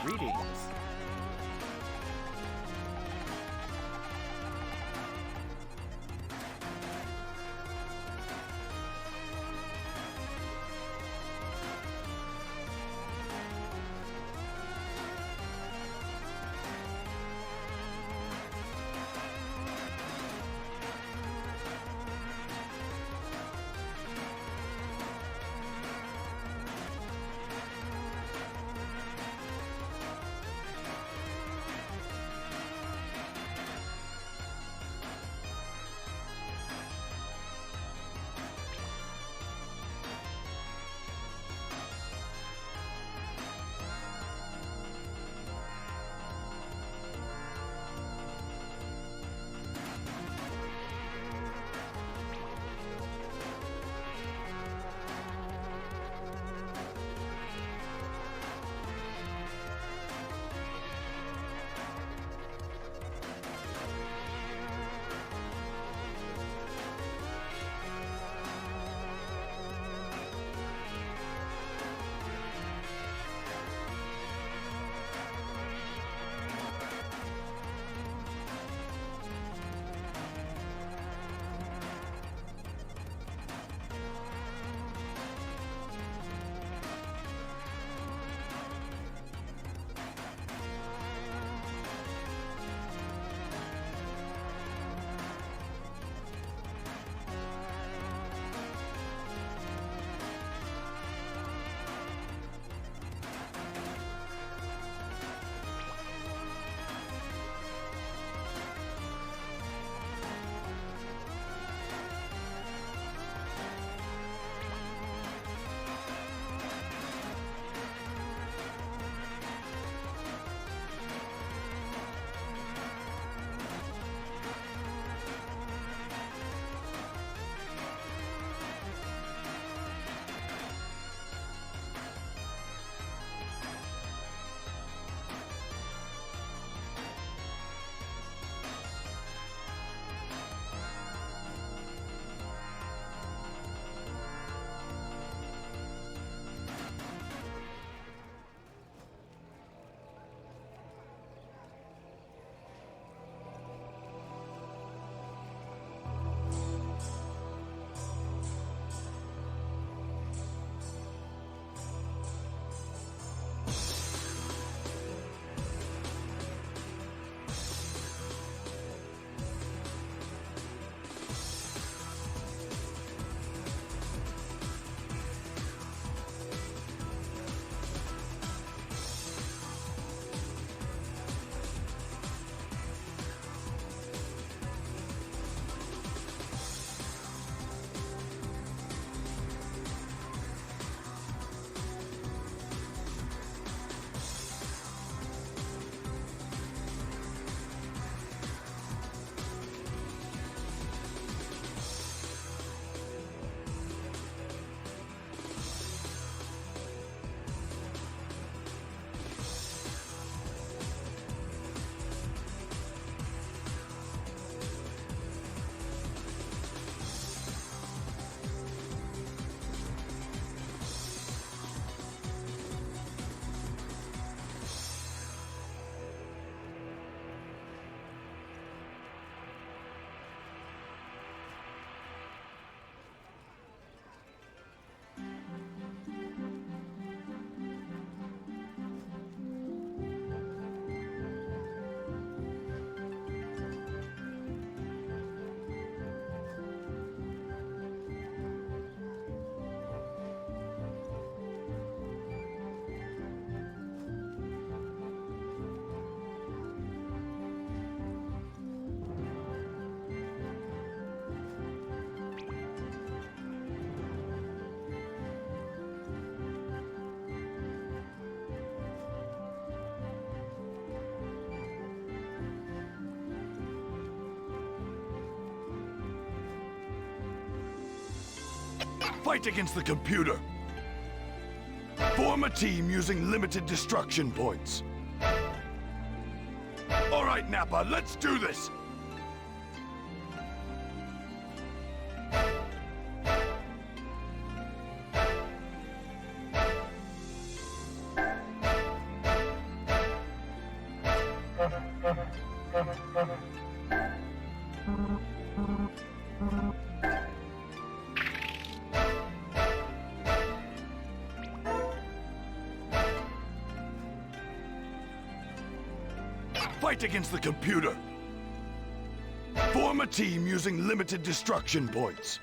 Greetings. Fight against the computer. Form a team using limited destruction points. All right, Nappa, let's do this. Fight against the computer. Form a team using limited destruction points.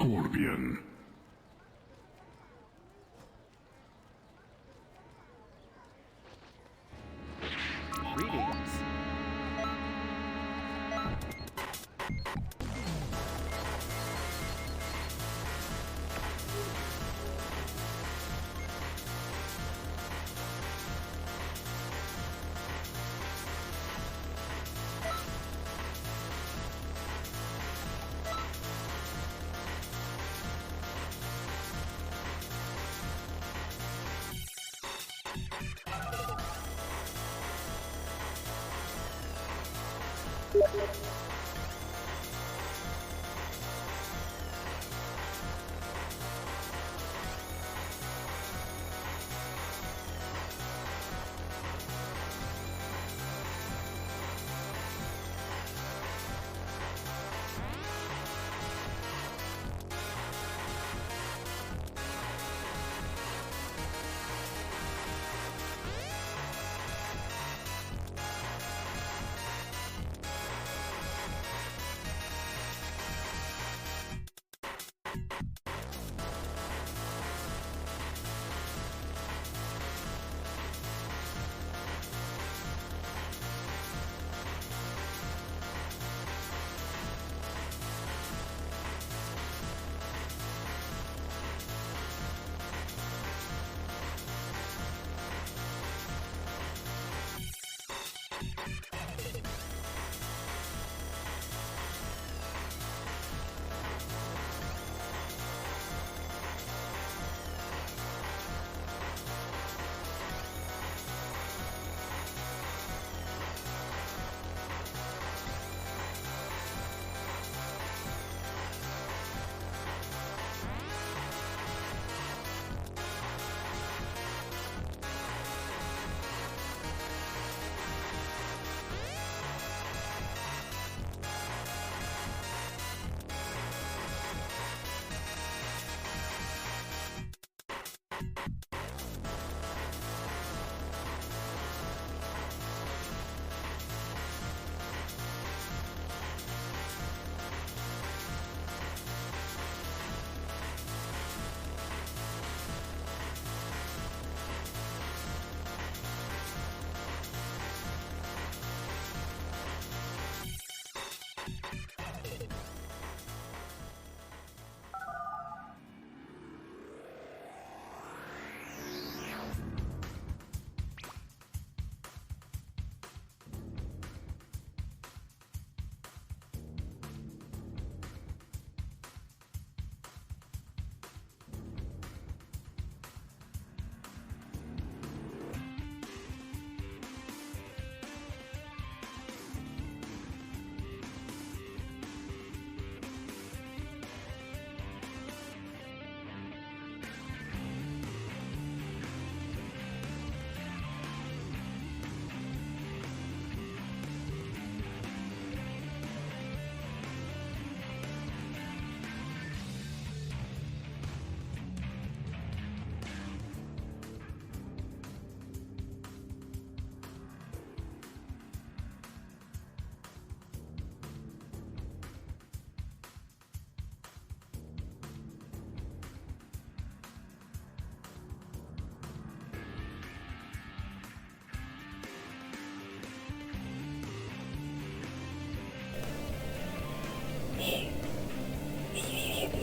Scorpion. Greetings.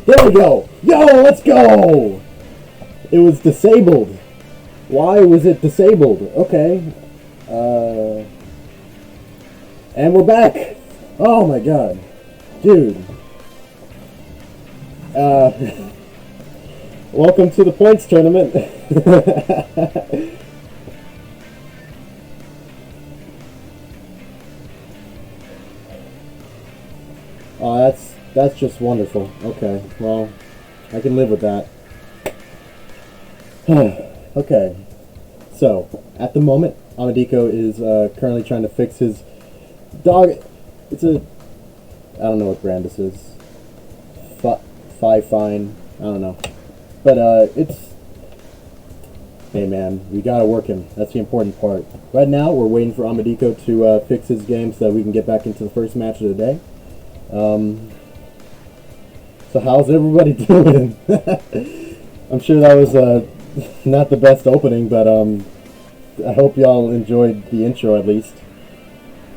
There we go! Yo, let's go! It was disabled. Why was it disabled? Okay. And we're back! Oh my god. Dude. Welcome to the points tournament. Oh, that's just wonderful. Okay, well, I can live with that. Okay, so, at the moment, Amadiko is currently trying to fix his dog. It's a... I don't know what brand this is. Fine. I don't know. But, it's... Hey man, we gotta work him. That's the important part. Right now, we're waiting for Amadiko to fix his game so that we can get back into the first match of the day. So how's everybody doing? I'm sure that was not the best opening, but I hope y'all enjoyed the intro at least.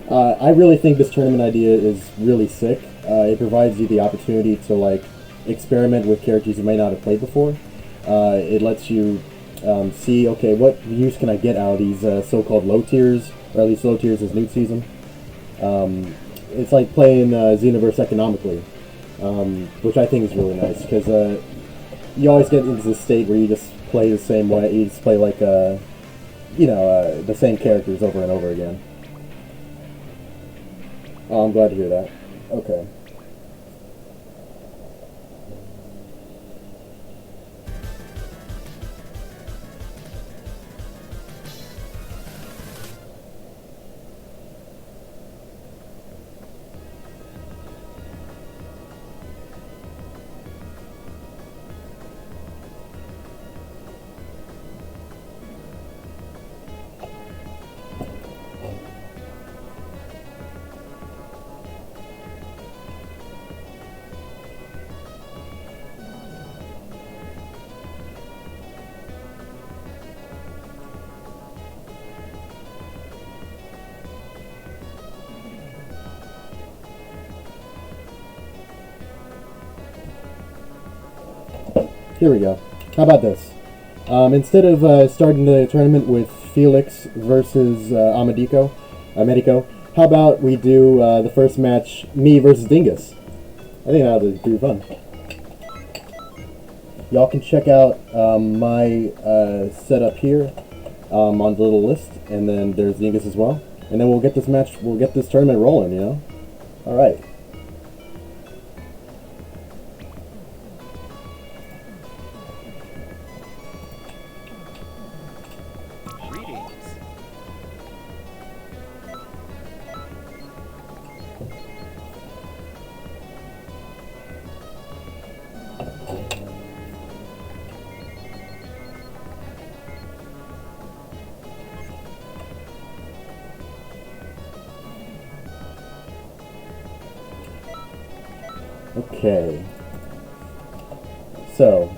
I really think this tournament idea is really sick. It provides you the opportunity to like experiment with characters you may not have played before. It lets you see, okay, what use can I get out of these so-called low tiers, or at least low tiers as Newt sees them. It's like playing Xenoverse economically, which I think is really nice, because you always get into this state where you just play the same way. You just play like you know, the same characters over and over again. Oh, I'm glad to hear that. Okay. Here we go. How about this? Instead of starting the tournament with Felix versus Medico, how about we do the first match, me versus Dingus? I think that would be fun. Y'all can check out my setup here on the little list, and then there's Dingus as well. And then we'll get this tournament rolling, you know? Alright. Okay, so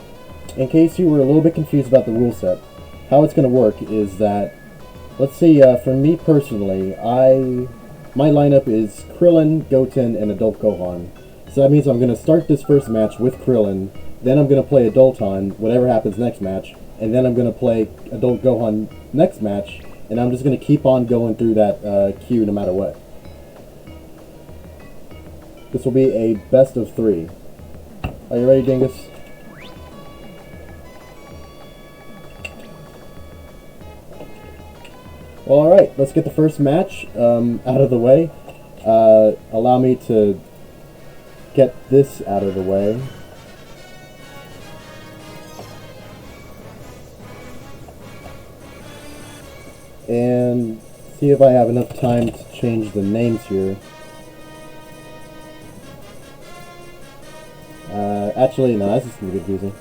in case you were a little bit confused about the rule set, how it's going to work is that, let's see, for me personally, my lineup is Krillin, Goten, and Adult Gohan. So that means I'm going to start this first match with Krillin, then I'm going to play Adulton, whatever happens next match, and then I'm going to play Adult Gohan next match, and I'm just going to keep on going through that queue no matter what. This will be a best of 3. Are you ready, Dingus? Well, alright, let's get the first match out of the way. Allow me to get this out of the way. And see if I have enough time to change the names here. Actually, no, this is going to be confusing.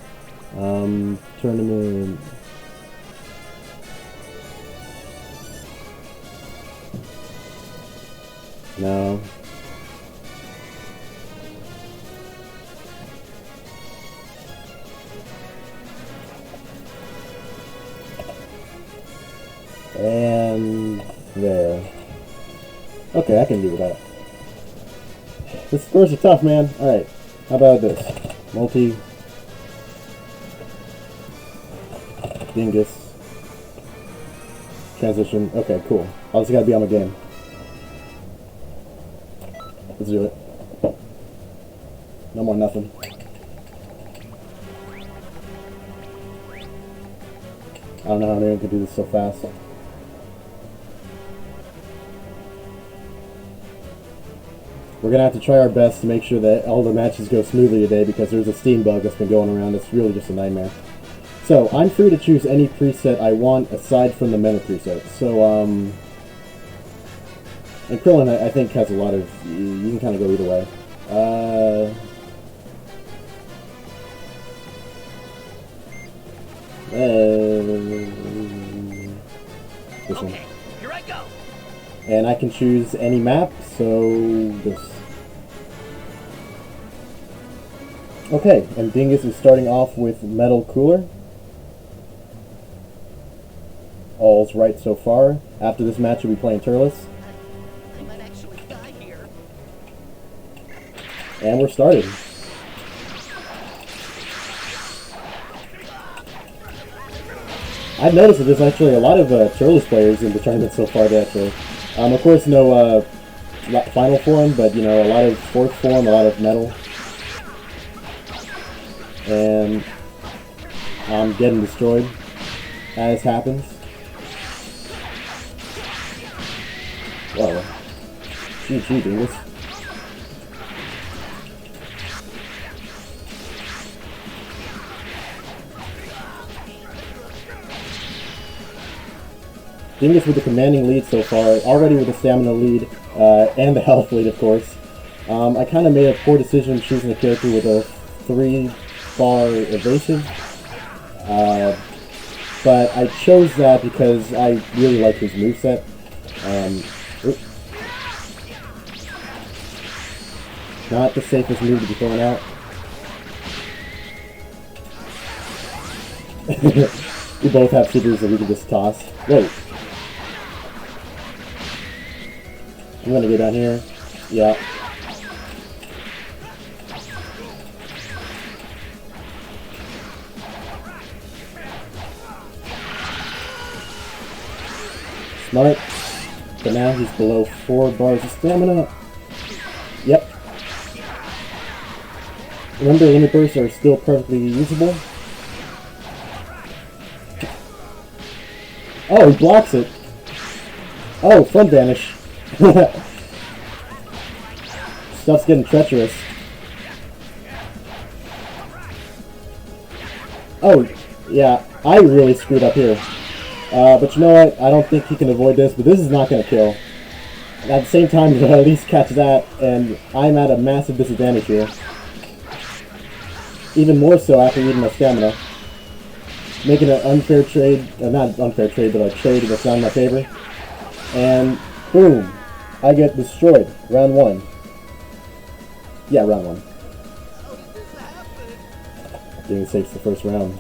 Tournament. No. And there. Okay, I can do that. The scores are tough, man. Alright, how about this? Multi. Dingus. Transition. Okay, cool. I just gotta be on the game. Let's do it. No more nothing. I don't know how anyone can do this so fast. We're gonna have to try our best to make sure that all the matches go smoothly today, because there's a Steam bug that's been going around that's really just a nightmare. So, I'm free to choose any preset I want aside from the meta preset. So, and Krillin, I think, has a lot of... You can kind of go either way. This one. Okay, here I go. And I can choose any map, so this. Okay, and Dingus is starting off with Metal Cooler. All's right so far. After this match, we'll be playing Turles. I might actually die here. And we're starting. I've noticed that there's actually a lot of Turles players in the tournament so far, actually. Of course, no final form, but, you know, a lot of fourth form, a lot of metal. And I'm getting destroyed, as happens. Whoa. GG, Dingus. Dingus with the commanding lead so far, already with the stamina lead, and the health lead, of course. I kind of made a poor decision choosing a character with a 3-bar evasive, but I chose that because I really like his moveset. Not the safest move to be throwing out. We both have supers that we can just toss. Whoa. I'm gonna get down here. Yeah. Smart. But now he's below 4 bars of stamina. Yep. Remember, limit bursts are still perfectly usable. Oh, he blocks it. Oh, front vanish. Stuff's getting treacherous. Oh, yeah, I really screwed up here. But you know what? I don't think he can avoid this, but this is not going to kill. At the same time, he'll at least catch that, and I'm at a massive disadvantage here. Even more so after eating my stamina. Making an unfair trade, not unfair trade, but a trade that's not in my favor. And boom, I get destroyed. Round 1. Yeah, round 1. Dingus takes the first round.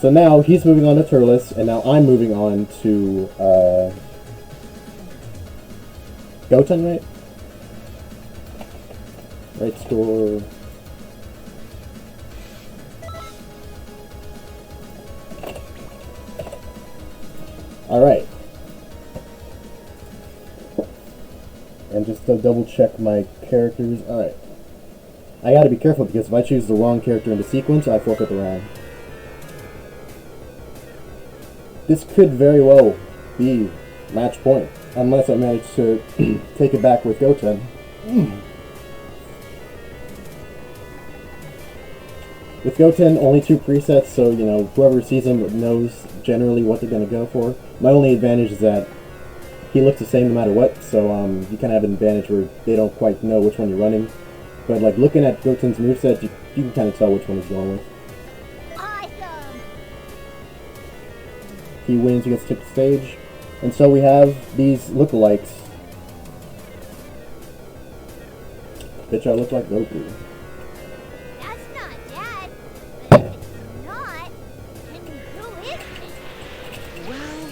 So now he's moving on to Turles, and now I'm moving on to Goten, right? Right score. Alright. And just to double check my characters. Alright. I gotta be careful because if I choose the wrong character in the sequence, I forfeit the round. This could very well be match point, unless I manage to take it back with Goten. With Goten, only 2 presets, so, you know, whoever sees him knows generally what they're going to go for. My only advantage is that he looks the same no matter what, so you kind of have an advantage where they don't quite know which one you're running. But, like, looking at Goten's moveset, you can kind of tell which one he's going with. Awesome. He wins, he gets to take the stage. And so we have these lookalikes. Bitch, I look like Goku. That's not Dad. But if it's not, then who is it? Well.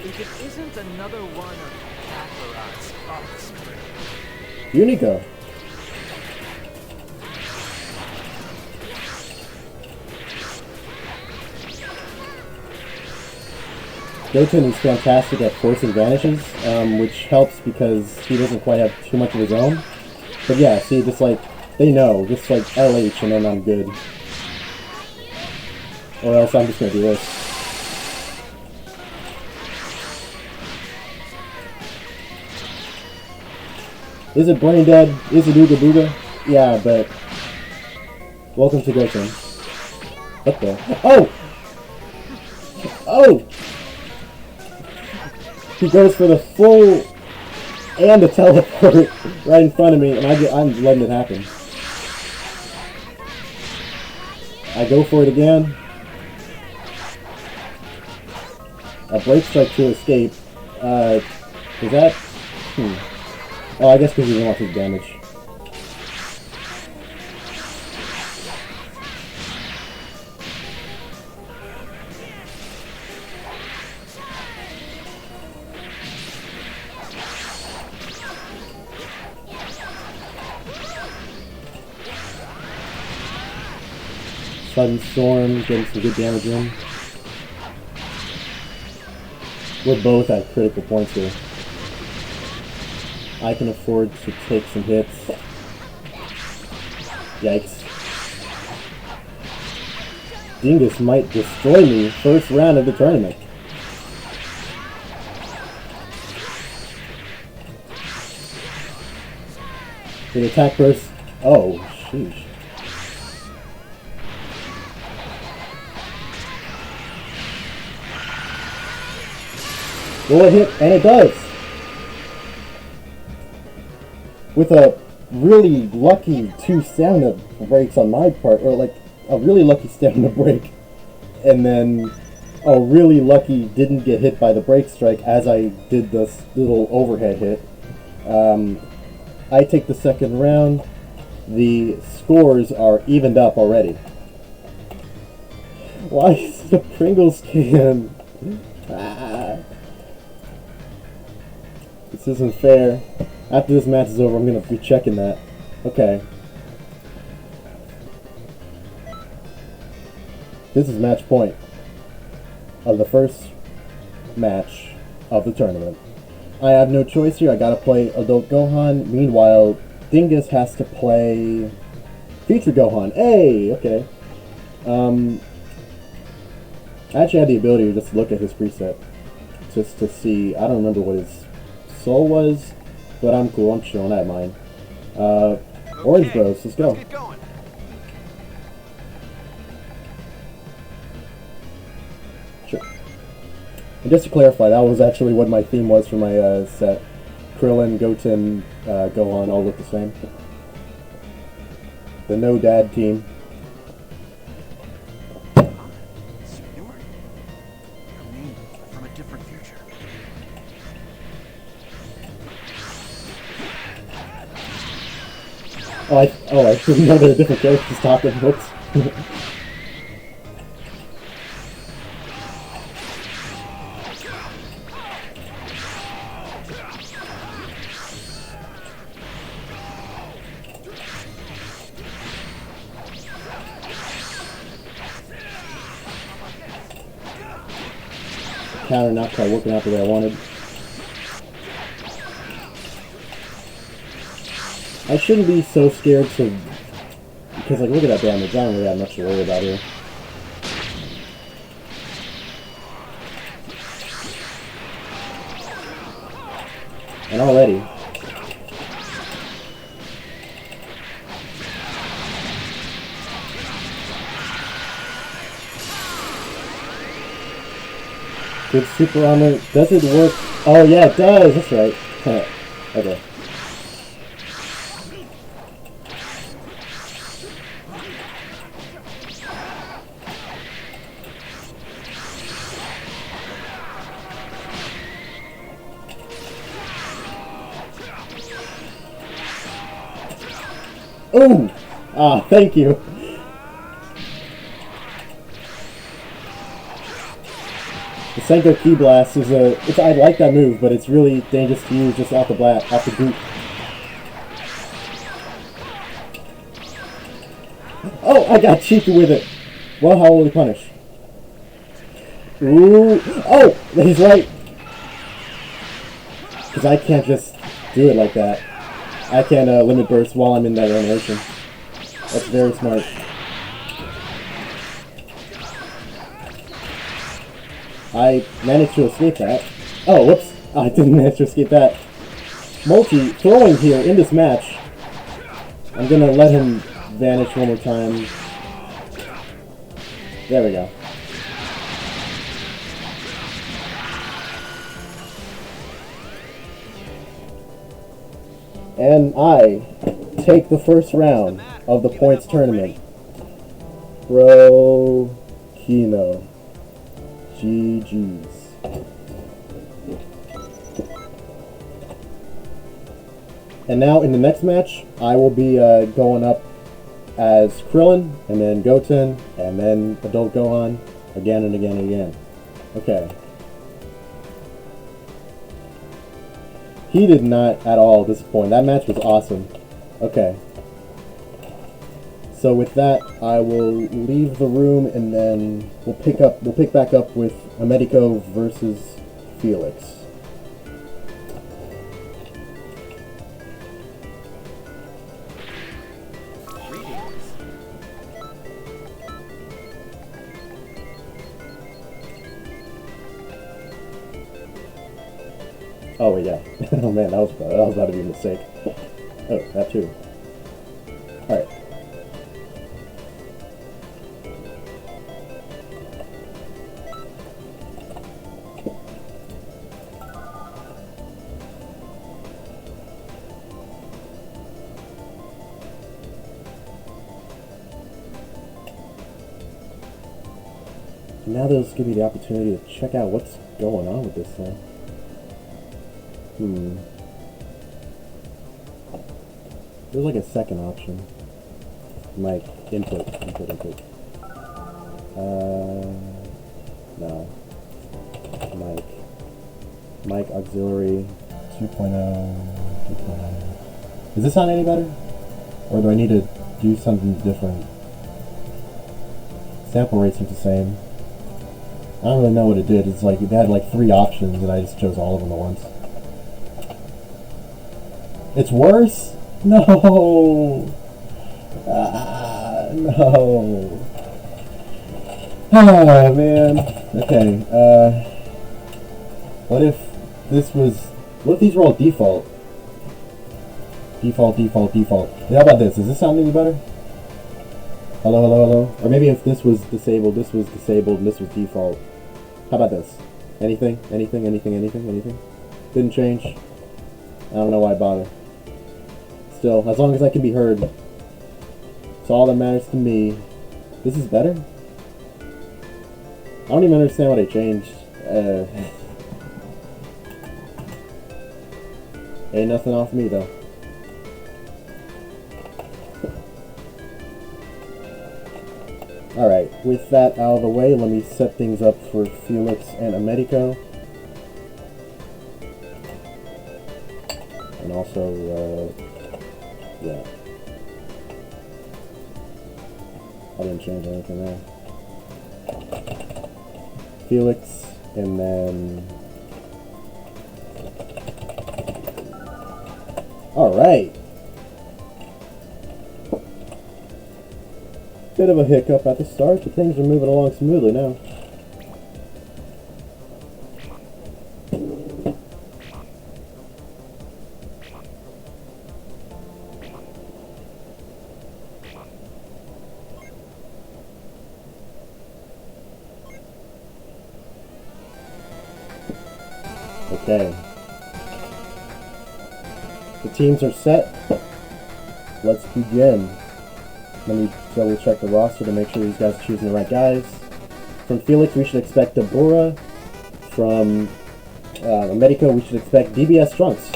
If it isn't another one of Kakarot's offspring. Unico. Goten is fantastic at forcing vanishes, which helps because he doesn't quite have too much of his own. But yeah, see, just like, they know, just like LH and then I'm good. Or else I'm just gonna do this. Is it brain dead? Is it Ooga Booga? Yeah, but... Welcome to Goten. What the? Oh! Oh! He goes for the full and the teleport right in front of me, and I'm letting it happen. I go for it again. A break strike to escape. Is that? Oh, I guess because he doesn't want to take damage. Sudden Storm, getting some good damage in. We're both at critical points here. I can afford to take some hits. Yikes. Dingus might destroy me first round of the tournament. The attack burst. Oh, sheesh. Will it hit? And it does! With a really lucky 2 stamina breaks on my part, or like a really lucky stamina break, and then a really lucky didn't get hit by the break strike as I did this little overhead hit. I take the second round. The scores are evened up already. Why is it a Pringles can? Ah. This isn't fair. After this match is over, I'm going to be checking that. Okay. This is match point of the first match of the tournament. I have no choice here. I gotta play Adult Gohan. Meanwhile, Dingus has to play Future Gohan. Hey! Okay. I actually had the ability to just look at his preset. Just to see. I don't remember what his soul was. But I'm cool, I'm chilling, I have mine. Orange Bros, let's go. Let's get going. Sure. And just to clarify, that was actually what my theme was for my set. Krillin, Goten, Gohan all look the same. The No Dad team. Senor? I mean, from a different future. Oh, I didn't know there were different characters talking. Whoops. Counter not quite working out the way I wanted. I shouldn't be so scared to... Because, like, look at that damage. I don't really have much to worry about here. And already... Good super armor. Does it work? Oh, yeah, it does. That's right. Okay. Ooh! Ah, thank you. The Senko Ki Blast is I like that move, but it's really dangerous to use just off the boot. Oh, I got cheeky with it. Well, how will he punish? Ooh! Oh, he's right. Because I can't just do it like that. I can't limit burst while I'm in that animation. That's very smart. I managed to escape that. Oh, whoops. I didn't manage to escape that. Multi throwing here in this match. I'm gonna let him vanish one more time. There we go. And I take the first round of the points tournament. Bro Kino. GG's. And now in the next match, I will be going up as Krillin, and then Goten, and then Adult Gohan, again and again and again. Okay. He did not at all disappoint. That match was awesome. Okay. So with that, I will leave the room, and then we'll pick back up with Americo versus Felix. Oh yeah. Oh man, that was about to be a mistake. Oh, that too. Alright. Now those give me the opportunity to check out what's going on with this thing. There's like a second option. Mic input. No. Mic auxiliary 2.0. Does this sound any better? Or do I need to do something different? Sample rate seems the same. I don't really know what it did. It's like it had like 3 options and I just chose all of them at once. It's worse? No! No! Ah, man. Okay, what if this was... What if these were all default? Default. How about this? Does this sound any better? Hello? Or maybe if this was disabled, and this was default. How about this? Anything? Didn't change? I don't know why I bother. Still, as long as I can be heard, it's all that matters to me. This is better? I don't even understand what I changed. Ain't nothing off me though. Alright, with that out of the way, let me set things up for Felix and Americo. And also, yeah. I didn't change anything there. Felix, and then... Alright! Bit of a hiccup at the start, but things are moving along smoothly now. Okay. The teams are set. Let's begin. Let me double check the roster to make sure these guys are choosing the right guys. From Felix, we should expect Deborah. From Americo, we should expect DBS Trunks.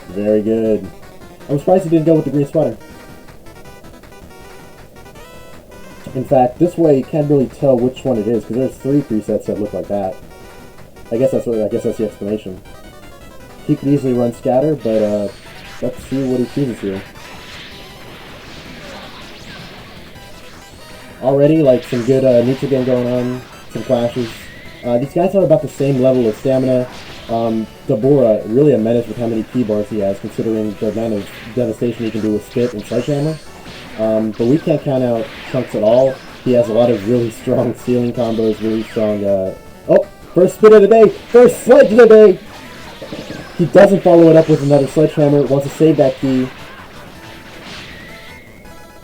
Very good. I'm surprised he didn't go with the green sweater. In fact, this way you can't really tell which one it is, because there's 3 presets that look like that. I guess that's the explanation. He could easily run scatter, but let's see what he chooses here. Already, like, some good neutral game going on, some clashes. These guys are about the same level of stamina. Deborah, really a menace with how many key bars he has, considering the amount of devastation he can do with Spit and Sledgehammer. But we can't count out Trunks at all. He has a lot of really strong stealing combos, really strong, oh! First Spit of the day! First Sledge of the day! He doesn't follow it up with another Sledgehammer, wants to save that key.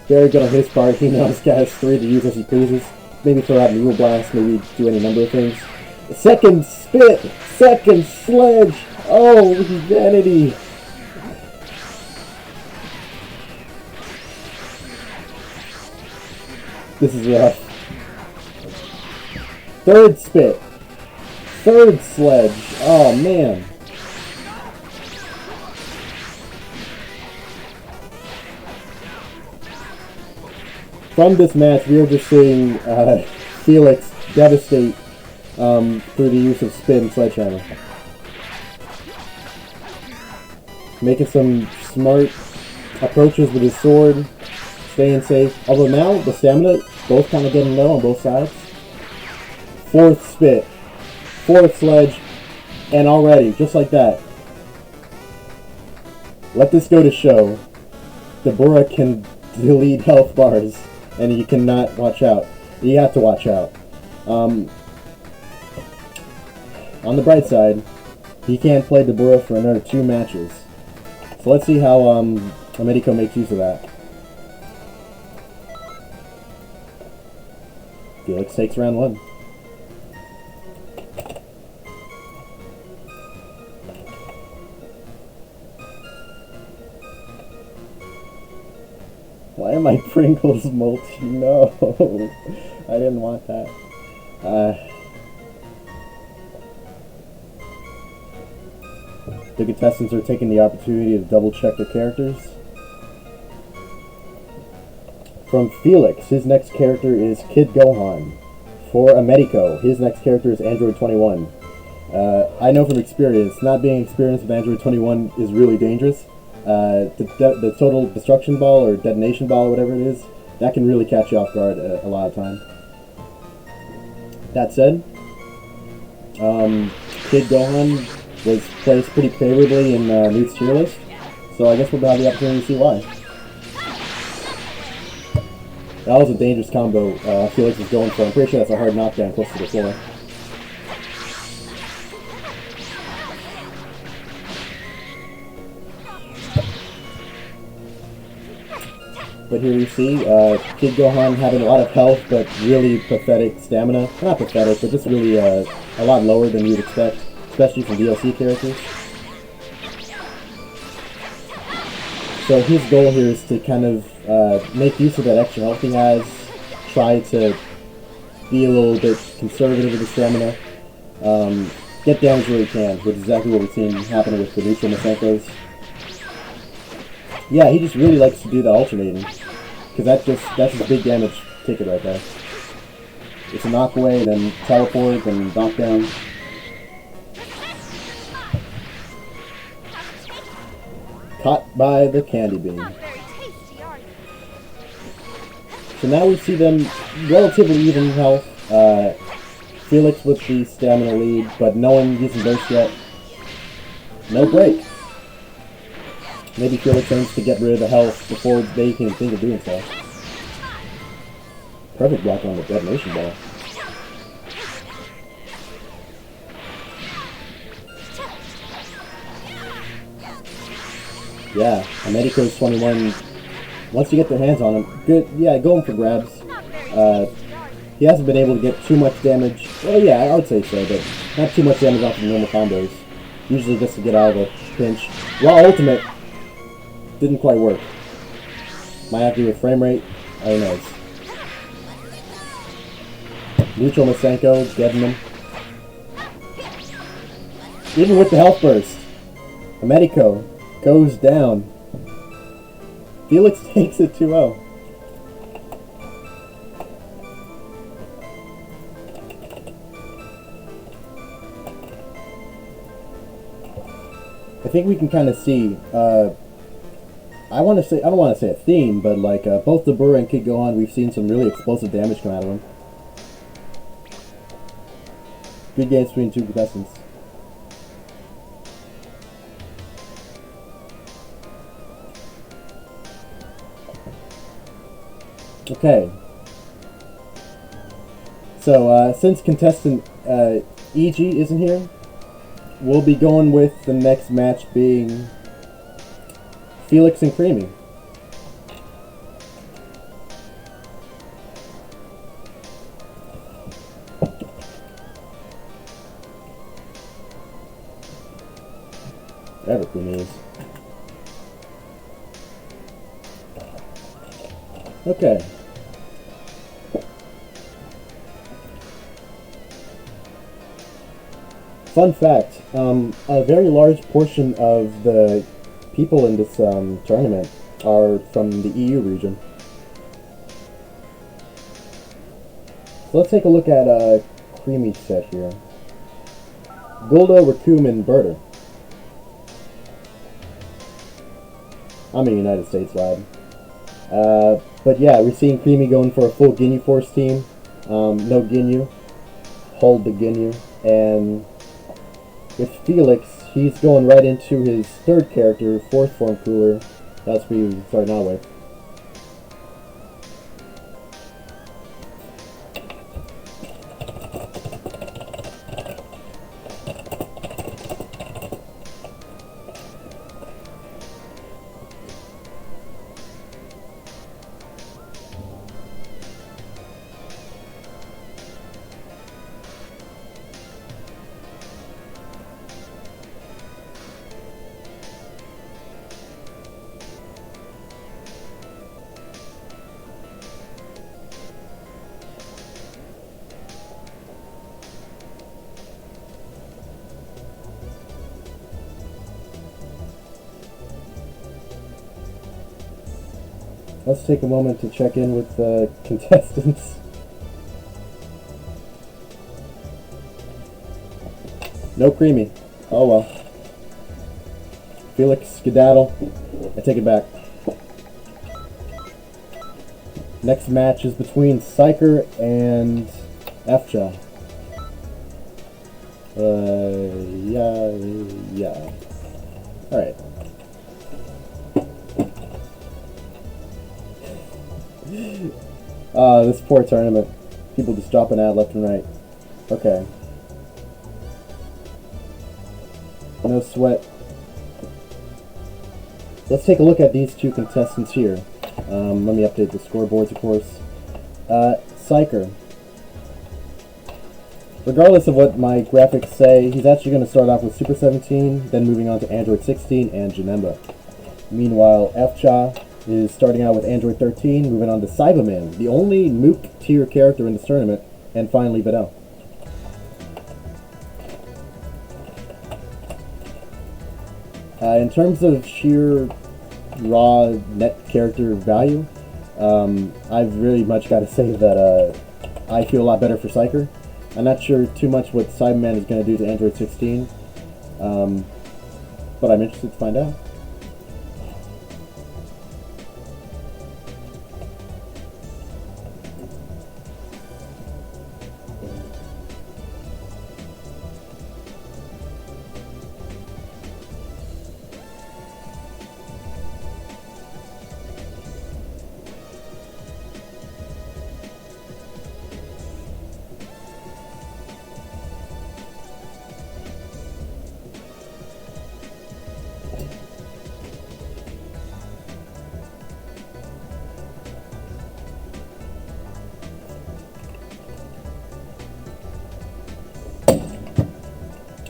Very good on his part. He knows he has 3 to use as he pleases. Maybe throw out Noodle Blast, maybe do any number of things. Second Spit! Second Sledge! Oh, vanity! This is rough. Third Spit! Third Sledge! Oh, man. From this match, we are just seeing Felix devastate through the use of Spit and Sledgehammer. Making some smart approaches with his sword, staying safe. Although now, the stamina, both kind of getting low on both sides. Fourth Spit, fourth Sledge, and already, just like that. Let this go to show. Deborah can delete health bars. And you cannot watch out. You have to watch out. On the bright side, He can't play Deborah for another 2 matches. So let's see how Americo makes use of that. Felix takes round 1. Why am I Pringles multi? No, I didn't want that. The contestants are taking the opportunity to double check their characters. From Felix, his next character is Kid Gohan. For Americo, his next character is Android 21. I know from experience, not being experienced with Android 21 is really dangerous. The total destruction ball or detonation ball or whatever it is, that can really catch you off guard a lot of time. That said, Kid Gohan was placed pretty favorably in Newt's tier list, so I guess we'll have the opportunity to see why. That was a dangerous combo Felix was going for. I'm pretty sure that's a hard knockdown close to the floor. But here we see Kid Gohan having a lot of health, but really pathetic stamina. Not pathetic, but just really a lot lower than you'd expect, especially from DLC characters. So his goal here is to kind of make use of that extra health he has, try to be a little bit conservative with his stamina, get damage where he can, which is exactly what we've seen happening with the neutral Masenkos. Yeah, he just really likes to do the alternating, because that's his big damage ticket right there. It's a knock away, then teleport, then knockdown. Caught by the candy bean. So now we see them relatively even health. Felix with the stamina lead, but no one using burst yet. No break. Maybe Felix aims to get rid of the health before they can think of doing so. Perfect block on the detonation ball. Yeah, Americo's 21. Once you get their hands on him, good. Yeah, going for grabs. He hasn't been able to get too much damage. Well, yeah, I would say so, but not too much damage off of the normal combos. Usually just to get out of a pinch. Raw ultimate didn't quite work. Might have to do with frame rate. Who knows? Neutral Masenko, deaden him. Even with the health burst, Americo goes down. Felix takes it 2-0. I think we can kind of see, I don't want to say a theme, but like both Deborah and Kid Gohan, we've seen some really explosive damage come out of them. Good games between two contestants. Okay. So, since contestant EG isn't here, we'll be going with the next match being Felix and Creamy. Whatever Creamy is. Okay. Fun fact, a very large portion of the people in this tournament are from the EU region. So let's take a look at Creamy's set here. Gulda, Raccoon, and Berta. I'm a United States lad. But yeah, we're seeing Creamy going for a full Ginyu Force team. No Ginyu. Hold the Ginyu. And with Felix, he's going right into his third character, fourth form Cooler. That's what he was starting out with. let's take a moment to check in with the contestants. No Creamy. Oh well. Felix, skedaddle. I take it back. Next match is between Psyker and FJA. Yeah. Alright. This poor tournament. People just dropping ad left and right. Okay. No sweat. Let's take a look at these two contestants here. Let me update the scoreboards, of course. Psyker. Regardless of what my graphics say, he's actually going to start off with Super 17, then moving on to Android 16 and Janemba. Meanwhile, FJA is starting out with Android 13, moving on to Cyberman, the only Mook tier character in this tournament, and finally Videl. In terms of sheer raw net character value, I've really much got to say that I feel a lot better for Psyker. I'm not sure too much what Cyberman is going to do to Android 16, but I'm interested to find out.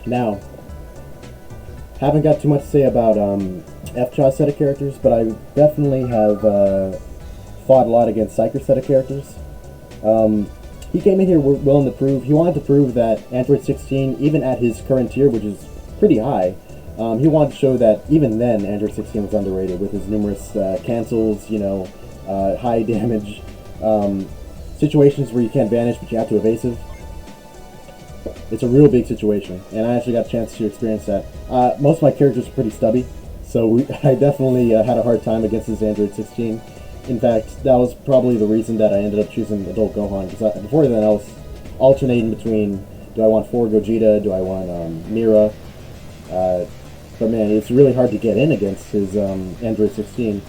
Now, haven't got too much to say about FJA's set of characters, but I definitely have fought a lot against Psyker's set of characters. He came in here willing to prove, he wanted to prove that Android 16, even at his current tier, which is pretty high, he wanted to show that even then Android 16 was underrated with his numerous cancels, you know, high damage, situations where you can't vanish but you have to evasive. It's a real big situation, and I actually got a chance to experience that. Most of my characters are pretty stubby, so I definitely had a hard time against this Android 16. In fact, that was probably the reason that I ended up choosing Adult Gohan, because before then I was alternating between, do I want 4 Gogeta, do I want Mira, but man, it's really hard to get in against his Android 16,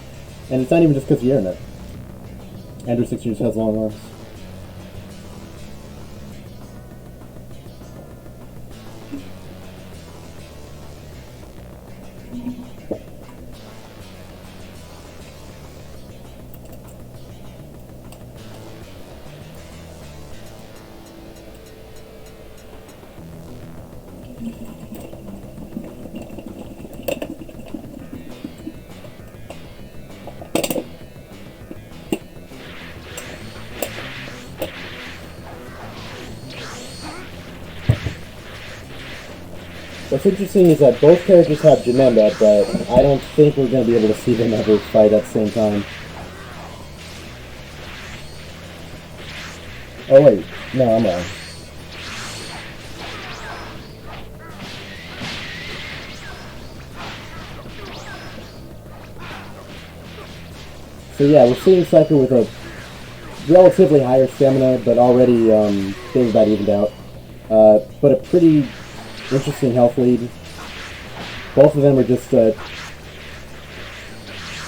and it's not even just because of the internet. Android 16 just has long arms. What's interesting is that both characters have Janemba, but I don't think we're going to be able to see them ever fight at the same time. Oh wait, no, I'm wrong. So yeah, we're seeing Psyker with a relatively higher stamina, but already things about evened out. But a pretty interesting health lead. Both of them are just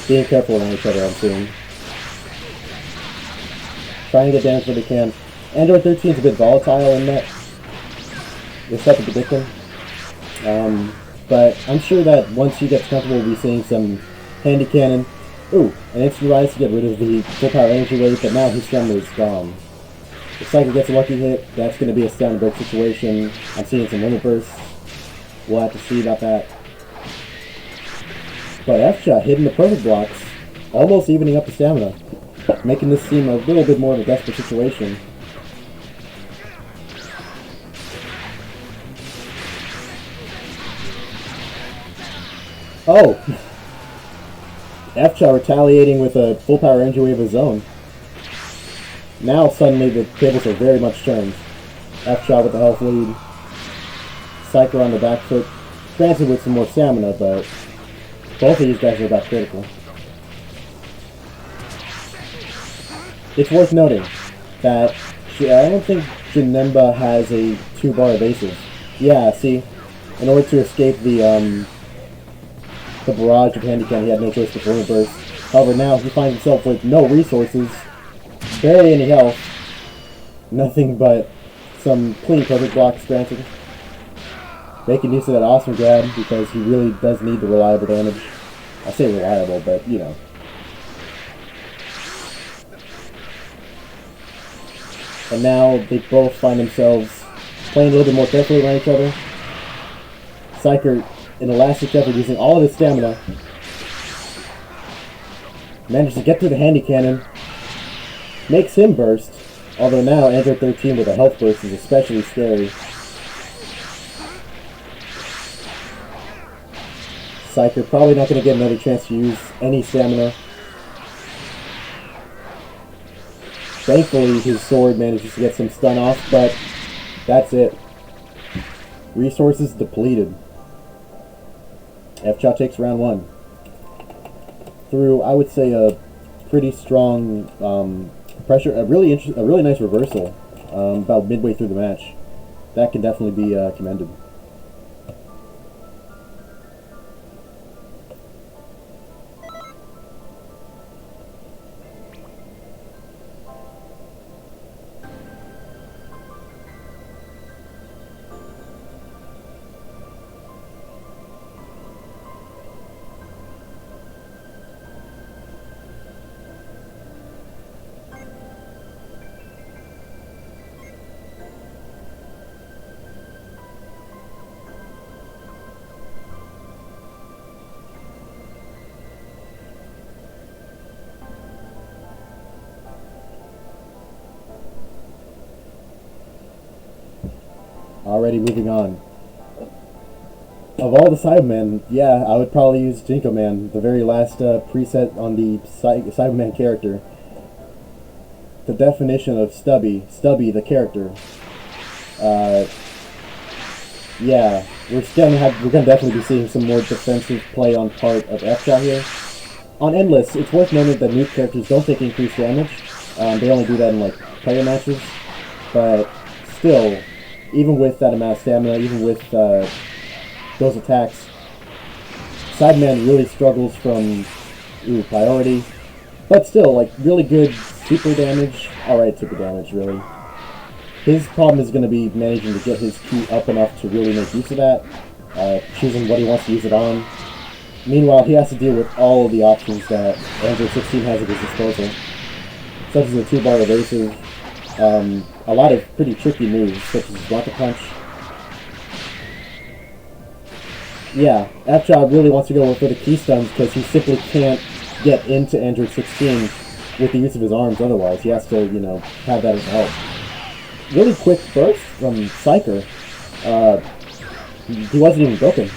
being careful around each other, I'm seeing. Trying to get damage where they can. Android 13 is a bit volatile in that. It's tough to predict him. But I'm sure that once he gets comfortable, we'll be seeing some handy cannon. Ooh, an instant rise to get rid of the full power energy wave, but now his stamina is gone. If Psyker gets a lucky hit, that's going to be a stand break situation. I'm seeing some limit bursts. We'll have to see about that. But FJA hitting the perfect blocks, almost evening up the stamina, making this seem a little bit more of a desperate situation. Oh! F-Chaw retaliating with a full power energy wave of his own. Now suddenly the tables are very much turned. F-Chaw with the health lead. Psyker on the back foot. Granted with some more stamina, but both of these guys are about critical. It's worth noting that I don't think Janemba has a 2-bar evasive. Yeah, see, in order to escape the barrage of Handycam, he had no choice but to burst. However, now he finds himself with no resources, barely any health, nothing but some clean perfect blocks granted. Making use of that awesome grab because he really does need the reliable damage. I say reliable, but you know. And now they both find themselves playing a little bit more carefully around each other. Psyker, in a last-ditch effort, using all of his stamina, manages to get through the handy cannon, makes him burst, although now Android 13 with a health burst is especially scary. Psyker probably not going to get another chance to use any stamina. Thankfully, his sword manages to get some stun off, but that's it. Resources depleted. F-Chaw takes round 1. Through, I would say, a pretty strong pressure, a really nice reversal about midway through the match. That can definitely be commended. Already moving on. Of all the Cybermen, yeah, I would probably use Jinko Man, the very last preset on the Cyberman character. The definition of Stubby the character. Yeah, we're gonna definitely be seeing some more defensive play on part of F-Chaw here. On Endless, it's worth noting that Newt characters don't take increased damage. They only do that in like player matches, but still, even with that amount of stamina, even with those attacks, Sideman really struggles from priority, but still, like, really good super damage. Alright, super damage, really. His problem is going to be managing to get his Q up enough to really make use of that, choosing what he wants to use it on. Meanwhile, he has to deal with all of the options that Android 16 has at his disposal, such as a 2-bar evasive, a lot of pretty tricky moves, such as Rocket Punch. Yeah, F-Chaw really wants to go for the key stuns because he simply can't get into Android 16 with the use of his arms otherwise. He has to, you know, have that as help. Really quick burst from Psyker. He wasn't even broken.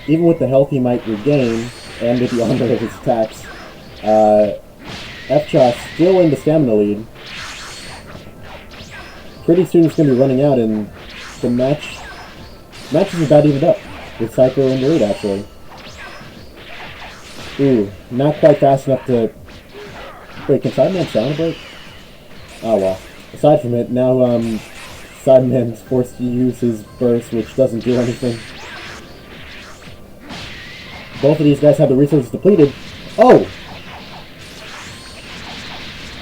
Even with the health he might regain, and with the armor of his attacks, F-Chaw still in the stamina lead. Pretty soon it's going to be running out, and the match is about evened up, with Psycho in the lead, actually. Ooh, not quite fast enough to... Wait, can Sideman sound break? Oh well. Aside from it, now Sideman's forced to use his burst, which doesn't do anything. Both of these guys have the resources depleted. Oh!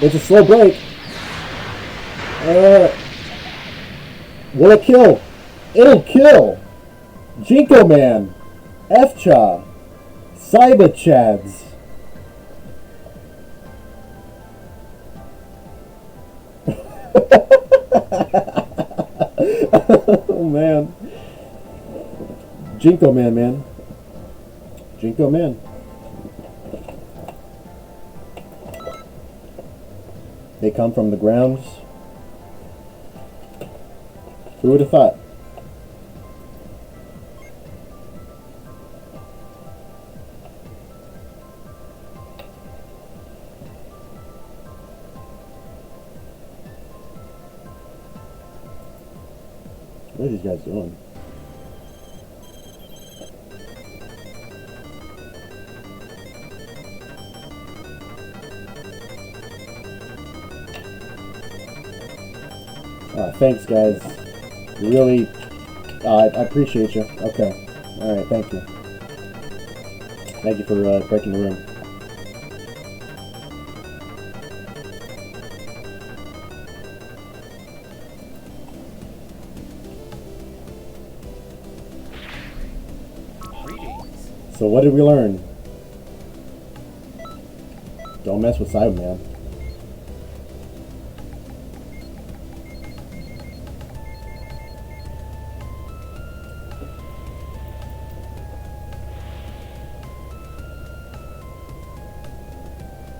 It's a slow break. Will it kill? It'll kill! Jinko Man! F-Chaw! Cyber Chads! Oh man. Jinko Man, man. Jinko Man. They come from the grounds. Who would have thought? What are these guys doing? Thanks, guys. Really, I appreciate you. Okay. Alright, thank you. Thank you for breaking the room. Greetings. So what did we learn? Don't mess with Cyberman.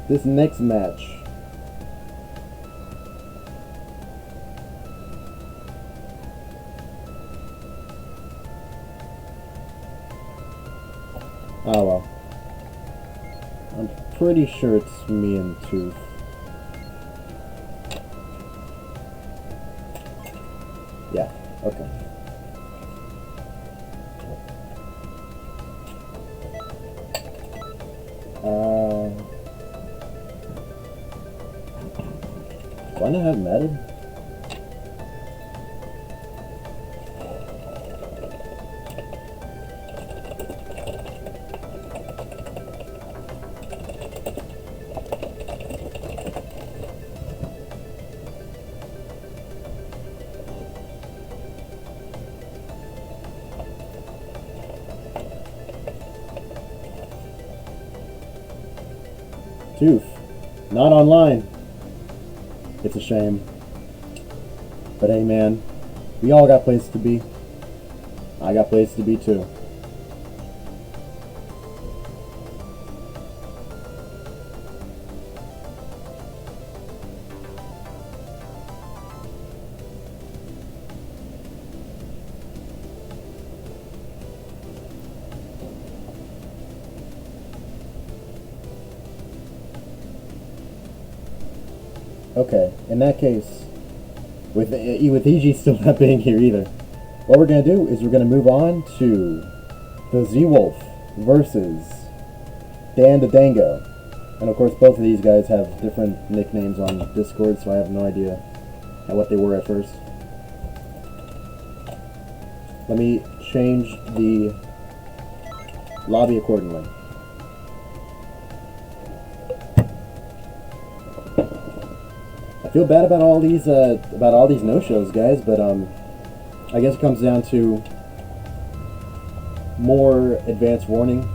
This next match. Oh well. I'm pretty sure it's me and Tooth. Yeah, okay. Do I not have matted? Tooth, not online. It's a shame. But hey man, we all got places to be. I got places to be too. Okay, in that case, with EG still not being here either, what we're going to do is we're going to move on to the Z-Wolf versus Dan the Dango. And of course both of these guys have different nicknames on Discord, so I have no idea what they were at first. Let me change the lobby accordingly. I feel bad about all these no-shows, guys, but I guess it comes down to more advance warning.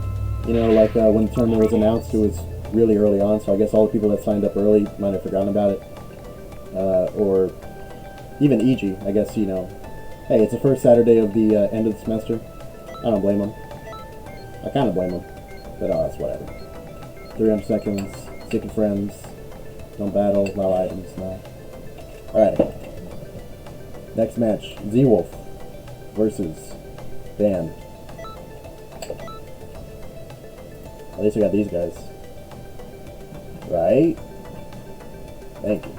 You know, like when the tournament was announced, it was really early on, so I guess all the people that signed up early might have forgotten about it. Or even EG, I guess, you know, hey, it's the first Saturday of the end of the semester. I don't blame them. I kind of blame them, but it's whatever. 300 seconds, sticking friends. Don't battle, allow items, no. Alright. Next match, Z-Wolf versus Dan. At least I got these guys. Right? Thank you.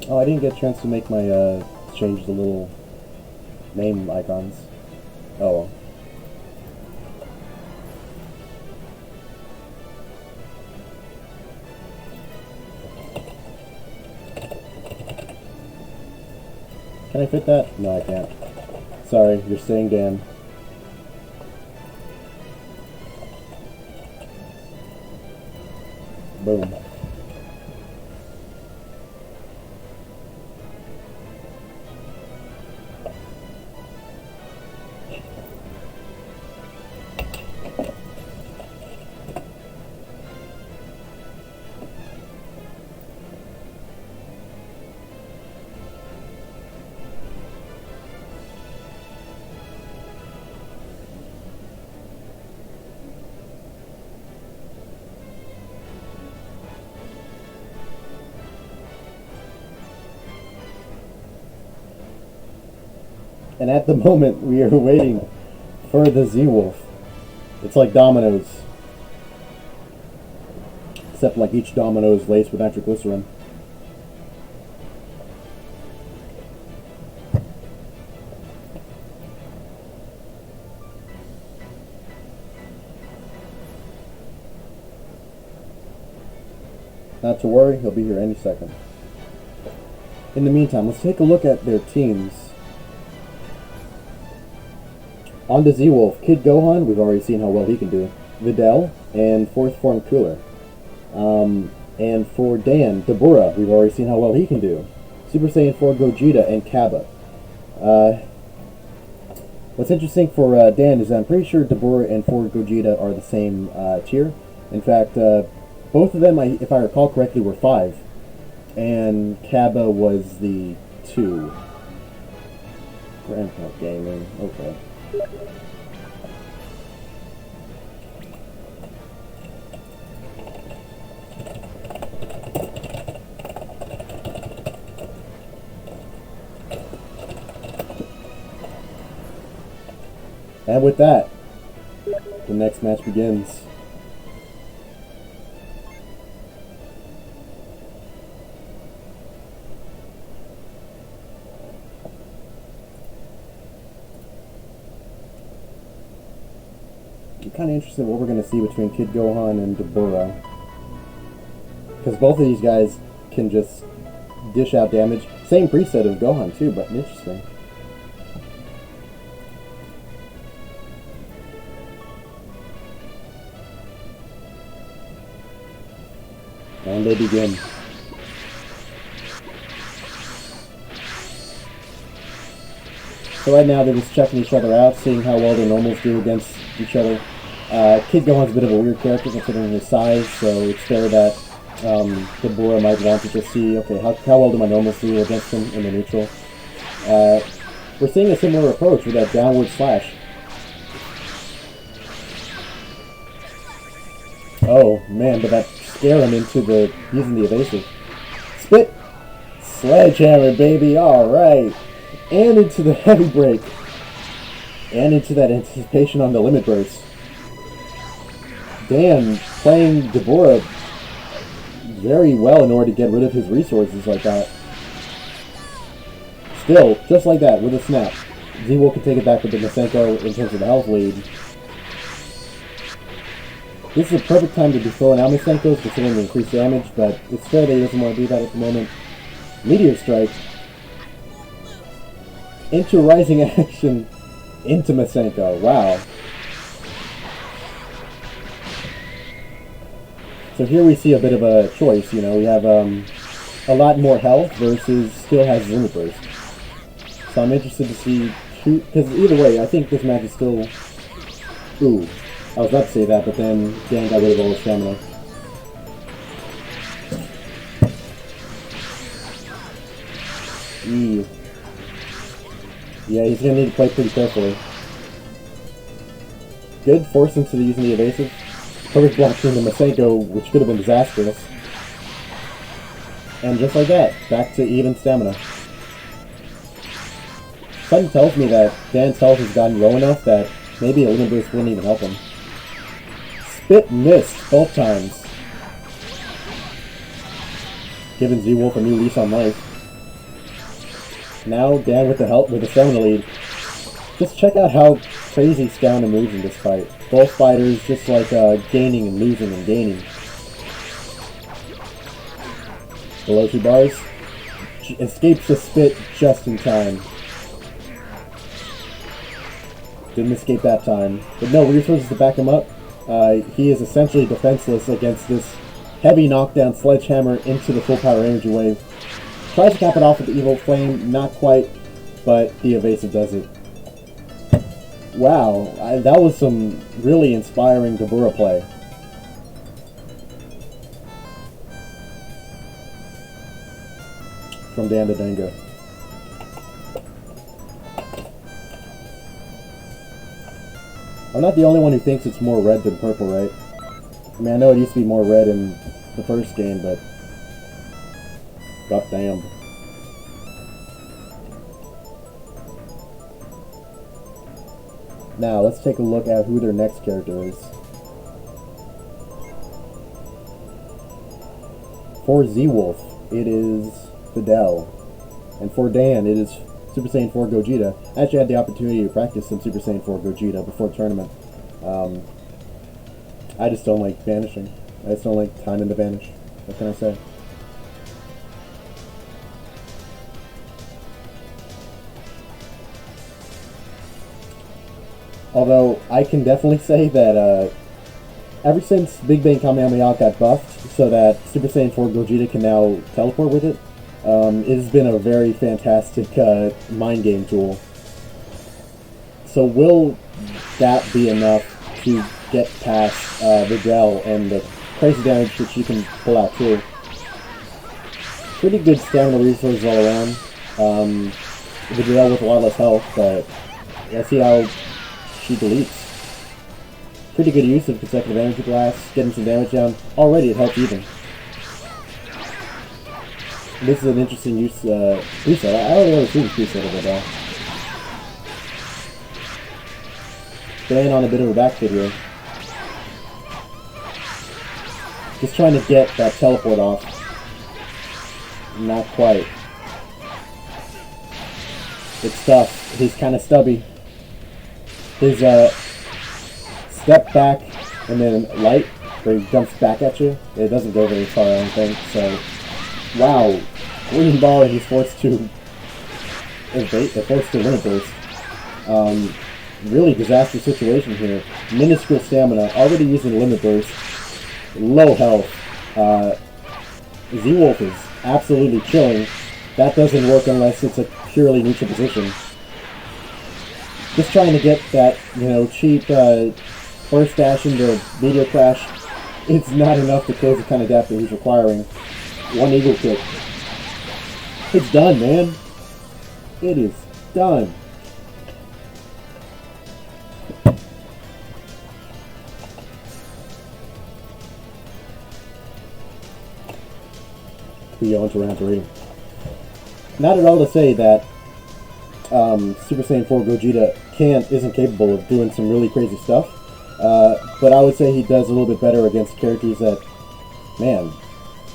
Oh, I didn't get a chance to make my, change the little name icons. Oh well. Can I fit that? No, I can't. Sorry, you're staying Dan. Boom. And at the moment, we are waiting for the Z-Wolf. It's like dominoes. Except like each domino is laced with nitroglycerin. Not to worry, he'll be here any second. In the meantime, let's take a look at their teams. On the Z-Wolf, Kid Gohan, we've already seen how well he can do. Videl, and 4th Form Cooler. And for Dan, Dabura, we've already seen how well he can do. Super Saiyan 4 Gogeta and Kaba. What's interesting for Dan is I'm pretty sure Dabura and 4 Gogeta are the same tier. In fact, both of them, if I recall correctly, were 5. And Kaba was the 2. Grandpa Gaming, okay. And with that, the next match begins. I'm kind of interested in what we're going to see between Kid Gohan and Dabura. Because both of these guys can just dish out damage. Same preset of Gohan too, but interesting. And they begin. So right now they're just checking each other out, seeing how well their normals do against each other. Kid Gohan's a bit of a weird character considering his size, so it's fair that Dabura might want to just see, okay, how well do my normals do against him in the neutral. We're seeing a similar approach with that downward slash. Oh man, but that scared him into using the evasive. Spit! Sledgehammer, baby, alright! And into the heavy break. And into that anticipation on the limit burst. Dan playing Dabura very well in order to get rid of his resources like that. Still, just like that, with a snap, Z-Wolf can take it back with the Masenko in terms of the health lead. This is a perfect time to be throwing out Masenkos considering the increased damage, but it's fair that he doesn't want to do that at the moment. Meteor Strike. Into Rising Action. Into Masenko. Wow. So here we see a bit of a choice, you know. We have a lot more health versus still has Limit Burst. So I'm interested to see, because either way, I think this match is still... Ooh. I was about to say that, but then Dan got rid of all his stamina. Yeah, he's going to need to play pretty carefully. Good, forced into using the evasive. Perfect block between the Masenko, which could have been disastrous. And just like that, back to even stamina. Something tells me that Dan's health has gotten low enough that maybe a limit boost wouldn't even help him. Spit missed both times. Giving Z-Wolf a new lease on life. Now Dan with the help with the stamina lead. Just check out how crazy stamina moves in this fight. Both fighters just like gaining and losing and gaining. Below 2 bars. Escapes the spit just in time. Didn't escape that time. But no resources to back him up. He is essentially defenseless against this heavy knockdown sledgehammer into the full power energy wave. Tries to cap it off with the evil flame, not quite, but the evasive does it. Wow, that was some really inspiring Dabura play. From Dan to Danga. I'm not the only one who thinks it's more red than purple, right? I mean, I know it used to be more red in the first game, but... God damn. Now, let's take a look at who their next character is. For Z-Wolf, it is Fidel. And for Dan, it is Super Saiyan 4 Gogeta. I actually had the opportunity to practice some Super Saiyan 4 Gogeta before the tournament. I just don't like vanishing. I just don't like timing to vanish. What can I say? Although, I can definitely say that ever since Big Bang Kamehameha got buffed, so that Super Saiyan 4 Gogeta can now teleport with it, it has been a very fantastic mind game tool. So will that be enough to get past Videl and the crazy damage that she can pull out too? Pretty good stamina resources all around. Videl with a lot less health, but let's see how she deletes. Pretty good use of consecutive energy blasts, getting some damage down. Already at health even. This is an interesting use preset. I don't really see the preset of it though. Dan on a bit of a back foot here. Just trying to get that teleport off. Not quite. It's tough. He's kind of stubby. His step back and then light, where he jumps back at you. It doesn't go very far, I don't think. So, wow, green ball, and he's forced to evade, forced to limit burst. Really disastrous situation here. Minuscule stamina, already using limit burst. Low health. Z-Wolf is absolutely chilling. That doesn't work unless it's a purely neutral position. Just trying to get that, cheap burst dash into meteor crash. It's not enough to close the kind of gap that he's requiring. One eagle kick. It's done, man. It is done. We go into round 3. Not at all to say that Super Saiyan 4 Gogeta isn't capable of doing some really crazy stuff, but I would say he does a little bit better against characters that, man,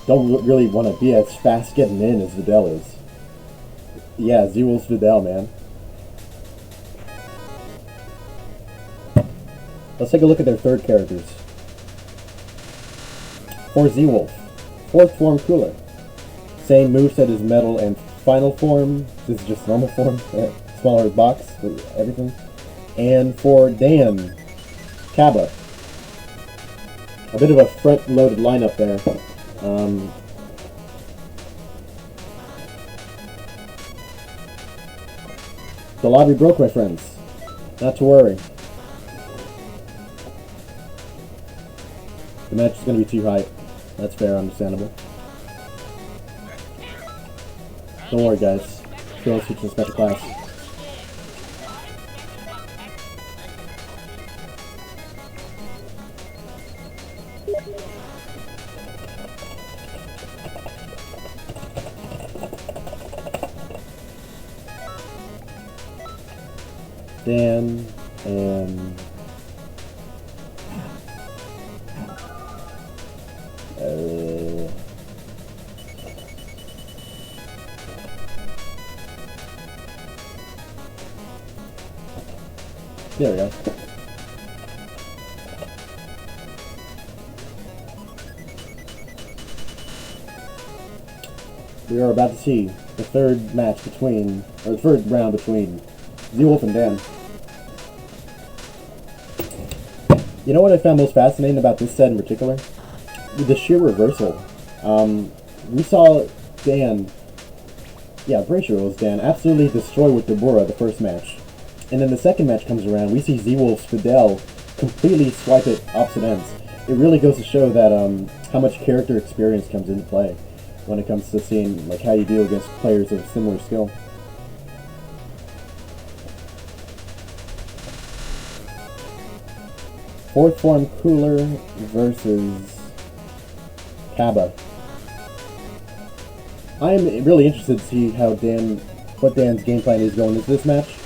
don't really want to be as fast getting in as Videl is. Yeah, Z-Wolf's Videl, man. Let's take a look at their third characters. For Z-Wolf, 4th form Cooler. Same moveset as Metal and Final form. This is just normal form. Smaller box for everything. And for Dan, Kaba. A bit of a front-loaded lineup there. The lobby broke, my friends. Not to worry. The match is going to be too high. That's fair, understandable. Don't worry, guys. Girls teaching a special class. Dan and there we go. We are about to see the third match between, or the third round between Z-Wolf and Dan. You know what I found most fascinating about this set in particular? The sheer reversal. We saw Dan, yeah, pretty sure it was Dan, absolutely destroy with Deborah the first match. And then the second match comes around, we see Z-Wolf's Fidel completely swipe at opposite ends. It really goes to show that how much character experience comes into play when it comes to seeing like how you deal against players of similar skill. Fourth form Cooler versus Kaba. I am really interested to see how what Dan's game plan is going into this match.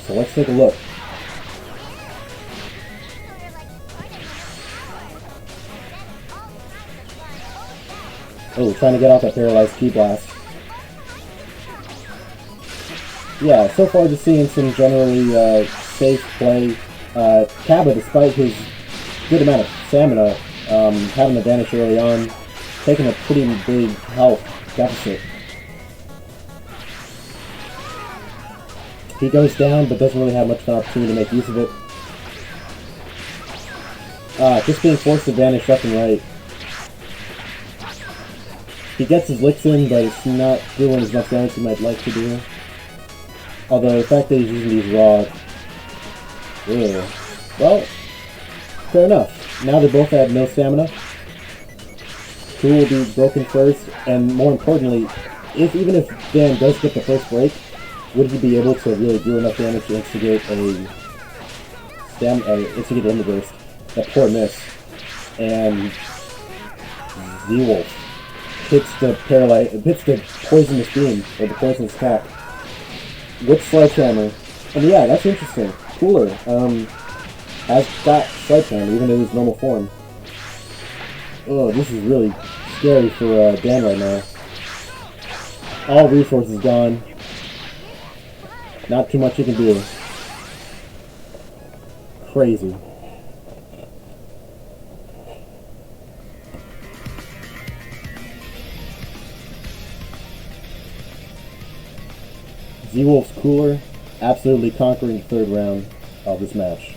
So let's take a look. Oh, trying to get out that paralyzed ki blast. Yeah, so far just seeing some generally safe play. Kaba, despite his good amount of stamina, having the advantage early on, taking a pretty big health deficit. He goes down, but doesn't really have much of an opportunity to make use of it. Just being forced to vanish left and right. He gets his licks in, but it's not doing as much damage as he might like to do. Although the fact that he's using these raw... Ugh. Well, fair enough. Now they both have no stamina. Who will be broken first? And more importantly, even if Dan does get the first break, would he be able to really do enough damage to instigate instigate the Underburst? That poor miss. And Z-Wolf hits the poisonous beam, or the poisonous attack, with Sledgehammer. And yeah, that's interesting. Cooler has got Sledgehammer, even in his normal form. Oh, this is really scary for Dan right now. All resources gone. Not too much he can do. Crazy. Z-Wolf's cooler, absolutely conquering the third round of this match.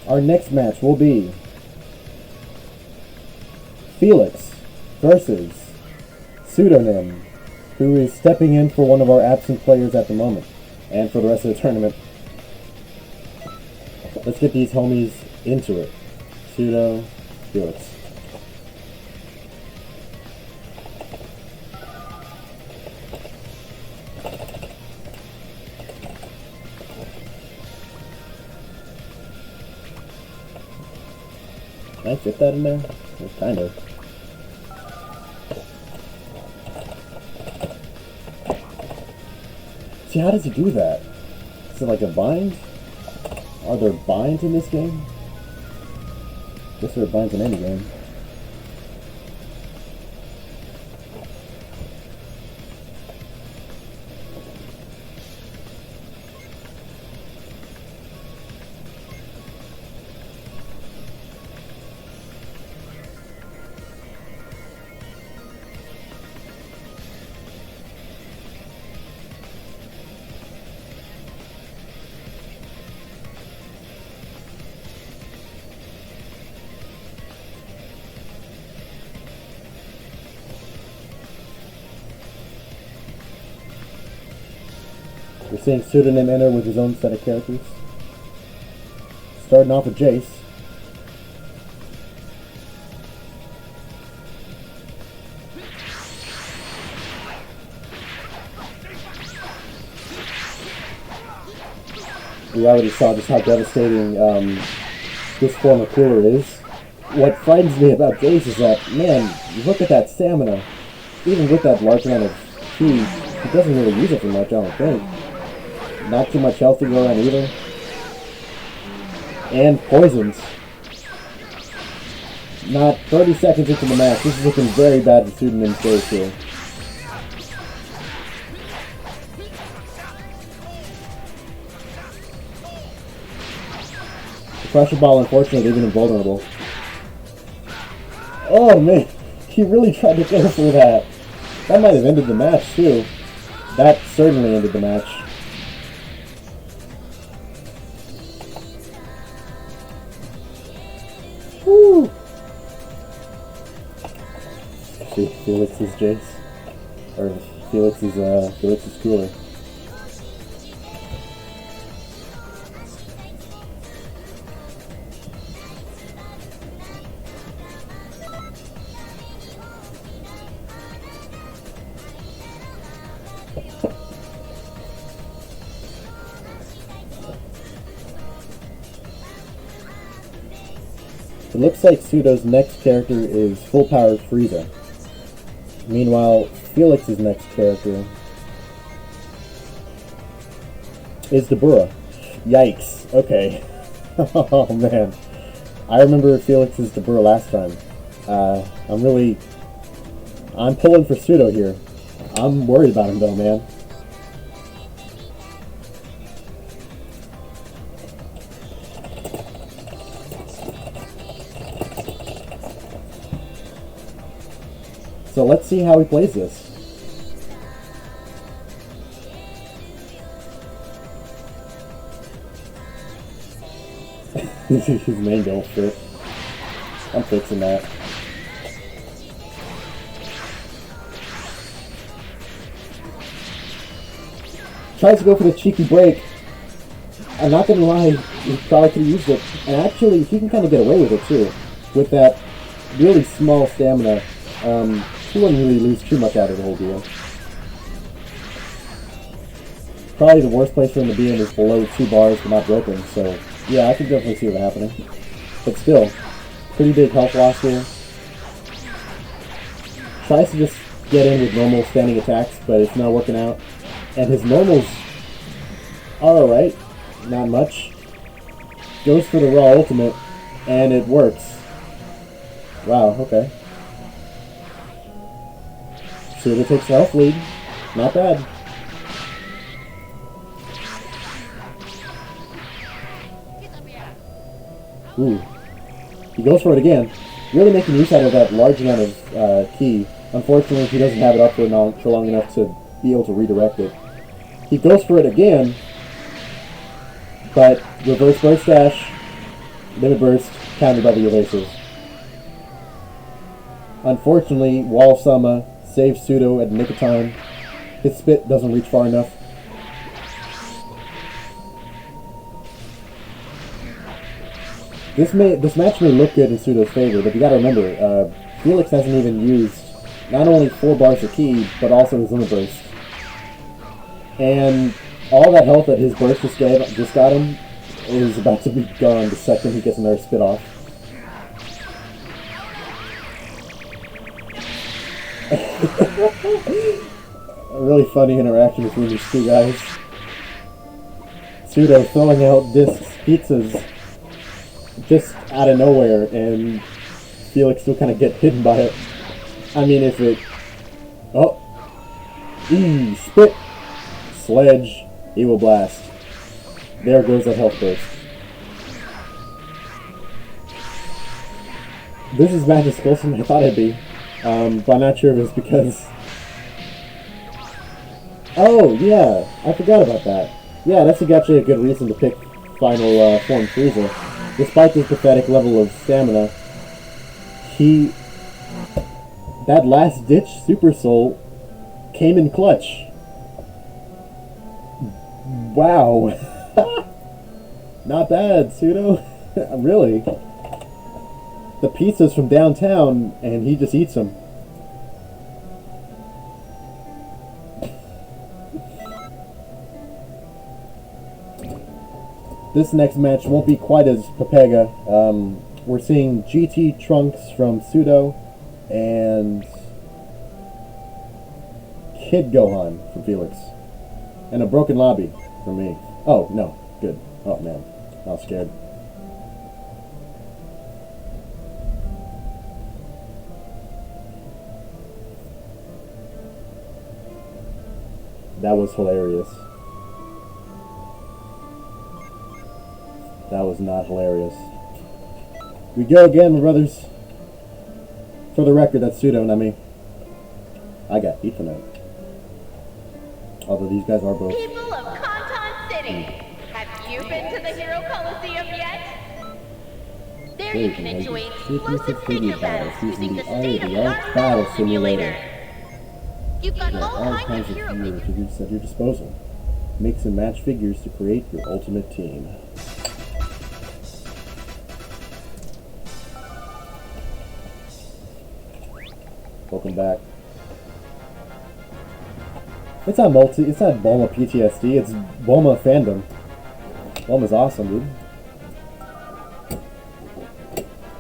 Our next match will be Felix versus Pseudonym, who is stepping in for one of our absent players at the moment, and for the rest of the tournament. Let's get these homies into it. Pseudo, Felix. Can I fit that in there? Well, kind of. See, how does he do that? Is it like a bind? Are there binds in this game? Guess there are binds in any game. We're seeing Pseudonym enter with his own set of characters. Starting off with Jace. We already saw just how devastating this form of cooler is. What frightens me about Jace is that, man, you look at that stamina. Even with that large amount of ki, he doesn't really use it for much, I don't think. Not too much health to go around either. And poisons. Not 30 seconds into the match. This is looking very bad for Pseudonym's days here. The pressure ball, unfortunately, leaving him vulnerable. Oh man, he really tried to go for that. That might have ended the match too. That certainly ended the match. Woo! Felix's Jace. Or Felix's cooler. It looks like Pseudo's next character is full-powered Frieza. Meanwhile, Felix's next character is Dabura. Yikes. Okay. Oh man. I remember Felix's Dabura last time. I'm pulling for Pseudo here. I'm worried about him though, man. So let's see how he plays this. His main don't fit. I'm fixing that. Tries to go for the cheeky break. I'm not gonna lie, he probably could have used it. And actually, he can kind of get away with it too. With that really small stamina. He wouldn't really lose too much out of the whole deal. Probably the worst place for him to be in is below 2 bars but not broken, so yeah, I can definitely see that happening. But still, pretty big health loss here. Tries to just get in with normal standing attacks, but it's not working out. And his normals are alright, not much. Goes for the raw ultimate, and it works. Wow, okay. Pseudo takes the health lead. Not bad. Ooh. He goes for it again. Really making use out of that large amount of ki. Unfortunately, he doesn't have it up for long enough to be able to redirect it. He goes for it again. But reverse burst dash, limit burst, countered by the evasive. Unfortunately, Wall Sama saves Pseudo at the nick of time. His spit doesn't reach far enough. This match may look good in Pseudo's favor, but you gotta remember, Felix hasn't even used not only 4 bars of ki, but also his limit burst. And all that health that his burst just got him is about to be gone the second he gets another spit off. A really funny interaction between these two guys. Pseudo throwing out discs, pizzas, just out of nowhere, and Felix still kind of get hidden by it. I mean, if it... Oh! Spit! Sledge, Evil Blast. There goes that health burst. This is match as close as I thought it'd be. But I'm not sure if it's because... Oh, yeah, I forgot about that. Yeah, that's actually a good reason to pick Final Form Frieza. Despite this pathetic level of stamina, that last ditch Super Soul came in clutch. Wow. Not bad, Pseudo. Really. The pizzas from downtown, and he just eats them. This next match won't be quite as Pepega. We're seeing GT Trunks from Pseudo and Kid Gohan from Felix. And a broken lobby for me. Oh, no. Good. Oh, man. I was scared. That was hilarious. That was not hilarious. We go again, my brothers. For the record, that's Pseudo, not me. I got beat tonight. Although these guys are both. People of Canton City, have you been to the Hero Coliseum yet? There you can enjoy explosive figure battles using the state-of-the-art battle simulator. You've got There all are all kinds kinds of of hero hero figures. figures at your disposal. Mix and match figures to create your ultimate team. Welcome back. It's not Bulma PTSD, it's Bulma fandom. Bulma's awesome, dude.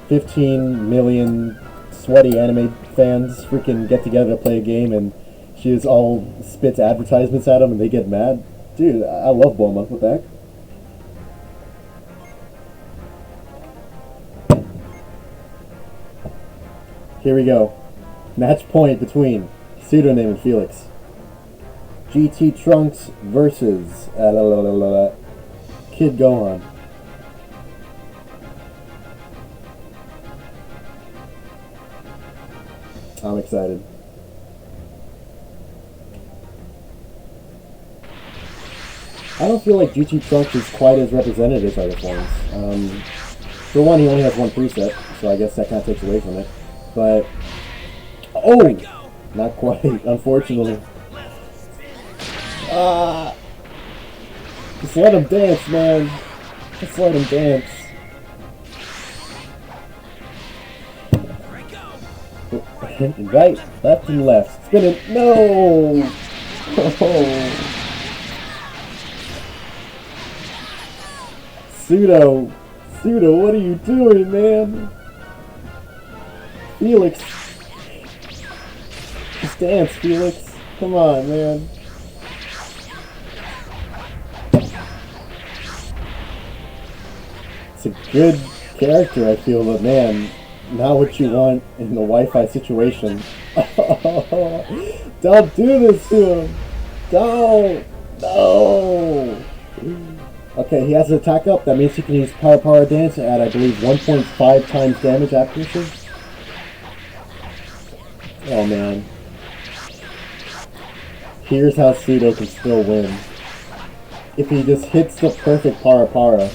15 million sweaty anime fans freaking get together to play a game, and she just all spits advertisements at them and they get mad. Dude, I love Bulma. What the heck? Here we go. Match point between Pseudonym and Felix. GT Trunks versus Kid Gohan. I'm excited. I don't feel like GT Trunks is quite as represented as other forms. For one, he only has one preset, so I guess that kind of takes away from it. But, oh! Not quite, unfortunately. Just let him dance, man. Just let him dance. Right, left, and left. Spin it. No! Oh. Pseudo, what are you doing, man? Felix. Just dance, Felix. Come on, man. It's a good character, I feel, but man, not what you want in the Wi-Fi situation. Don't do this to him! Don't! No! Okay, he has an attack up. That means he can use Power Dance at, I believe, 1.5 times damage accuracy. Oh man. Here's how Pseudo can still win. If he just hits the perfect Para.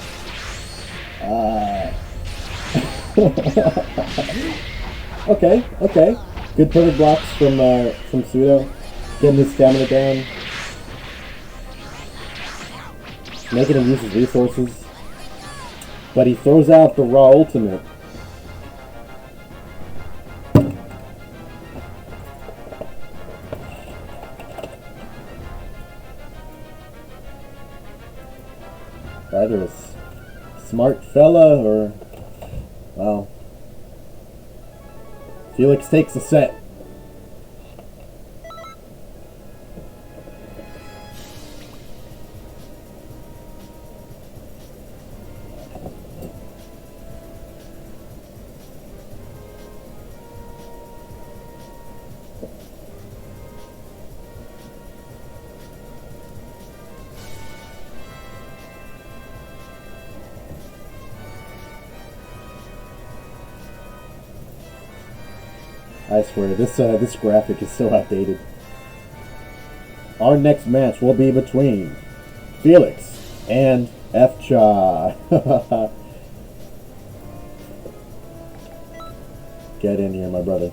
Okay. Good perfect blocks from Pseudo. Getting his stamina down. Making him use his resources. But he throws out the raw ultimate. Either a smart fella or, well, Felix takes the set. I swear, this graphic is so outdated. Our next match will be between Felix and F-Cha. Get in here, my brother.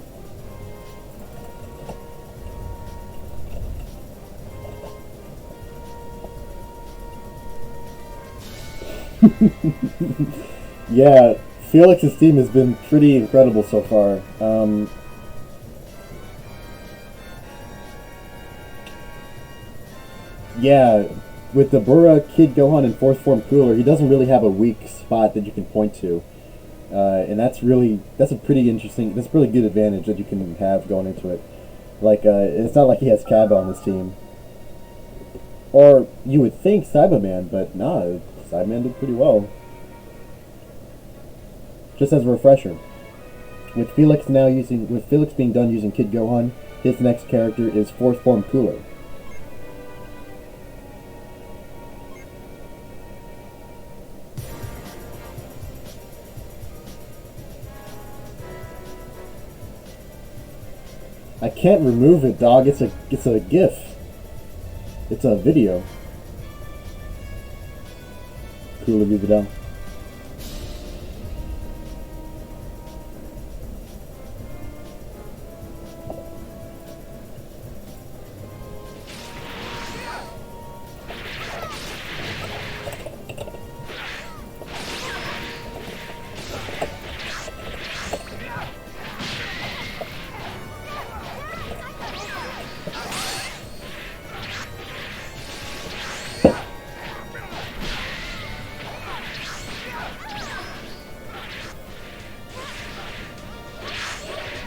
Yeah, Felix's team has been pretty incredible so far. Yeah, with the Burra, Kid Gohan, and Fourth Form Cooler, he doesn't really have a weak spot that you can point to. And that's a pretty interesting, that's a really good advantage that you can have going into it. Like, it's not like he has Cab on his team. Or, you would think Cyberman, but nah, Cyberman did pretty well. Just as a refresher, with Felix being done using Kid Gohan, his next character is Fourth Form Cooler. I can't remove it, dog. It's a GIF. It's a video. Cool of you, Vidal.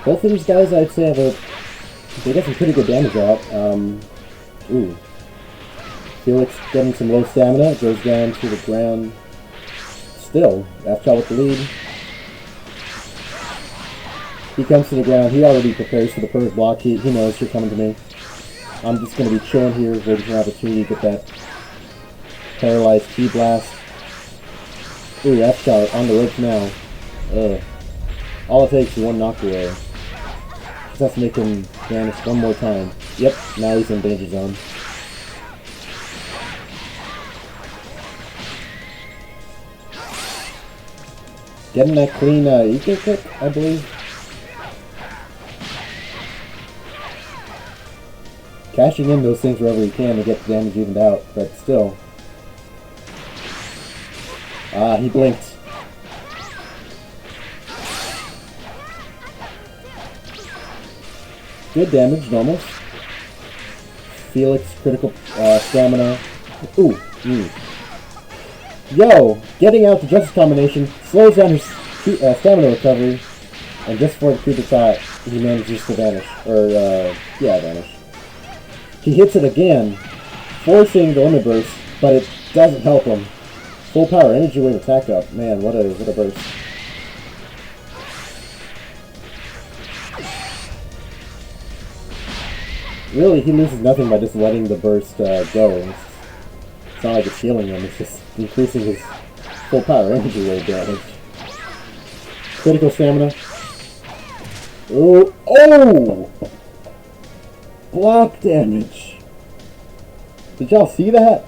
Both of these guys, I'd say, they got some pretty good damage out. Ooh. Felix getting some low stamina, goes down to the ground. Still, F-Shot with the lead. He comes to the ground, he already prepares for the first block, he knows you're coming to me. I'm just going to be chilling here, waiting for an opportunity to get that paralyzed key blast. Ooh, F-Shot on the ropes now. Ugh. All it takes is one knock away. Just has to make him vanish one more time. Yep, now he's in danger zone. Getting that clean eco kick, I believe. Cashing in those things wherever he can to get the damage evened out, but still. Ah, he blinked. Good damage, normal. Felix, critical stamina. Ooh, Yo! Getting out the Justice combination slows down his stamina recovery, and just before the Cupid shot, he manages to vanish. Or, yeah, vanish. He hits it again, forcing the limit burst, but it doesn't help him. Full power energy wave attack up. Man, what a burst. Really, he loses nothing by just letting the burst go. It's not like it's healing him, it's just increasing his full power energy wave damage. Critical stamina. Ooh, oh! Block damage. Did y'all see that?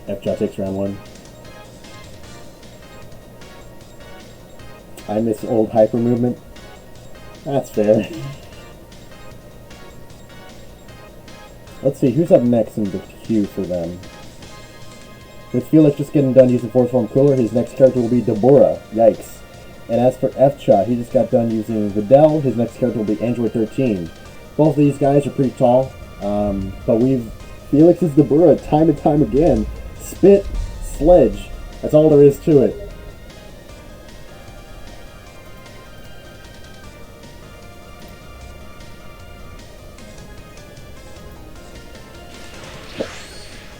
F-Shot takes round one. I miss old hyper movement. That's fair. Let's see, who's up next in the queue for them? With Felix just getting done using Force Form Cooler, his next character will be Deborah. Yikes. And as for F-Shot, he just got done using Videl. His next character will be Android 13. Both of these guys are pretty tall, but Felix is Deborah time and time again. Spit, sledge. That's all there is to it.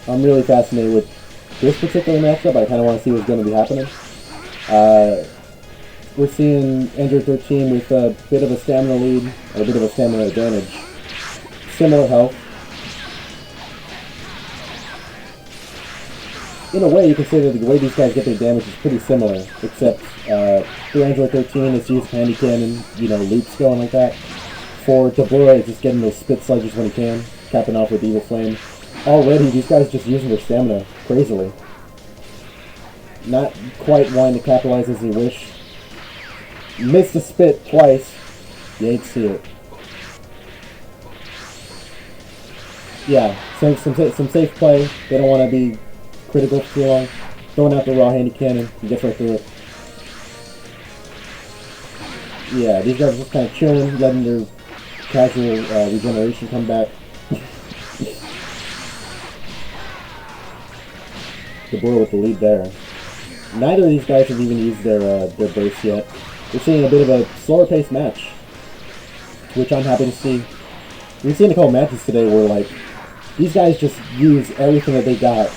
I'm really fascinated with this particular matchup. I kind of want to see what's going to be happening. We're seeing Android 13 with a bit of a stamina lead, or a bit of a stamina advantage. Similar health. In a way, you can say that the way these guys get their damage is pretty similar, except for Android 13, it's used handy cannon, loops going like that. For Deborah, it's just getting those spit sledges when he can, capping off with Evil Flame. Already, these guys are just using their stamina crazily. Not quite wanting to capitalize as they wish. Missed a spit twice. You hate to see it. Yeah, some safe play. They don't want to be critical for too long. Throwing out the raw handy cannon. He gets right through it. Yeah, these guys are just kind of chilling, letting their casual regeneration come back. Deborah with the lead there. Neither of these guys have even used their burst yet. We're seeing a bit of a slower paced match, which I'm happy to see. We've seen a couple matches today where these guys just use everything that they got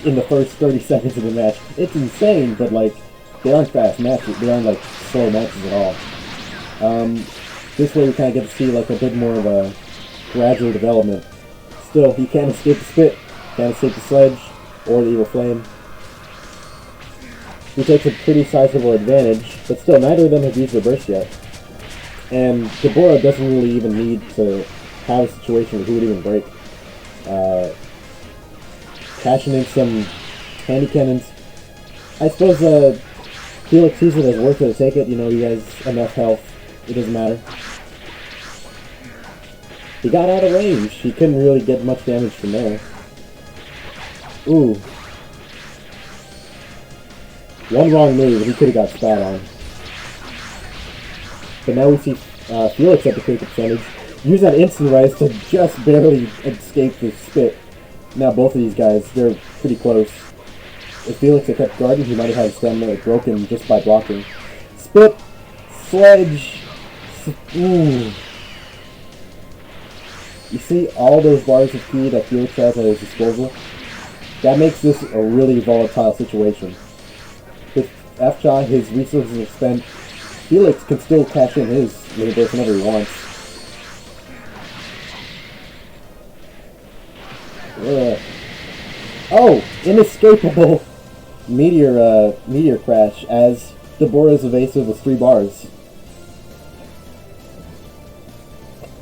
in the first 30 seconds of the match. It's insane, but they aren't fast matches. They aren't slow matches at all. This way we kind of get to see a bit more of a gradual development. Still, he can't escape the spit, can't escape the sledge, or the Evil Flame. He takes a pretty sizable advantage, but still, neither of them have used their burst yet. And Deborah doesn't really even need to have a situation where he would even break. Cashing in some handy cannons. I suppose Felix sees it as worth it to take it. He has enough health. It doesn't matter. He got out of range. He couldn't really get much damage from there. Ooh. One wrong move and he could have got spat on. But now we see Felix at the critical percentage. Use that instant rise to just barely escape the spit. Now both of these guys, they're pretty close. If Felix had kept guarding, he might have had his stamina broken just by blocking. Spit! Sledge! Ooh. You see all those bars of Ki that Felix has at his disposal? That makes this a really volatile situation. With F-Shot, his resources are spent. Felix can still cash in his mini burst whenever he wants. Ugh. Oh! Inescapable meteor crash as Deborah's evasive with 3 bars.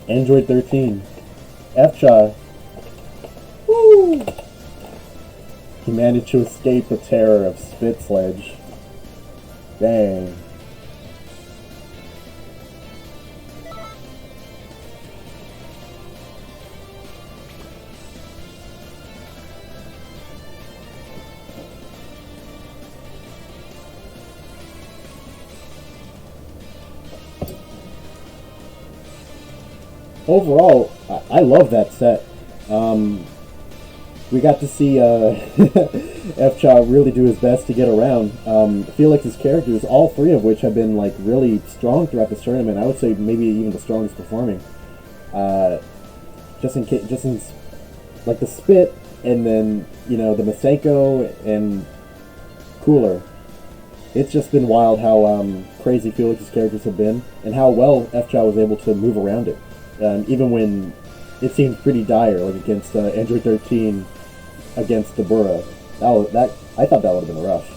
Android 13. F-Shot. Woo! He managed to escape the terror of Spit Sledge. Dang. Overall, I love that set. We got to see F-Cha really do his best to get around. Felix's characters, all 3 of which have been like really strong throughout this tournament. I would say maybe even the strongest performing. Just in like the Spit, and then the Masenko and Cooler. It's just been wild how crazy Felix's characters have been, and how well F-Cha was able to move around it. Even when it seemed pretty dire, like against Android 13 against Deborah. I thought that would have been rough.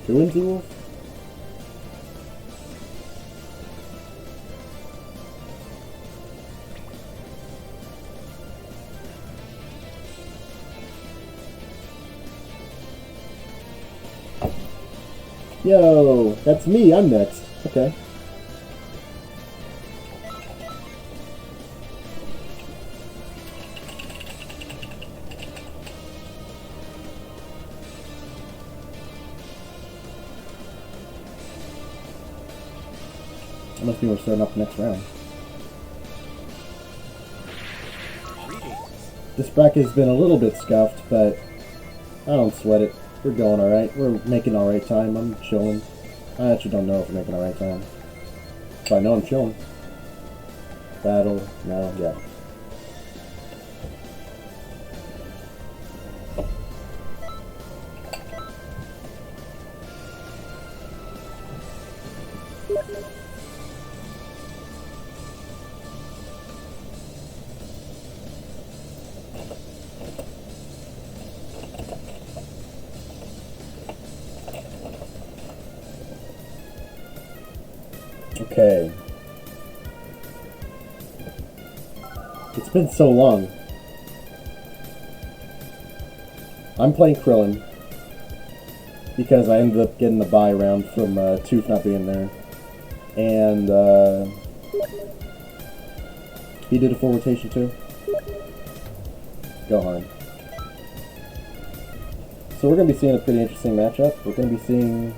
Ruins Wolf? Yo, that's me, I'm next. Okay. That must be we're starting up next round. This bracket has been a little bit scuffed, but I don't sweat it. We're going alright. We're making alright time. I'm chilling. I actually don't know if we're making alright time. But I know I'm chilling. Battle. No, yeah. Okay. It's been so long. I'm playing Krillin because I ended up getting the bye round from Tooth not being there. And he did a full rotation too. Gohan. So we're going to be seeing a pretty interesting matchup. We're going to be seeing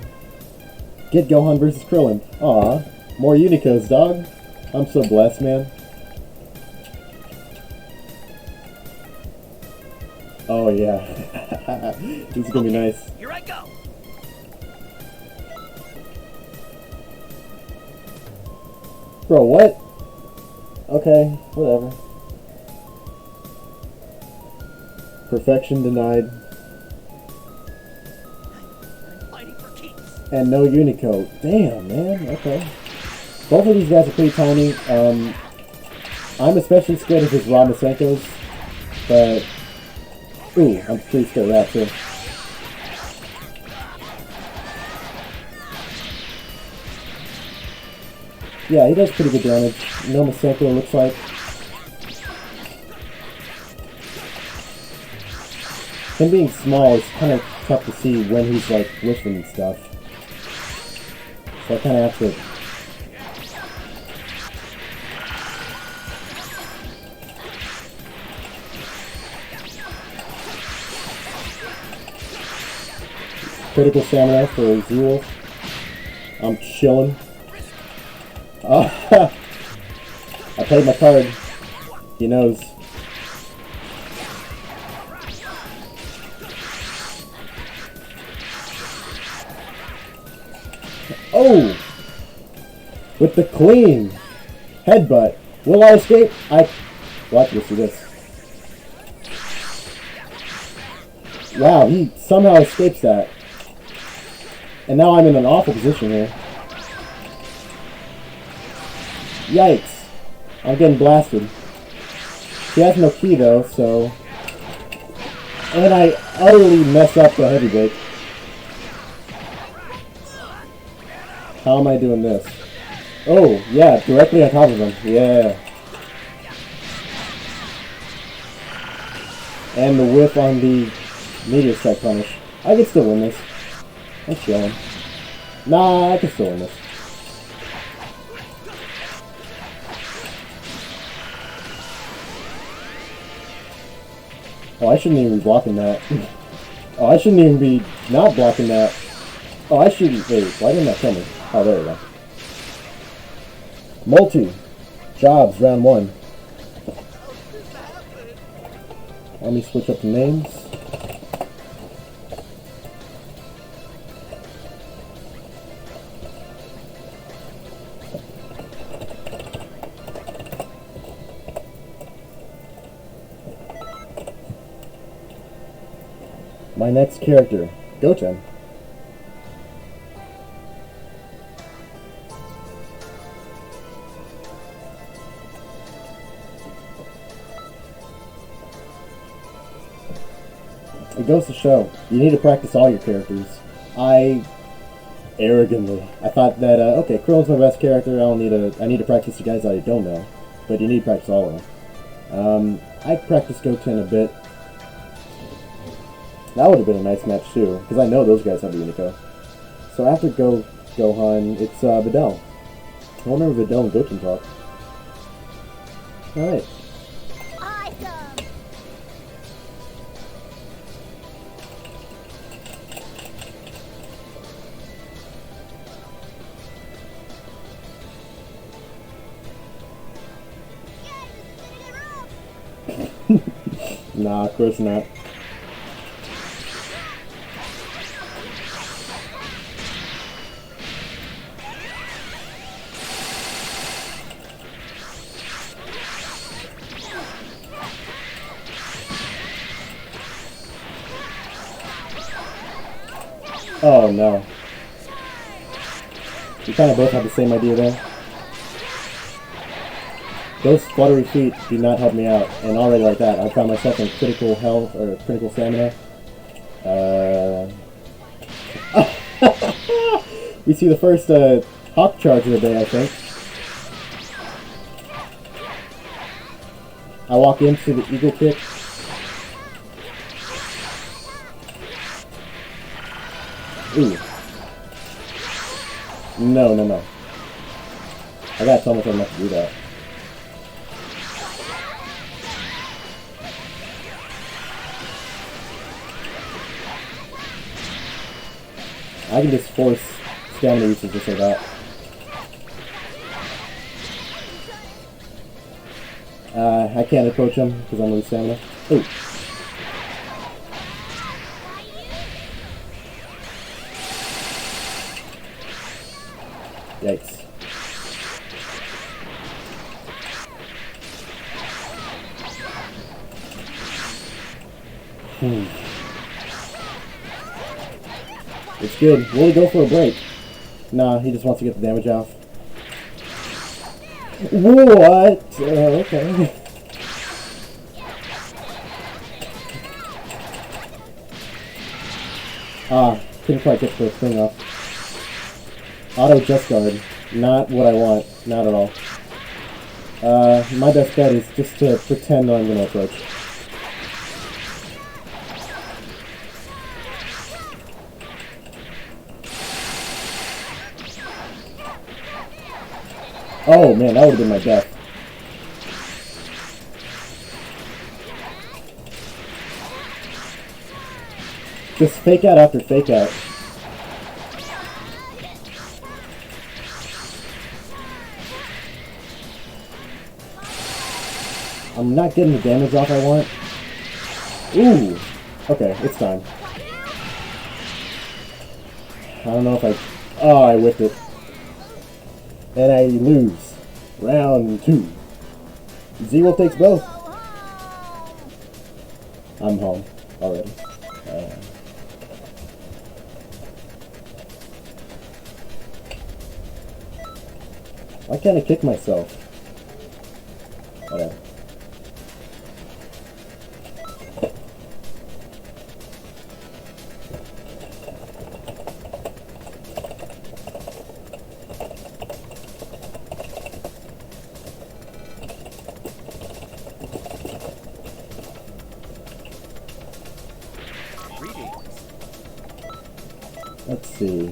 Get Gohan versus Krillin. Aw. More Unicos, dog. I'm so blessed, man. Oh, yeah. This is gonna be nice. Here I go. Bro, what? Okay, whatever. Perfection denied. I'm fighting for keeps. And no Unico. Damn, man. Okay. Both of these guys are pretty tiny. I'm especially scared of his raw Masenkos, but ooh, I'm pretty scared of that too. Yeah, he does pretty good damage. No Masenko looks like. Him being small is kind of tough to see when he's like whiffing and stuff. So I kind of have to... Critical stamina for Z-Wolf. I'm chilling. I played my card. He knows. Oh! With the clean headbutt. Will I escape? Watch this, do this. Wow, he somehow escapes that. And now I'm in an awful position here. Yikes. I'm getting blasted. He has no key though, so... And I utterly mess up the heavy break. How am I doing this? Oh, yeah, directly on top of him. Yeah. And the whiff on the meteor strike punish. I can still win this. I'm chilling. Nah, I can still win this. Oh, I shouldn't even be blocking that. Oh, I shouldn't even be not blocking that. Oh, I shouldn't. Wait, why didn't that kill me? Oh, there we go. Multi. Jobs, round 1. Let me switch up the names. My next character, Goten. It goes to show, you need to practice all your characters. I thought that, okay, Krillin's my best character, I need to practice the guys that I don't know. But you need to practice all of them. I practiced Goten a bit. That would have been a nice match too, because I know those guys have the Unico. So after Gohan, it's Videl. I wonder if Videl and Goten talk. Alright. Awesome. Nah, of course not. Oh no. We kind of both have the same idea there. Those fluttery feet do not help me out, and already like that, I found myself in critical health, or critical stamina. We see the first Hawk charge of the day, I think. I walk into the Eagle Kick. Ooh. No. I gotta tell myself not to do that. I can just force stamina usage just like that. I can't approach him because I'm losing stamina. Ooh. Yikes. It's good. Will he go for a break? Nah, he just wants to get the damage off. What? Okay. Couldn't quite get the thing off. Auto just guard. Not what I want. Not at all. My best bet is just to pretend I'm gonna approach. Oh man, that would have been my death. Just fake out after fake out. I'm not getting the damage off I want. Ooh! Okay, it's time. I don't know if I... Oh, I whipped it. And I lose. Round 2. Z-Wolf takes both. I'm home already. Why can't I kick myself? Whatever. Let's see.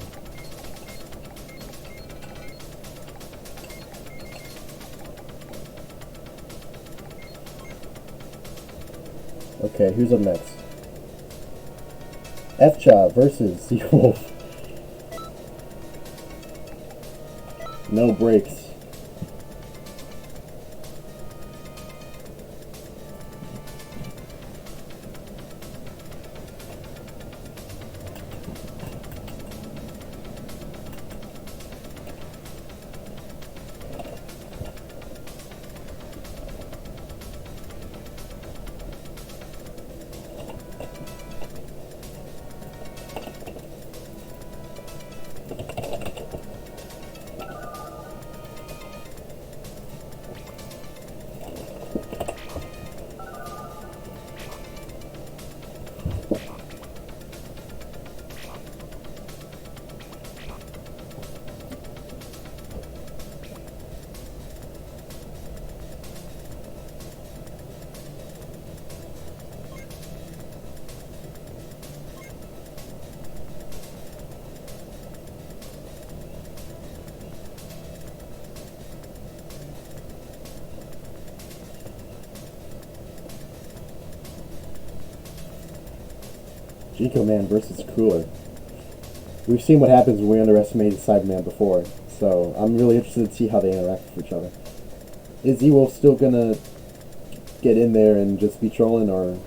Okay, who's up next? F-Cha versus Z-Wolf. No breaks. G-Command versus Cooler. We've seen what happens when we underestimate Cyberman before, so I'm really interested to see how they interact with each other. Is Z-Wolf still gonna get in there and just be trolling, or are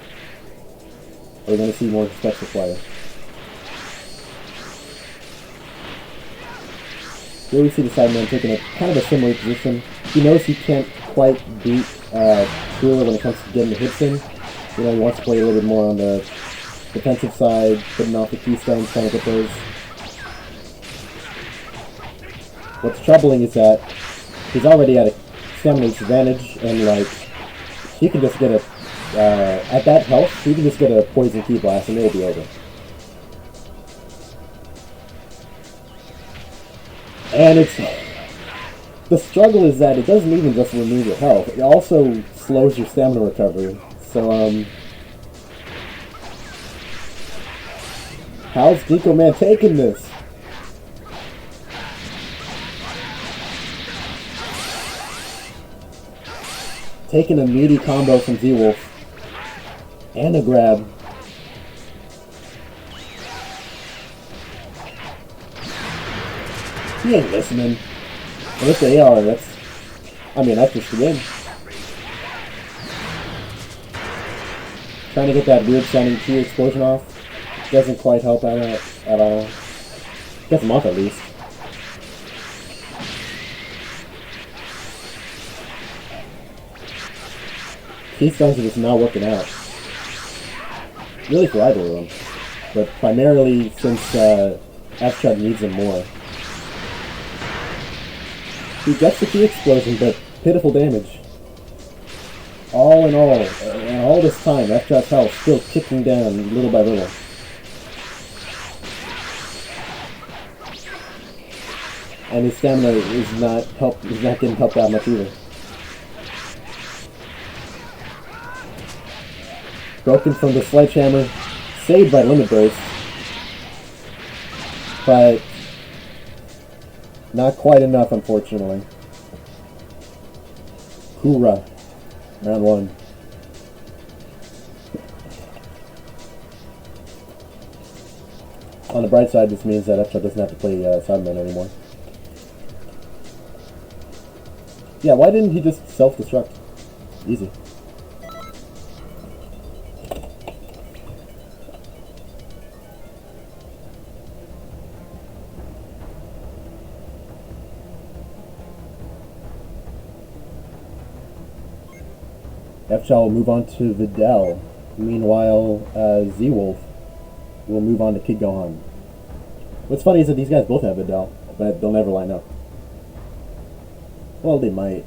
we gonna see more special play? Here we see the Cyberman taking a kind of a similar position. He knows he can't quite beat Cooler when it comes to getting the hits in. You know, he wants to play a little bit more on the defensive side, putting off the keystones, trying to get those. What's troubling is that he's already at a stamina disadvantage, and like, he can just get a, at that health, he can just get a poison key blast and it'll be over. And it's, the struggle is that it doesn't even just remove your health, it also slows your stamina recovery. So, how's G-Command taking this? Taking a meaty combo from Z-Wolf. And a grab. He ain't listening. And if they are, that's just the win. Trying to get that weird sounding Q explosion off. Doesn't quite help out at all. Gets him off at least. Keystones are just not working out. Really for either of them. But primarily since F-Cha needs them more. He gets the key explosion, but pitiful damage. All in all, and all this time, F-Cha's health still kicking down little by little. And his stamina is not getting helped out much either. Broken from the sledgehammer, saved by limit burst, but not quite enough, unfortunately. Hoorah. Round 1. On the bright side, this means that F-Shot doesn't have to play Sideman anymore. Yeah, why didn't he just self-destruct? Easy. F-Shot will move on to Videl. Meanwhile, Z-Wolf will move on to Kid Gohan. What's funny is that these guys both have Videl, but they'll never line up. Well, they might.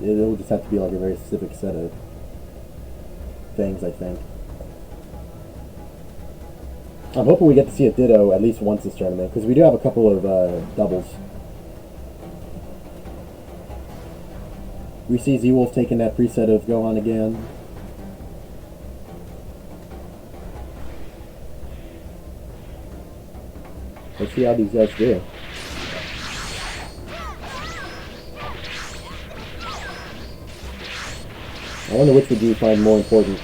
It'll just have to be like a very specific set of things, I think. I'm hoping we get to see a Ditto at least once this tournament, because we do have a couple of doubles. We see Z-Wolf taking that preset of Gohan again. Let's see how these guys do. I wonder which would you find more important.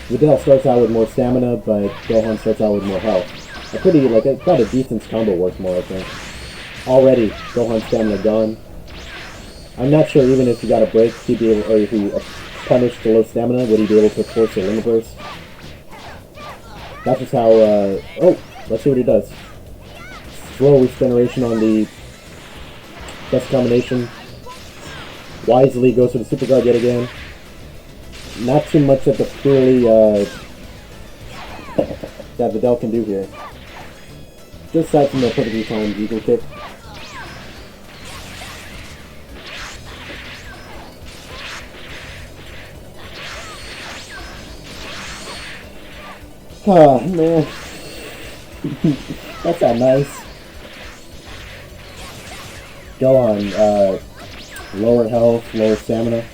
Videl starts out with more stamina, but Gohan starts out with more health. About a decent combo works more, I think. Already, Gohan's stamina gone. I'm not sure even if he got a break, he'd be able, or if he punished the low stamina, would he be able to force a limit burst? That's just how, oh, let's see what he does. Slow regeneration on the best combination. Wisely goes for the super guard yet again. Not too much that the purely, that Videl can do here. Just aside from the perfectly timed eagle kick. Oh, man. That's not nice. Go on, lower health, lower stamina.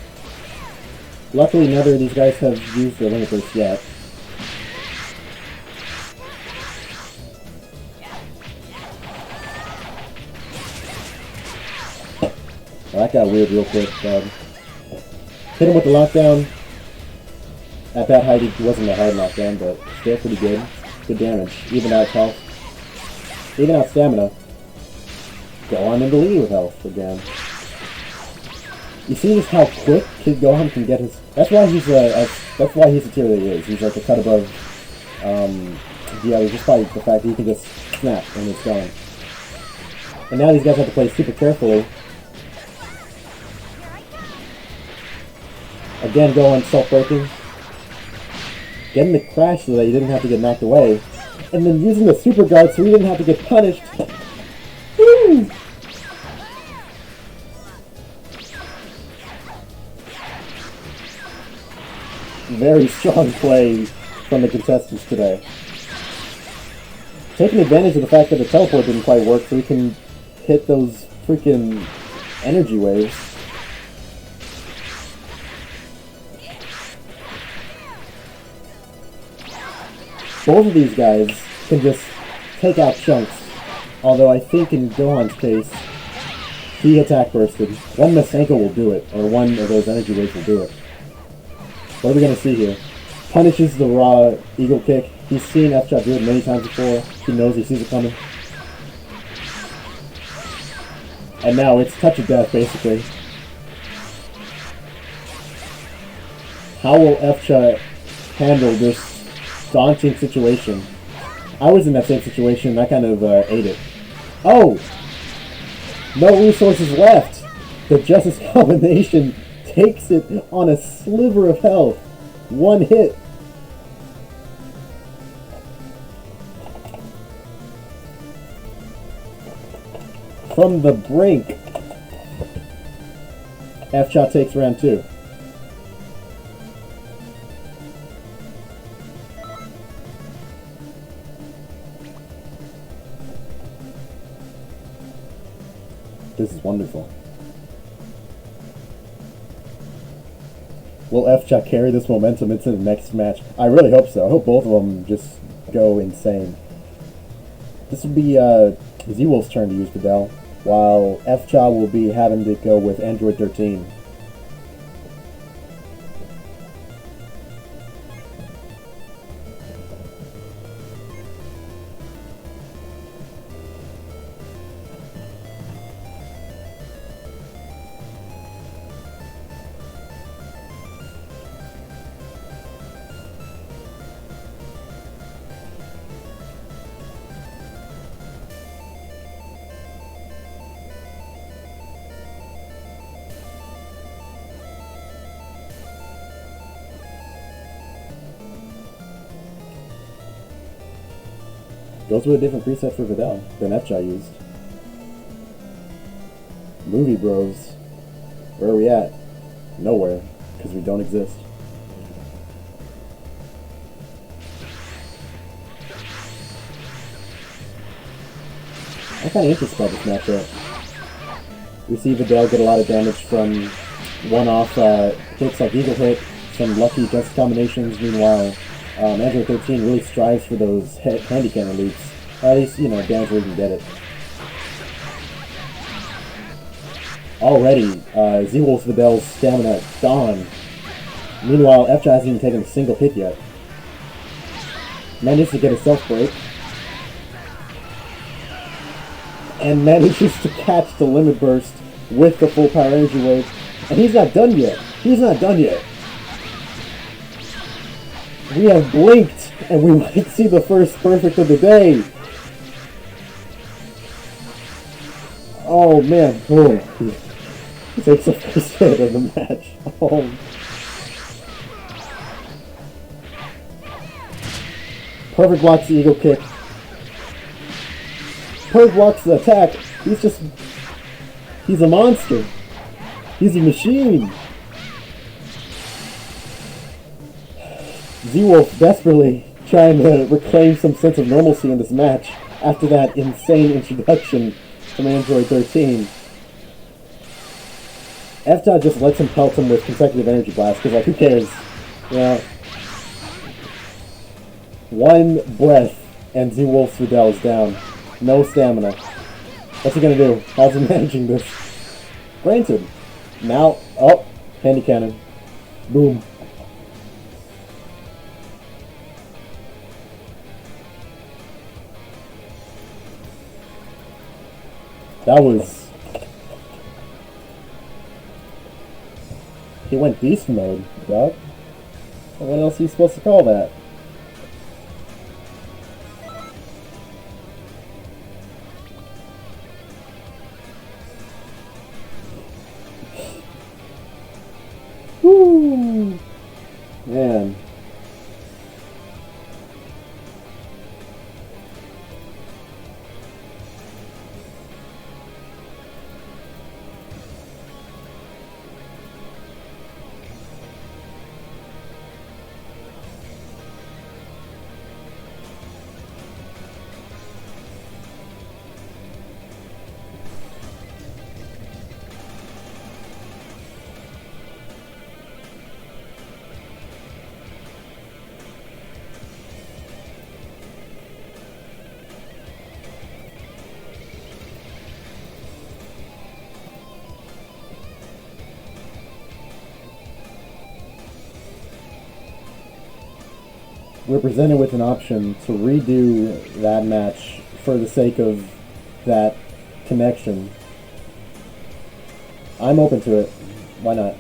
Luckily, neither of these guys have used their limit burst yet. Well, that got weird real quick. Hit him with the lockdown. At that height, it wasn't a hard knockdown, but still pretty good. Good damage. Even out health. Even out stamina. Go on in the lead with health again. You see just how quick Kid Gohan can get his. That's why he's the tier that he is. He's like a cut above the others, just by the fact that he can just snap and it's gone. And now these guys have to play super carefully. Again, Gohan self-breaking. Getting the crash so that he didn't have to get knocked away. And then using the super guard so he didn't have to get punished. Woo! Very strong play from the contestants today. Taking advantage of the fact that the teleport didn't quite work so we can hit those freaking energy waves. Both of these guys can just take out chunks, although I think in Gohan's case, he attack bursted. One Masenko will do it, or one of those energy waves will do it. What are we going to see here? Punishes the raw eagle kick. He's seen F-Shot do it many times before. He knows he sees it coming. And now it's touch of death, basically. How will F-Shot handle this daunting situation? I was in that same situation, and I kind of ate it. Oh! No resources left! The Justice combination takes it on a sliver of health. One hit. From the brink. F-Shot takes round 2. This is wonderful. Will F-Shot carry this momentum into the next match? I really hope so. I hope both of them just go insane. This will be Z-Wolf's turn to use Videl, while F-Shot will be having to go with Android 13. Goes with a different preset for Videl than FJ used. Movie bros. Where are we at? Nowhere. Because we don't exist. I'm kind of interested by this matchup. We see Videl get a lot of damage from one-off hits like Eagle Hit, some lucky dust combinations. Meanwhile, Android 13 really strives for those handy cannon loops. At least, you know, damage where you can get it. Already, Z-Wolf's Videl's stamina gone. Meanwhile, FJ hasn't even taken a single hit yet. Manages to get a self-break. And manages to catch the Limit Burst with the full power energy wave. And he's not done yet. He's not done yet. We have blinked, and we might see the first perfect of the day. Oh man, oh. He takes the first hit of the match. Oh. Perfect blocks the Eagle Kick. Perfect blocks the attack. He's a monster. He's a machine. Z-Wolf desperately trying to reclaim some sense of normalcy in this match after that insane introduction from Android 13. FDOT just lets him pelt him with consecutive energy blasts, because, like, who cares? You know? One breath, and Z-Wolf's Videl is down. No stamina. What's he gonna do? How's he managing this? Granted. Now, oh, handy cannon. Boom. That was... He went beast mode, dog. What else are you supposed to call that? Woo! Man. We're presented with an option to redo that match for the sake of that connection. I'm open to it. Why not?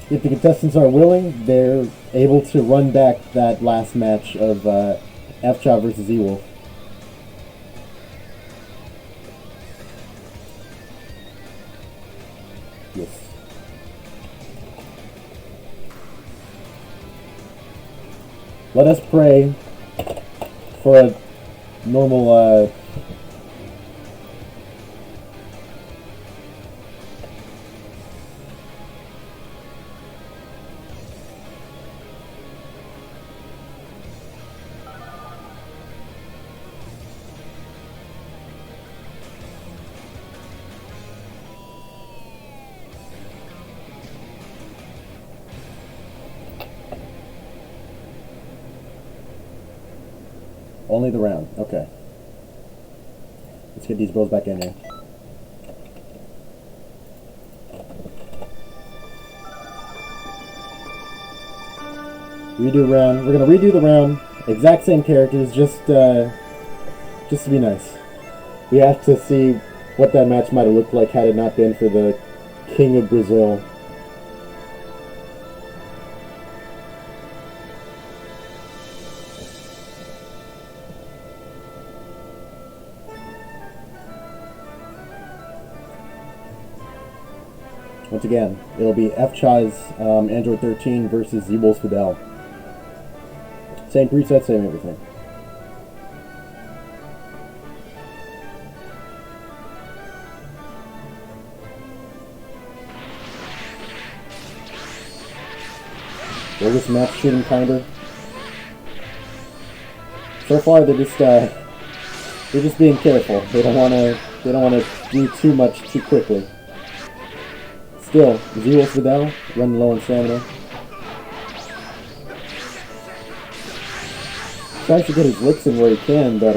If the contestants are willing, they're able to run back that last match of F-Chop versus E-Wolf. Yes. Let us pray for a normal, only the round. Okay. Let's get these bros back in here. Redo round. We're gonna redo the round. Exact same characters, just to be nice. We have to see what that match might have looked like had it not been for the King of Brazil. Once again, it'll be F-Chaz Android 13 versus Z-Wolves Fidel. Same preset, same everything. Will this match shooting kinder? So far, they're just being careful. They don't want to do too much too quickly. Still, Z-Wolves Fidel running low on stamina. Tries to get his licks in where he can, but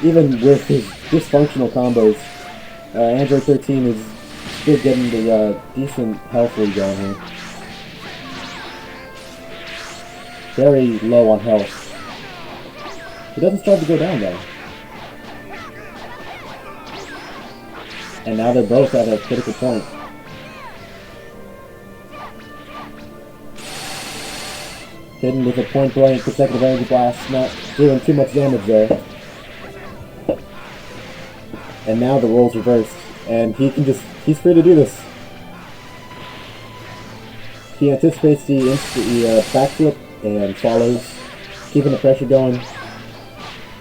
even with his dysfunctional combos, Android 13 is still getting the decent health lead going here. Very low on health. He doesn't start to go down though. And now they're both at a critical point. Hidden with a point blank consecutive energy blast, not doing too much damage there. And now the roles reversed, and he's free to do this. He anticipates the backflip and follows, keeping the pressure going.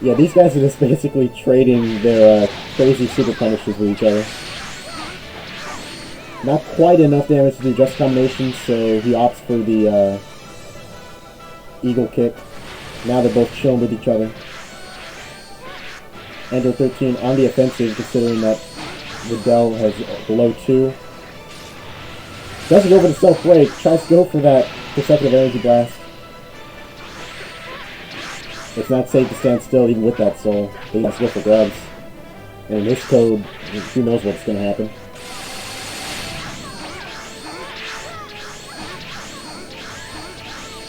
Yeah, these guys are just basically trading their crazy super punishes with each other. Not quite enough damage to do just combinations, so he opts for the eagle kick. Now they're both chilling with each other. Android 13 on the offensive, considering that Fidel has below 2. Doesn't go for the self-break, tries to go for that consecutive energy blast. It's not safe to stand still even with that soul. He has to go for grabs. And in this code, who knows what's going to happen.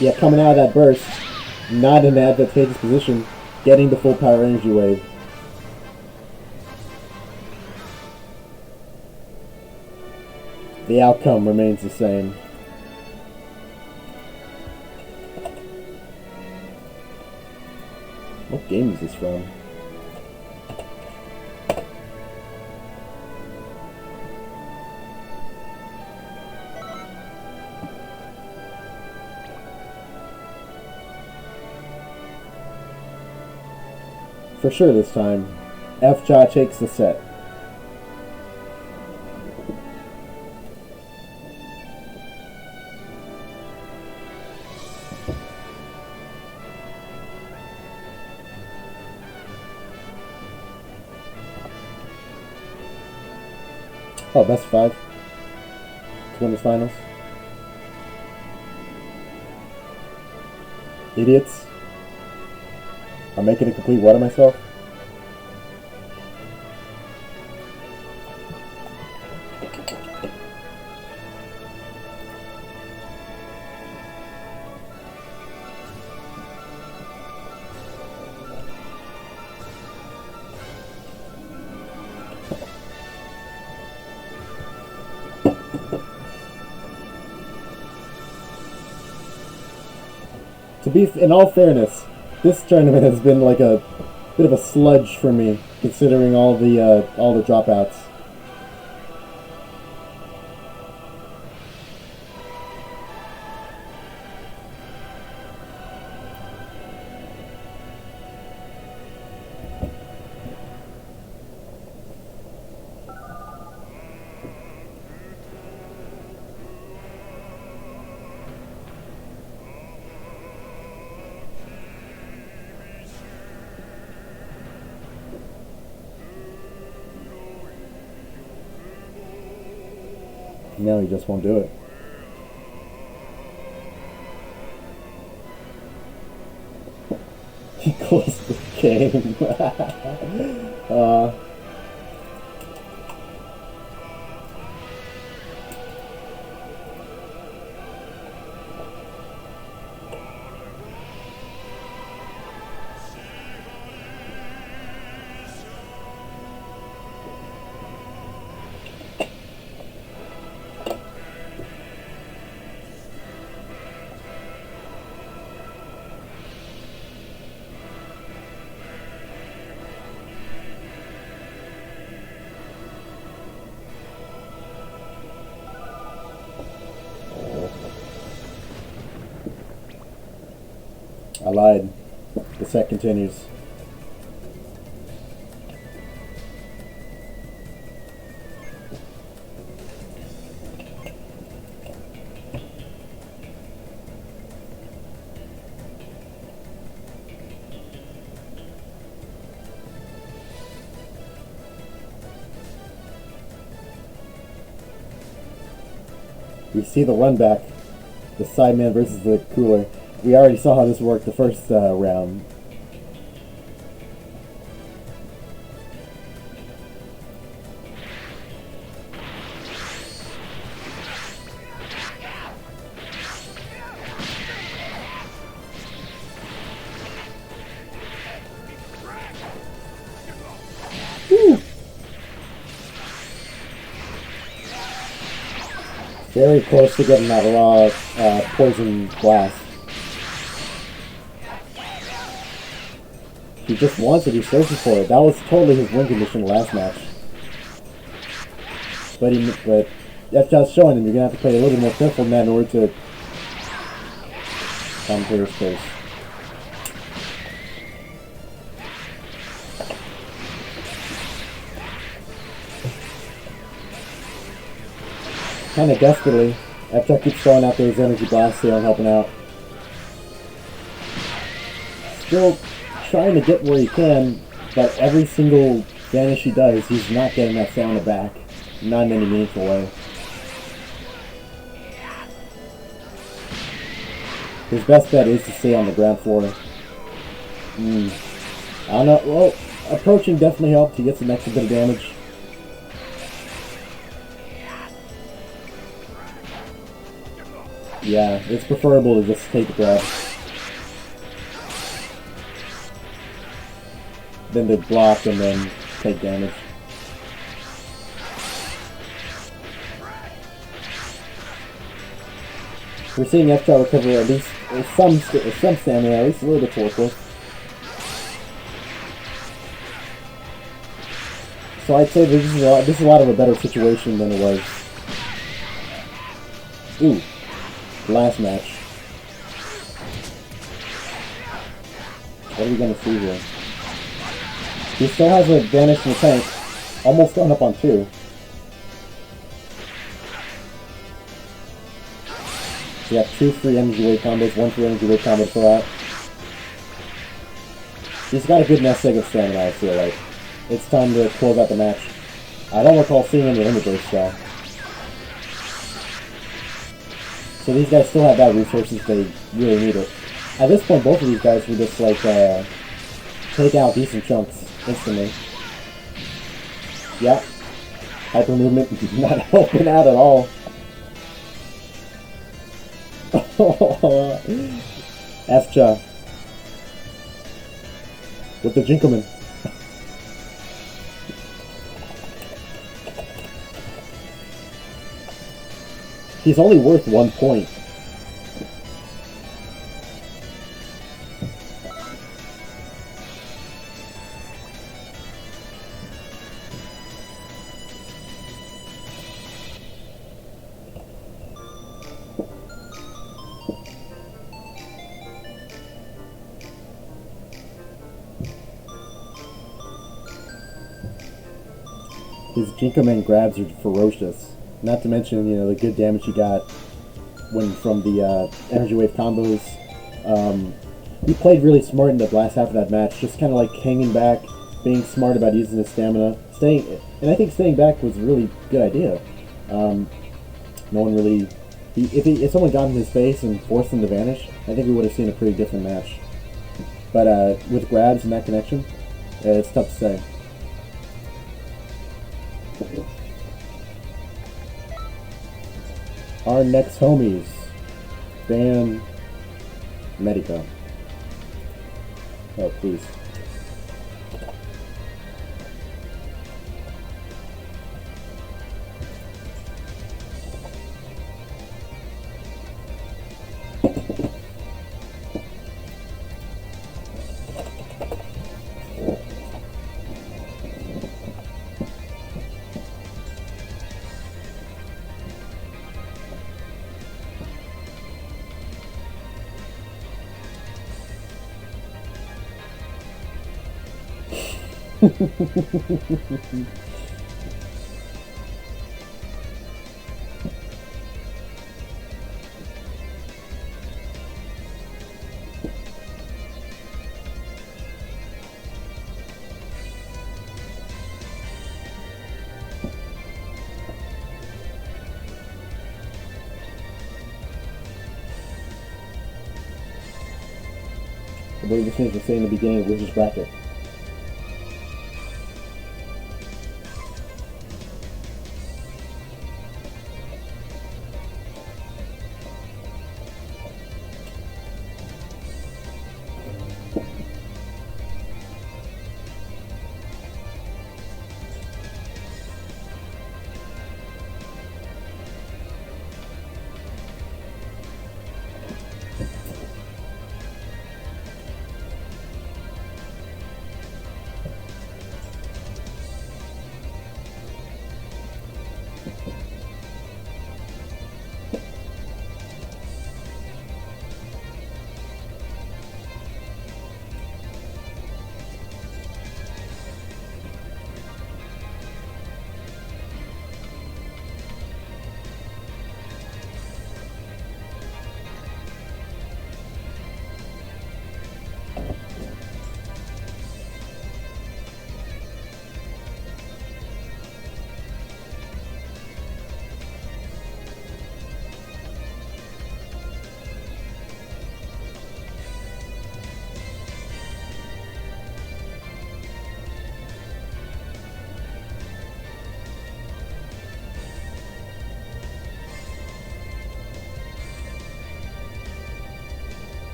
Yeah, coming out of that burst, not in an advantageous position, getting the full power energy wave. The outcome remains the same. What game is this from? For sure this time, F-Jaw takes the set. Oh, best of 5. It's winners finals. Idiots. I'm making a complete what of myself? To be, in all fairness, this tournament has been like a bit of a sludge for me, considering all the dropouts. No, he just won't do it. He closed the game. I lied. The set continues. We see the run back, the Sideman versus the Cooler. We already saw how this worked the first round. Woo. Very close to getting that raw poison blast. He just wants it, he's searching for it. That was totally his win condition last match. But that's just showing him you're gonna have to play a little bit more careful in that in order to come to his face. Kind of desperately, after I keep throwing out those energy blasts here and helping out. Still trying to get where he can, but every single vanish he does, he's not getting that stamina back. Not in any meaningful way. His best bet is to stay on the ground floor. I don't know, well, approaching definitely helped. He gets an extra bit of damage. Yeah, it's preferable to just take the grab than to block and then take damage. We're seeing F-Star recover at least some stamina, at least a little bit to work with. So I'd say this is a lot of a better situation than it was. Ooh. Last match. What are we gonna see here? He still has a vanish in the tank. Almost going up on 2. So you have 2 free energy wave combos, 1 free energy wave combo for that. He's got a good nest egg of stamina, I feel like. It's time to close out the match. I don't recall seeing any limit breaks though. So these guys still have bad resources, they really need it. At this point, both of these guys would just, like, take out decent chunks instantly. Yep. Hyper movement, not helping out at all. F-Cha. With the Jinkelman. He's only worth 1 point. His Jinkelman grabs are ferocious. Not to mention, you know, the good damage he got from the energy wave combos. He played really smart in the last half of that match, just kind of like hanging back, being smart about using his stamina, and I think staying back was a really good idea. No one really, if someone got in his face and forced him to vanish, I think we would have seen a pretty different match. But with grabs and that connection, it's tough to say. Our next homies, Ban Medica. Oh, please. I believe this thing was saying in the beginning of Wizard's Bracket.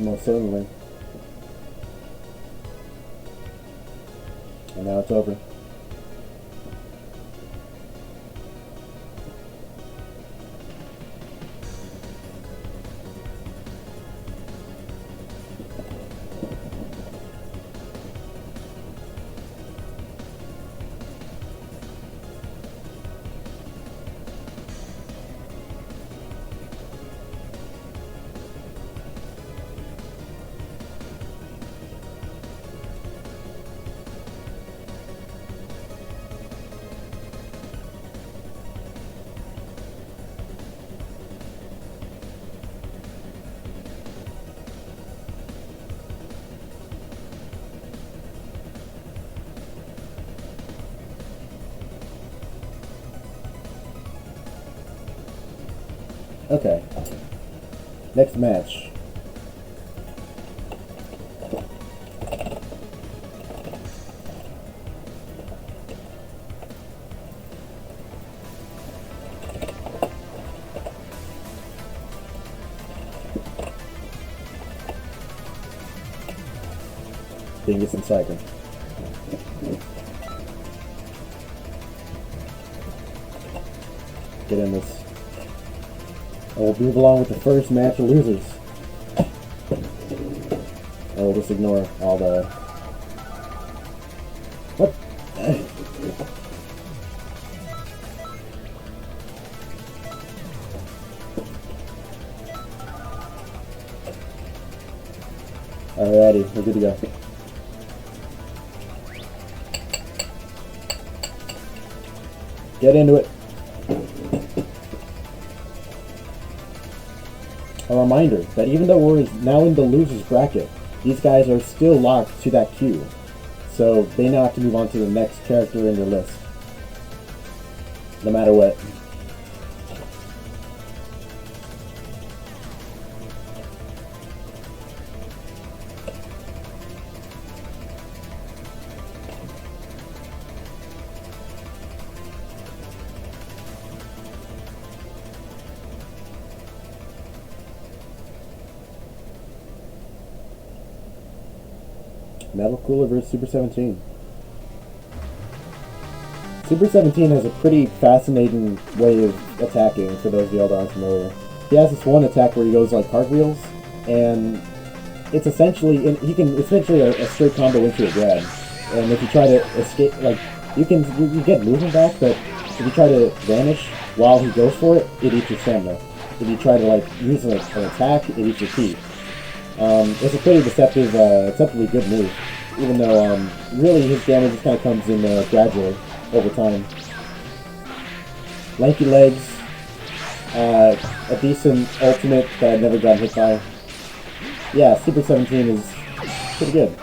Most certainly. And now it's over. Okay. Next match. Dingus and Cycle. Get in this. And we'll move along with the first match of losers. And we'll just ignore all the... What? Alrighty, we're good to go. Get into it. A reminder that even though we're now in the losers bracket, these guys are still locked to that queue. So they now have to move on to the next character in your list. No matter what. Metal Cooler versus Super 17. Super 17 has a pretty fascinating way of attacking, for those of y'all that aren't familiar. He has this one attack where he goes like cartwheels, and it's essentially, he can essentially a straight combo into a grab. And if you try to escape, like, you get movement back, but if you try to vanish while he goes for it, it eats your stamina. If you try to like use an attack, it eats your ki. It's a pretty deceptively good move. even though really his damage just kind of comes in gradually over time. Lanky legs, a decent ultimate that I've never gotten hit by. Yeah, Super 17 is pretty good.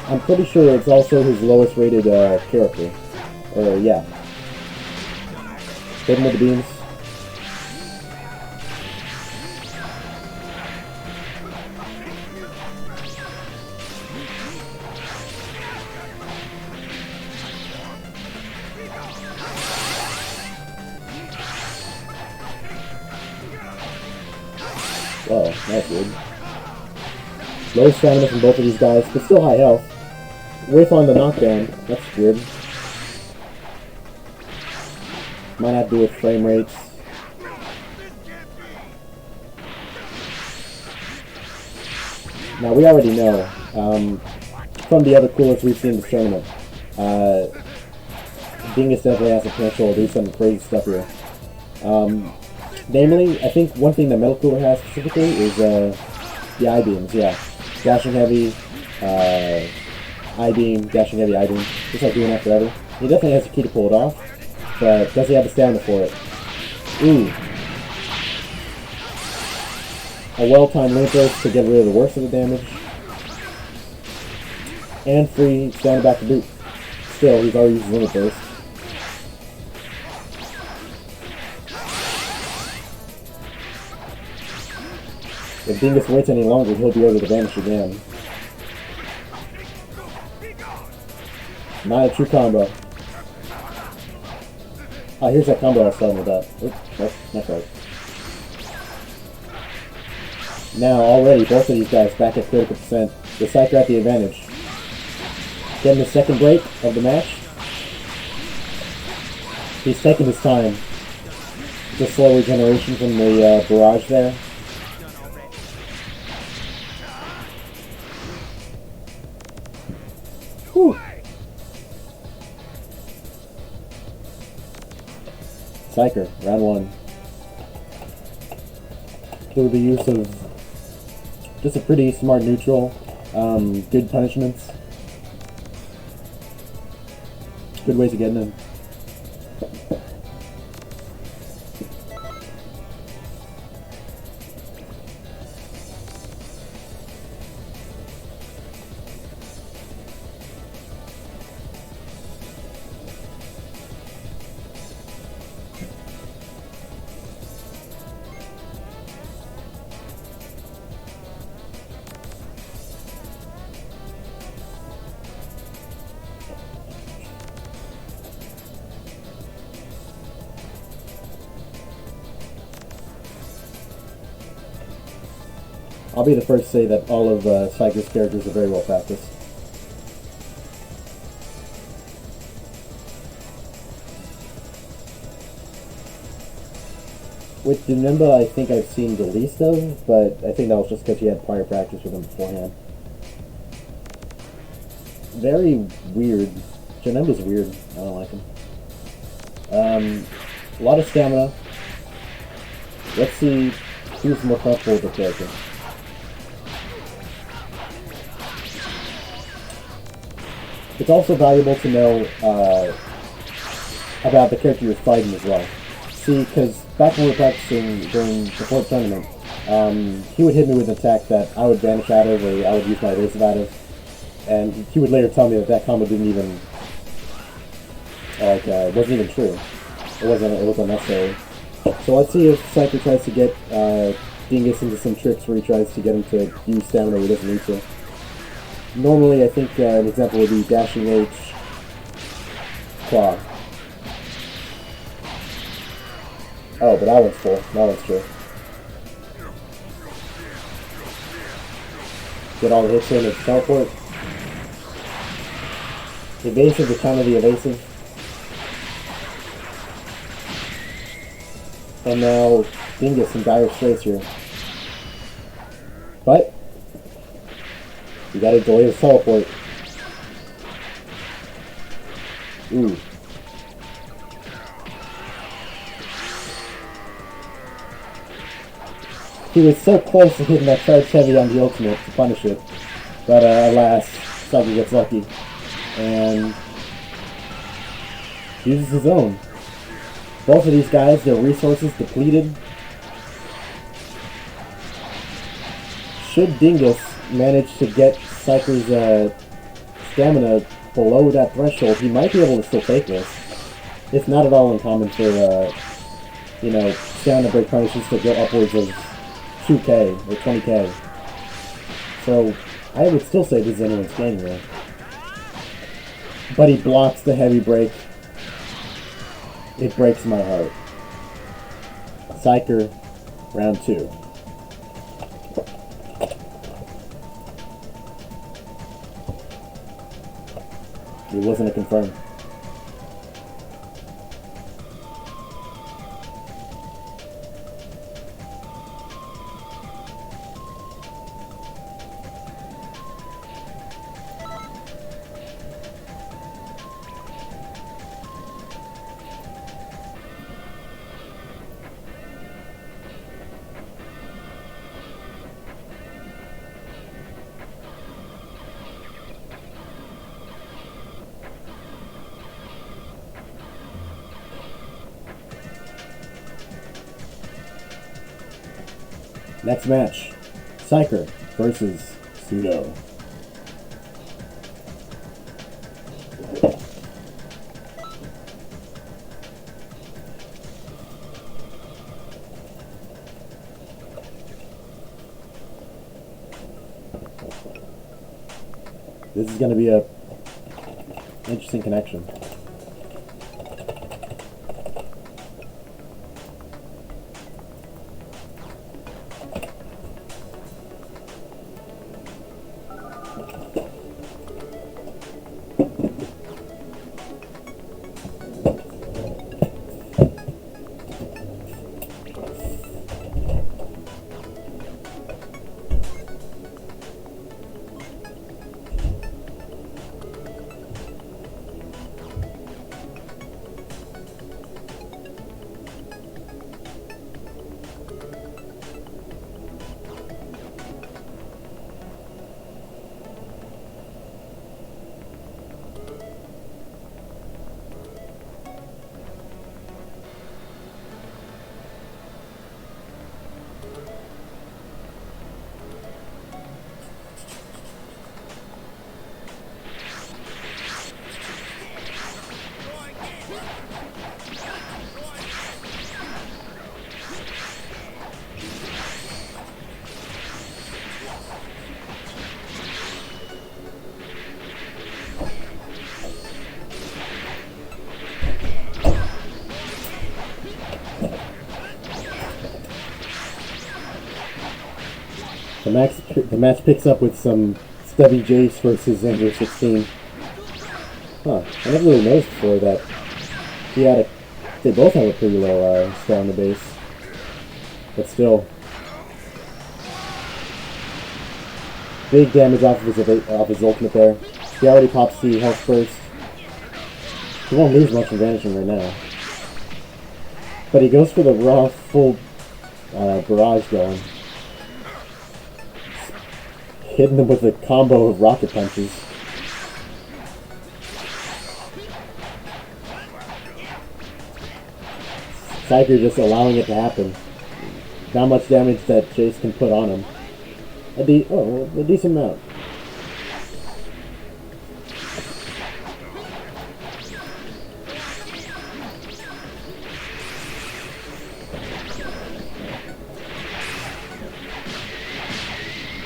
I'm pretty sure it's also his lowest rated character. Yeah. Hit him with the beams. Whoa, that's weird. Low stamina from both of these guys, but still high health. Whiff on the knockdown. That's weird. Might have to do with frame rates. Now, we already know, from the other coolers we've seen in this tournament, Dingus definitely has the potential to do some crazy stuff here. Namely, I think one thing that Metal Cooler has specifically is the I-beams, yeah. Dashing heavy, I-beam, dashing heavy, I-beam. Just like doing that forever. He definitely has the key to pull it off, but does he have the stamina for it? Ooh. A well-timed limit burst to get rid of the worst of the damage. And free stamina back to boot. Still, he's already used limit burst. If Dingus waits any longer, he'll be able to vanish again. Not a true combo. Oh, here's that combo I was talking about. Oops, nope, not right. Now, already, both of these guys back at critical percent. The Psyker at the advantage. Getting the second break of the match. He's taking his time. Just slow regeneration from the barrage there. Whew. Psyker, round one. Through the use of just a pretty smart neutral, good punishments, good ways of getting in. I'll be the first to say that all of Psyker's characters are very well practiced. With Janemba, I think I've seen the least of, but I think that was just because he had prior practice with him beforehand. Very weird. Janemba's weird. I don't like him. A lot of stamina. Let's see who's more comfortable with the character. It's also valuable to know about the character you're fighting as well. See, because back when we were practicing during the fourth tournament, he would hit me with an attack that I would vanish out of, or I would use my evasive out of, and he would later tell me that that combo didn't even, wasn't even true. It wasn't necessary. So let's see if Psyker tries to get Dingus into some tricks where he tries to get him to use stamina where he doesn't need to. Normally, I think an example would be Dashing H, Claw. Oh, but that one's full. That one's true. Get all the hits in with teleport. Evasive to counter the evasive. And now Dingus in dire straits here. But you gotta delay his teleport. Ooh. He was so close to hitting that charge heavy on the ultimate to punish it. But alas, Psyker gets lucky and uses his own. Both of these guys, their resources depleted. Should Dingus manage to get Psyker's stamina below that threshold, he might be able to still take this. It's not at all uncommon for, you know, stamina break punishes to get upwards of 2k or 20k. So, I would still say this is anyone's game here. But he blocks the heavy break. It breaks my heart. Psyker, round 2. It wasn't a confirm. Next match, Psyker versus Pseudo. This is going to be a interesting connection. The match picks up with some Stubby Jace versus Xander 16. Huh, I never really noticed before that they both have a pretty low stamina base. But still. Big damage off of his ultimate there. He already pops the health burst. He won't lose much from vanishing right now. But he goes for the raw full barrage going. Hitting them with a combo of rocket punches. Psyker just allowing it to happen. Not much damage that Jace can put on him. A decent amount.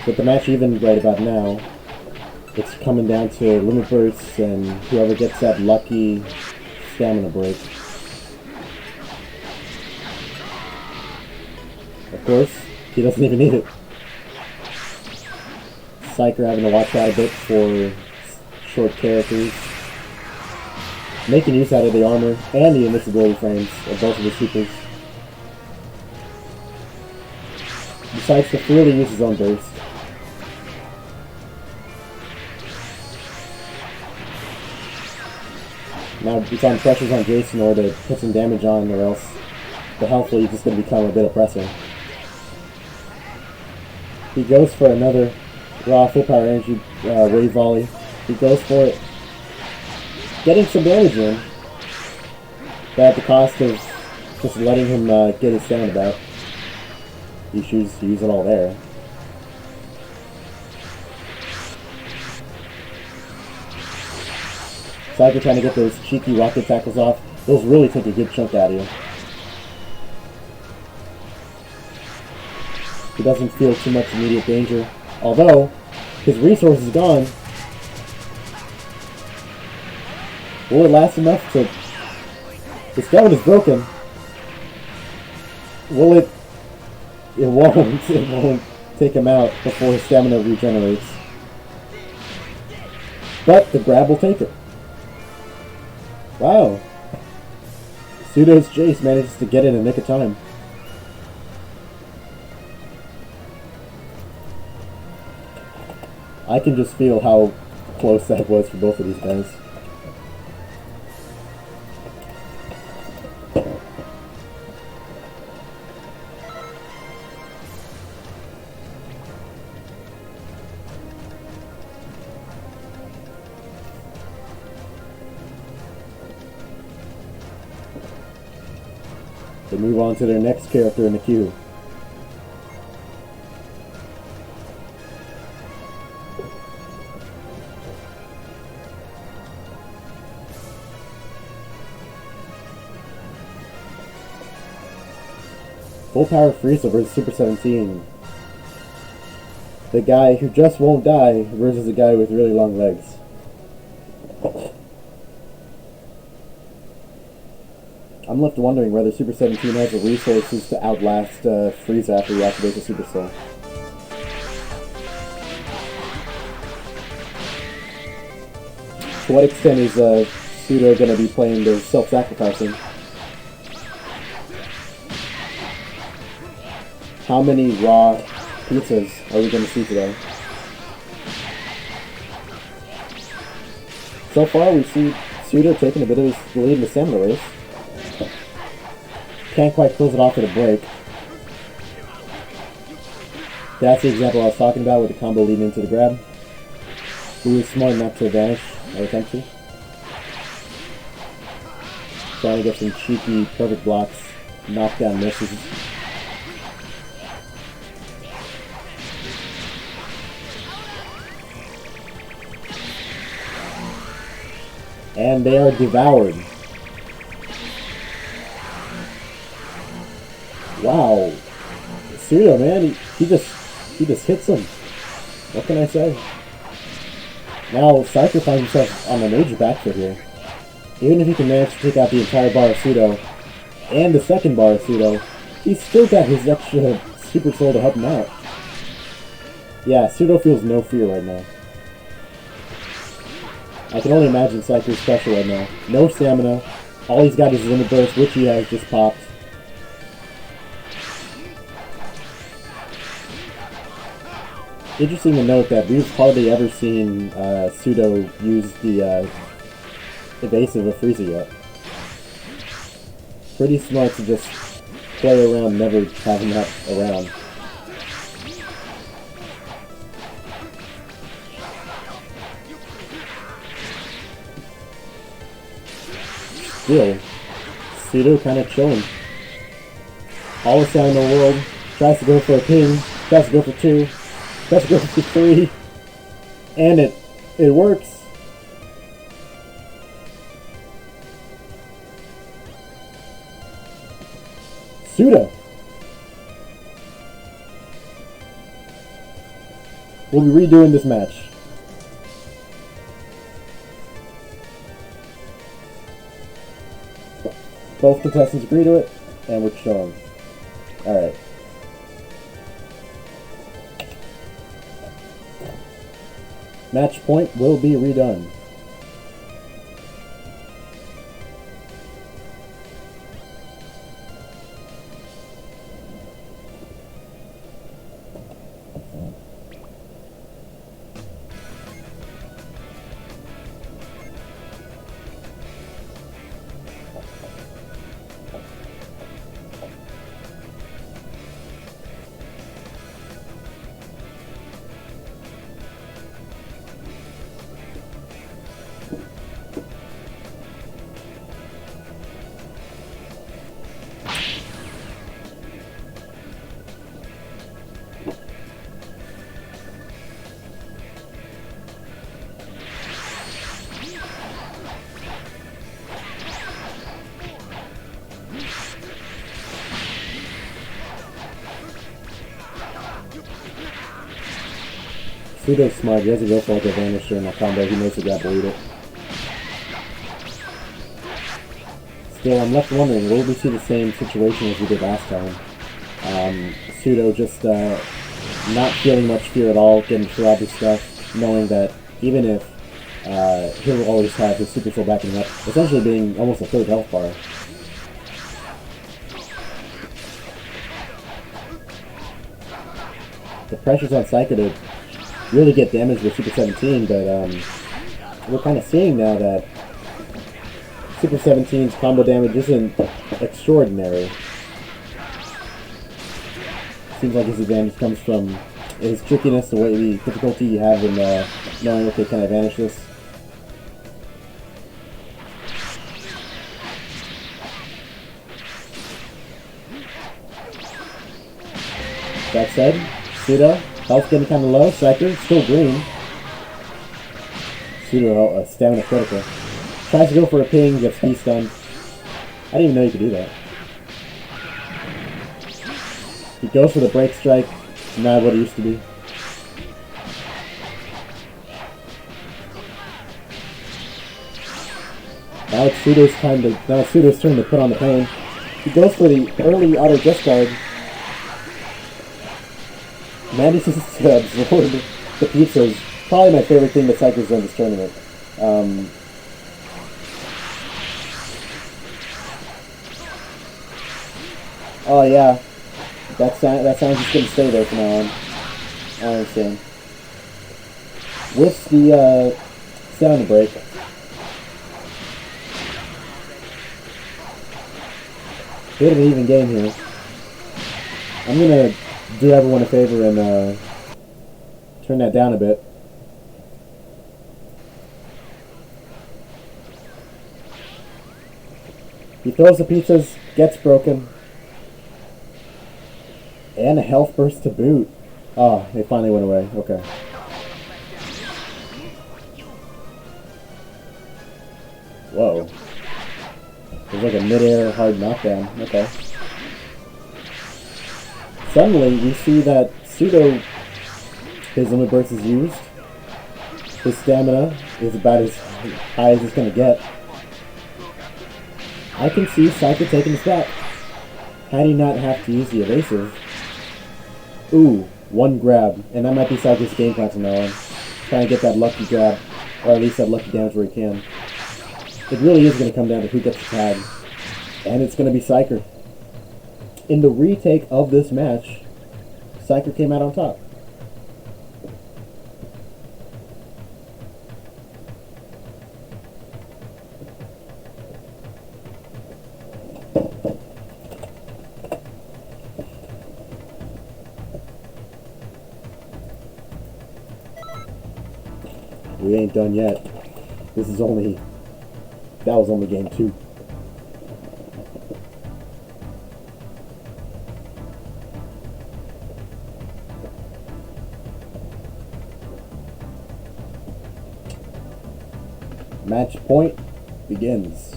With the match even right about now, it's coming down to limit bursts and whoever gets that lucky stamina break. Of course, he doesn't even need it. Psyker having to watch out a bit for short characters. Making use out of the armor and the invincibility frames of both of his supers. Decides to freely use his own burst. Now he's on pressures on Jace in order to put some damage on, or else the health lead is just going to become a bit oppressive. He goes for another Raw full power energy wave volley. He goes for it. Getting some damage in. But at the cost of just letting him get his stamina back. He chooses to use it all there. Cypher trying to get those cheeky rocket tackles off. Those really take a good chunk out of you. He doesn't feel too much immediate danger. Although, his resource is gone. Will it last enough to... His stamina is broken. Will it... It won't. It won't take him out before his stamina regenerates. But the grab will take it. Wow. Pseudo's Jace manages to get in a nick of time. I can just feel how close that was for both of these guys. They move on to their next character in the queue. Full power Frieza versus Super 17. The guy who just won't die versus the guy with really long legs. I'm left wondering whether Super 17 has the resources to outlast Frieza after he activates the Super Soul. To what extent is Pseudo going to be playing the self-sacrificing? How many raw pizzas are we going to see today? So far, we see Pseudo taking a bit of his lead in the stamina race. Can't quite close it off with a break. That's the example I was talking about with the combo leading into the grab. He was smart enough to vanish or attempt to. Trying to get some cheeky, perfect blocks, knockdown misses. And they are devoured. Wow. Pseudo, man, he just hits him. What can I say? Now Cypher finds himself on a major backfoot here. Even if he can manage to take out the entire bar of Pseudo and the second bar of Pseudo, he's still got his extra Super Soul to help him out. Yeah, Pseudo feels no fear right now. I can only imagine Cypher's special right now. No stamina. All he's got is Limit Burst, which he has just popped. Interesting to note that we've hardly ever seen Pseudo use the evasive of Frieza yet. Pretty smart to just play around, never have him up around. Still, Pseudo kind of chilling. All the sound in the world. Tries to go for a king. Tries to go for two. Tries to go for three. And it works. Pseudo. We'll be redoing this match. Both contestants agree to it, and we're showing. Alright. Match point will be redone. Pluto's smart. He doesn't go for like a vanish during that combo. He knows to grab will eat it. Still, I'm left wondering, will we see the same situation as we did last time? Pseudo just not feeling much fear at all, getting through all this stuff, knowing that even if he'll always have his Super Soul backing up, essentially being almost a third health bar. The pressure's on Psycho to really get damage with Super 17, but we're kind of seeing now that Super 17's combo damage isn't extraordinary. Seems like his advantage comes from his trickiness, the way the difficulty you have in knowing, okay, can I vanish this? That said, Pseudo, health getting kind of low, Striker, still green. Pseudo, stamina critical. Tries to go for a ping, gets stunned. I didn't even know you could do that. He goes for the break strike, not what it used to be. Now it's Pseudo's turn to put on the pain. He goes for the early auto discard. Manages to absorb the pizzas. Probably my favorite thing that Psycho's done this tournament. Oh yeah, that sound's just gonna stay there from now on. I understand. With the sound break. Bit of an even game here. I'm gonna do everyone a favor and turn that down a bit. He throws the pizzas, gets broken. And a health burst to boot. Oh, it finally went away. Okay. Whoa. There's like a mid-air hard knockdown. Okay. Suddenly, we see that Pseudo, his limit burst is used. His stamina is about as high as it's going to get. I can see Psycho taking his back. Had he not have to use the evasive. Ooh, one grab. And that might be Psycho's game plan from now on. Trying to get that lucky grab. Or at least that lucky damage where he can. It really is going to come down to who gets the tag. And it's going to be Psycho. In the retake of this match, Psycho came out on top. We ain't done yet. That was only game 2. Match point begins.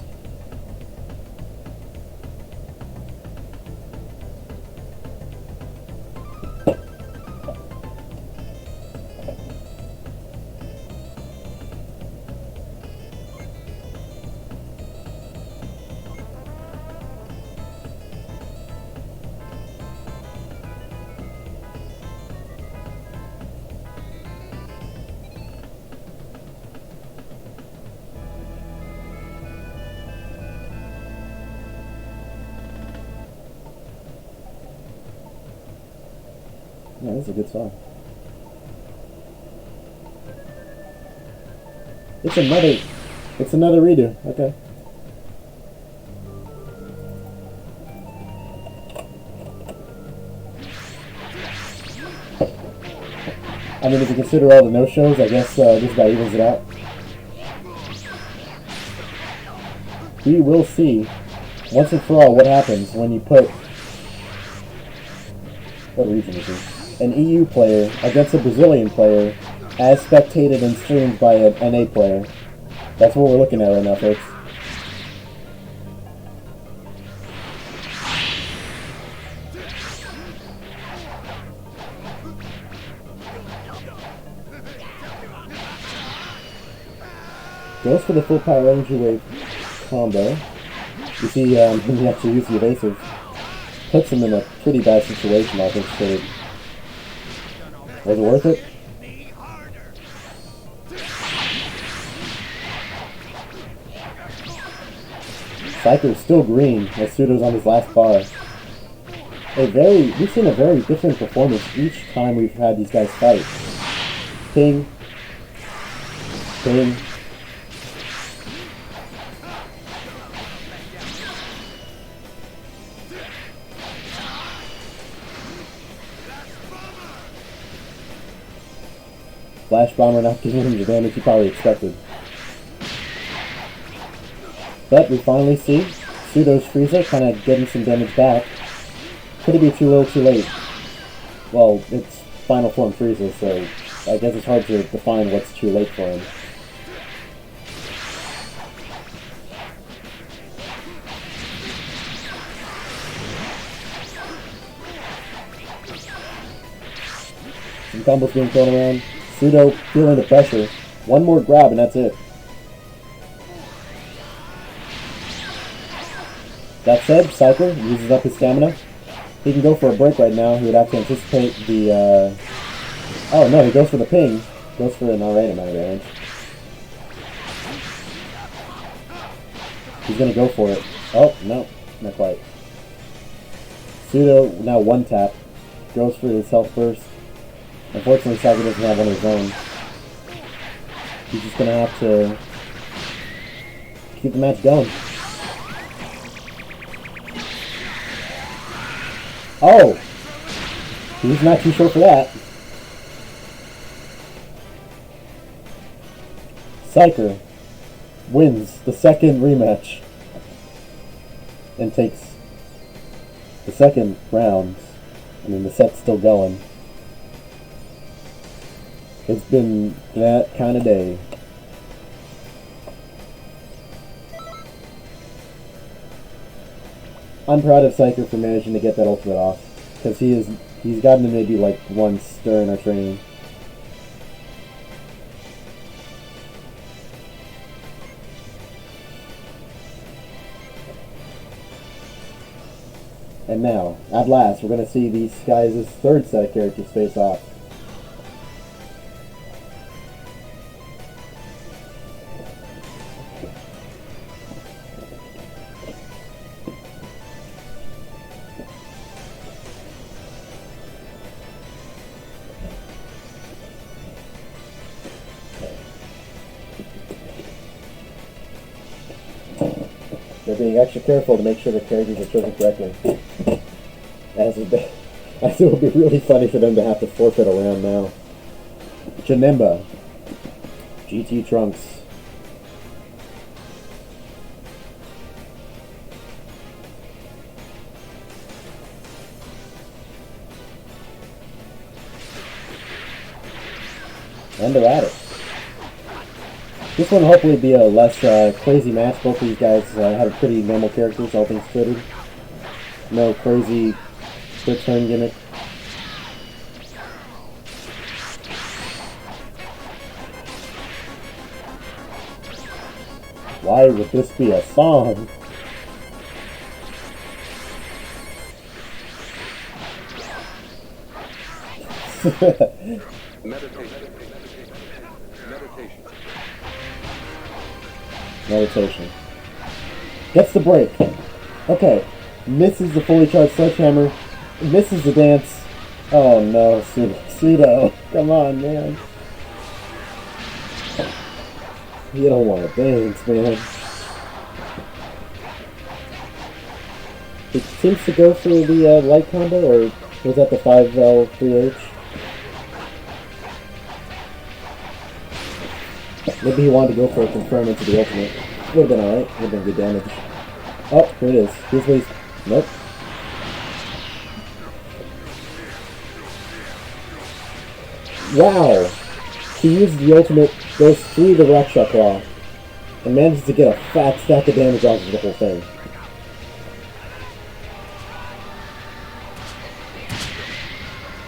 Yeah, this is a good song. It's another redo. Okay. I mean, if you consider all the no-shows, I guess this about evens it out. We will see, once and for all, what happens when you put... What region is this? An EU player against a Brazilian player as spectated and streamed by an NA player. That's what we're looking at right now, folks. Goes for the full Power Energy Wave combo. You see when he actually uses the evasive, puts him in a pretty bad situation, I think, so was it worth it? Psycho's still green as Pseudo's on his last bar. We've seen a very different performance each time we've had these guys fight. Ping. Ping. Flash Bomber not giving him the damage he probably expected. But we finally see Pseudo's Frieza kind of getting some damage back. Could it be too little too late? Well, it's final form Frieza, so I guess it's hard to define what's too late for him. Some combos being thrown around. Pseudo feeling the pressure. One more grab and that's it. That said, Psycho uses up his stamina. He can go for a break right now. He would have to anticipate the, oh no, he goes for the ping. Goes for an alright amount of damage. He's gonna go for it. Oh, no, not quite. Pseudo, now one tap. Goes for his health burst. Unfortunately, Psycho doesn't have one of his own. He's just gonna have to keep the match going. Oh! He's not too sure for that. Psyker wins the second rematch and takes the second round. I mean, the set's still going. It's been that kind of day. I'm proud of Psyker for managing to get that ultimate off, because he's gotten to maybe like once during our training. And now, at last, we're going to see these guys' third set of characters face off. They're being extra careful to make sure the characters are chosen correctly. As it would be really funny for them to have to forfeit a round now. Janemba. GT Trunks. And they're at it. This one will hopefully be a less crazy match. Both of these guys had pretty normal characters, all things considered. No crazy quick turn gimmick. Why would this be a song? Meditation. Gets the break. Okay. Misses the fully charged sledgehammer. Misses the dance. Oh no, Pseudo. Come on, man. You don't want to dance, man. It seems to go for the light combo, or was that the 5L 3H? Maybe he wanted to go for a confirm into the ultimate. Would have been alright. Would have been good damage. Oh, here it is. Here's what he's... Nope. Wow! He uses the ultimate, goes through the Raksha Claw, and manages to get a fat stack of damage off of the whole thing.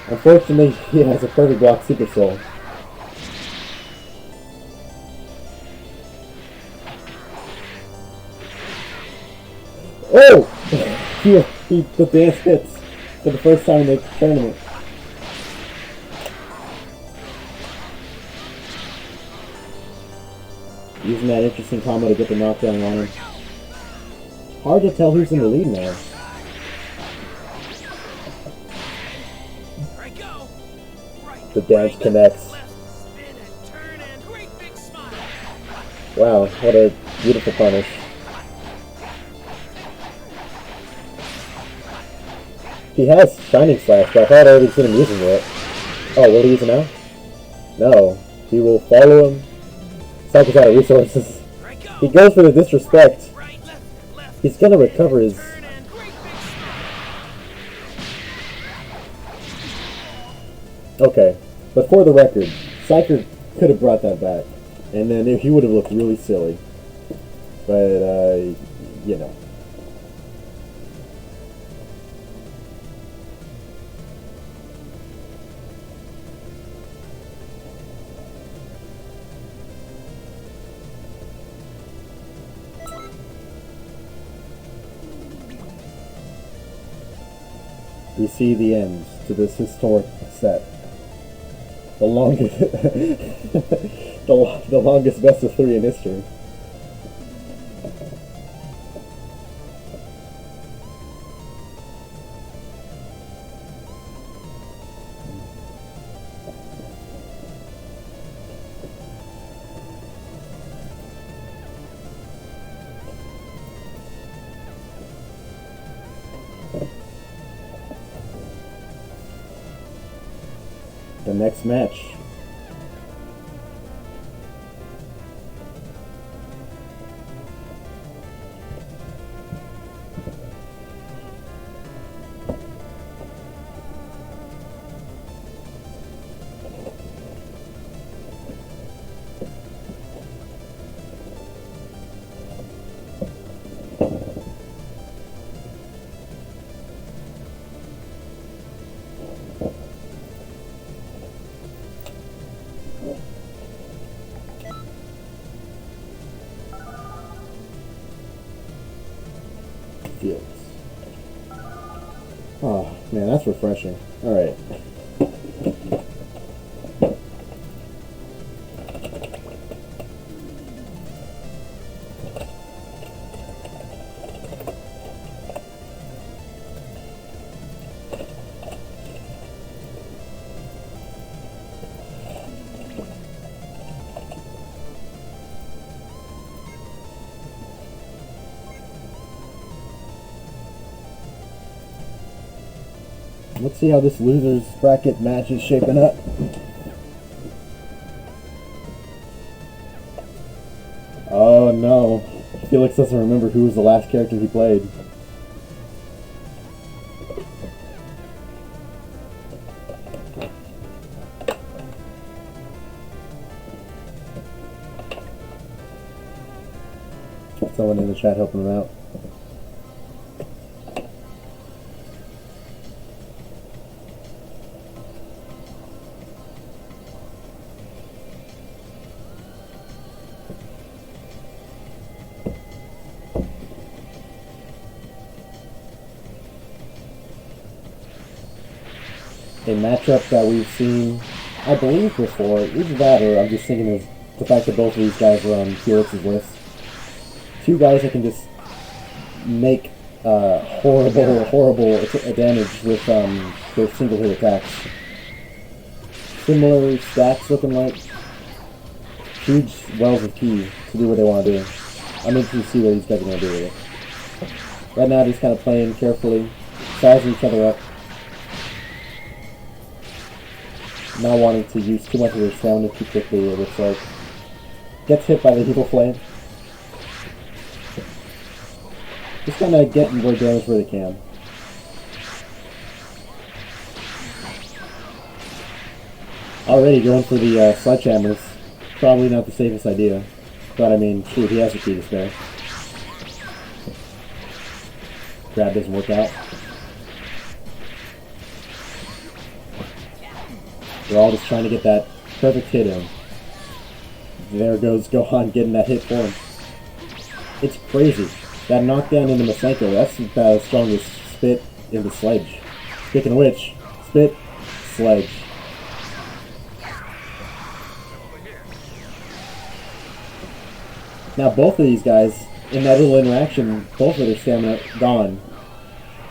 Unfortunately, he has a perfect block Super Soul. Oh! The dance hits for the first time in the tournament. Using that interesting combo to get the knockdown on him. Hard to tell who's in the lead now. The dance connects. Wow, what a beautiful punish. He has Shining Slash, but I thought I already seen him using it. Oh, will he use it now? No. He will follow him. Cycles out of resources. He goes for the disrespect. He's gonna recover his... Okay, but for the record, Psyker could have brought that back. And then he would have looked really silly. But, you know. We see the end to this historic set. The longest, the longest best of 3 in history. The next match. Fields. Oh, man, that's refreshing. Alright. Let's see how this loser's bracket match is shaping up. Oh no. Felix doesn't remember who was the last character he played. Someone in the chat helping him out. A matchup that we've seen, I believe, before. Either that or I'm just thinking of the fact that both of these guys were on Felix's list. Two guys that can just make horrible damage with their single hit attacks. Similar stats looking like. Huge wells of ki to do what they want to do. I'm interested to see what these guys are going to do with it. Right now, just kind of playing carefully, sizing each other up. Not wanting to use too much of their stamina too quickly, it looks like. Gets hit by the evil flame. Just kind of getting more damage where they can. Already going for the sledgehammers. Probably not the safest idea. But I mean, shoot, he has a key to spare. Grab doesn't work out. They're all just trying to get that perfect hit in. There goes Gohan getting that hit for him. It's crazy. That knockdown into Masenko, that's about as strong as Spit into Sledge. Speaking of which, Spit, Sledge. Now both of these guys, in that little interaction, both of their stamina gone.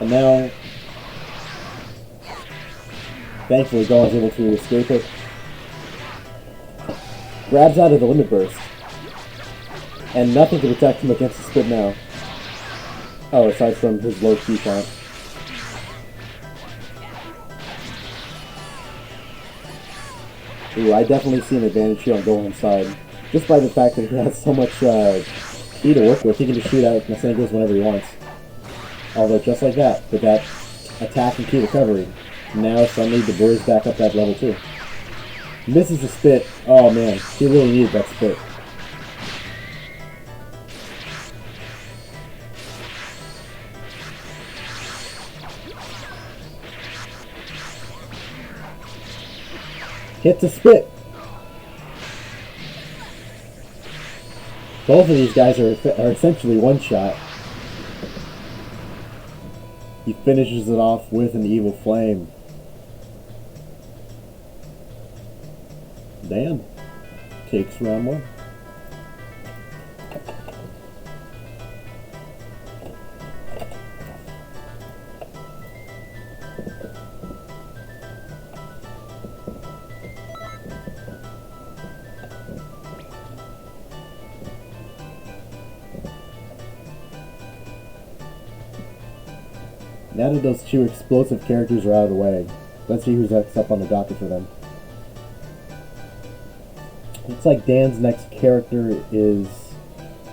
And now, thankfully, Gohan's able to escape it. Grabs out of the limit burst. And nothing to protect him against the Spit now. Oh, aside from his low key count. Ooh, I definitely see an advantage here on Gohan's side. Just by the fact that he has so much key to work with, he can just shoot out Masenko's whenever he wants. Although just like that, with that attack and key recovery, now suddenly the boy's back up that level too. Misses the Spit. Oh man, he really needed that Spit. Hits a Spit. Both of these guys are essentially one shot. He finishes it off with an Evil Flame. Dan takes round one. Now that those two explosive characters are out of the way, let's see who's next up on the docket for them. Looks like Dan's next character is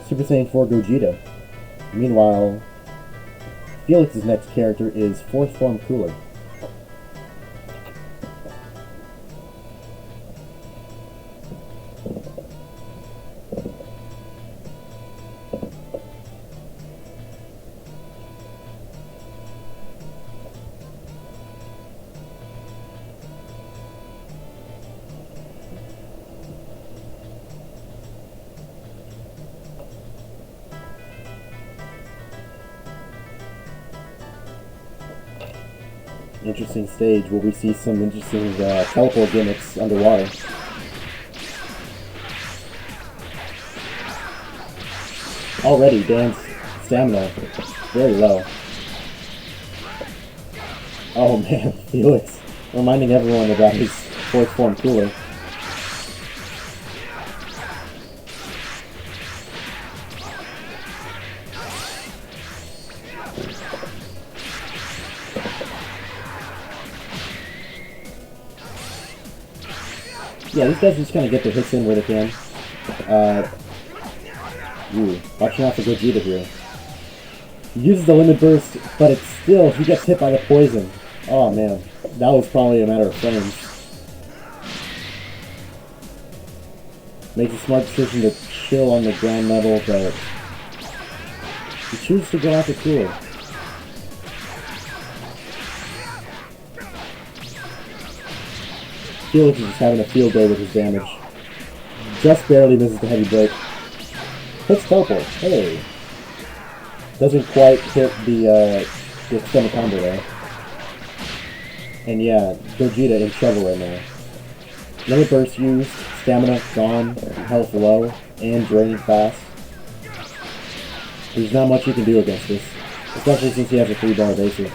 Super Saiyan 4 Gogeta. Meanwhile, Felix's next character is Fourth Form Cooler. Interesting stage where we see some interesting teleport gimmicks underwater. Already, Dan's stamina very low. Oh man, Felix reminding everyone about his fourth form cooler. Yeah, these guys just kind of get their hits in where they can. Watching out for Gogeta here. He uses the limit burst, but it's still, he gets hit by the poison. Oh man, that was probably a matter of frames. Makes a smart decision to chill on the ground level, but he chooses to go after Cooler. Felix is just having a field day with his damage. Just barely misses the heavy break. Hits teleport. Hey. Doesn't quite hit the extended combo there. And yeah, Gogeta in trouble right now. Limit burst used, stamina gone, health low, and draining fast. There's not much you can do against this, especially since he has a 3-bar evasive.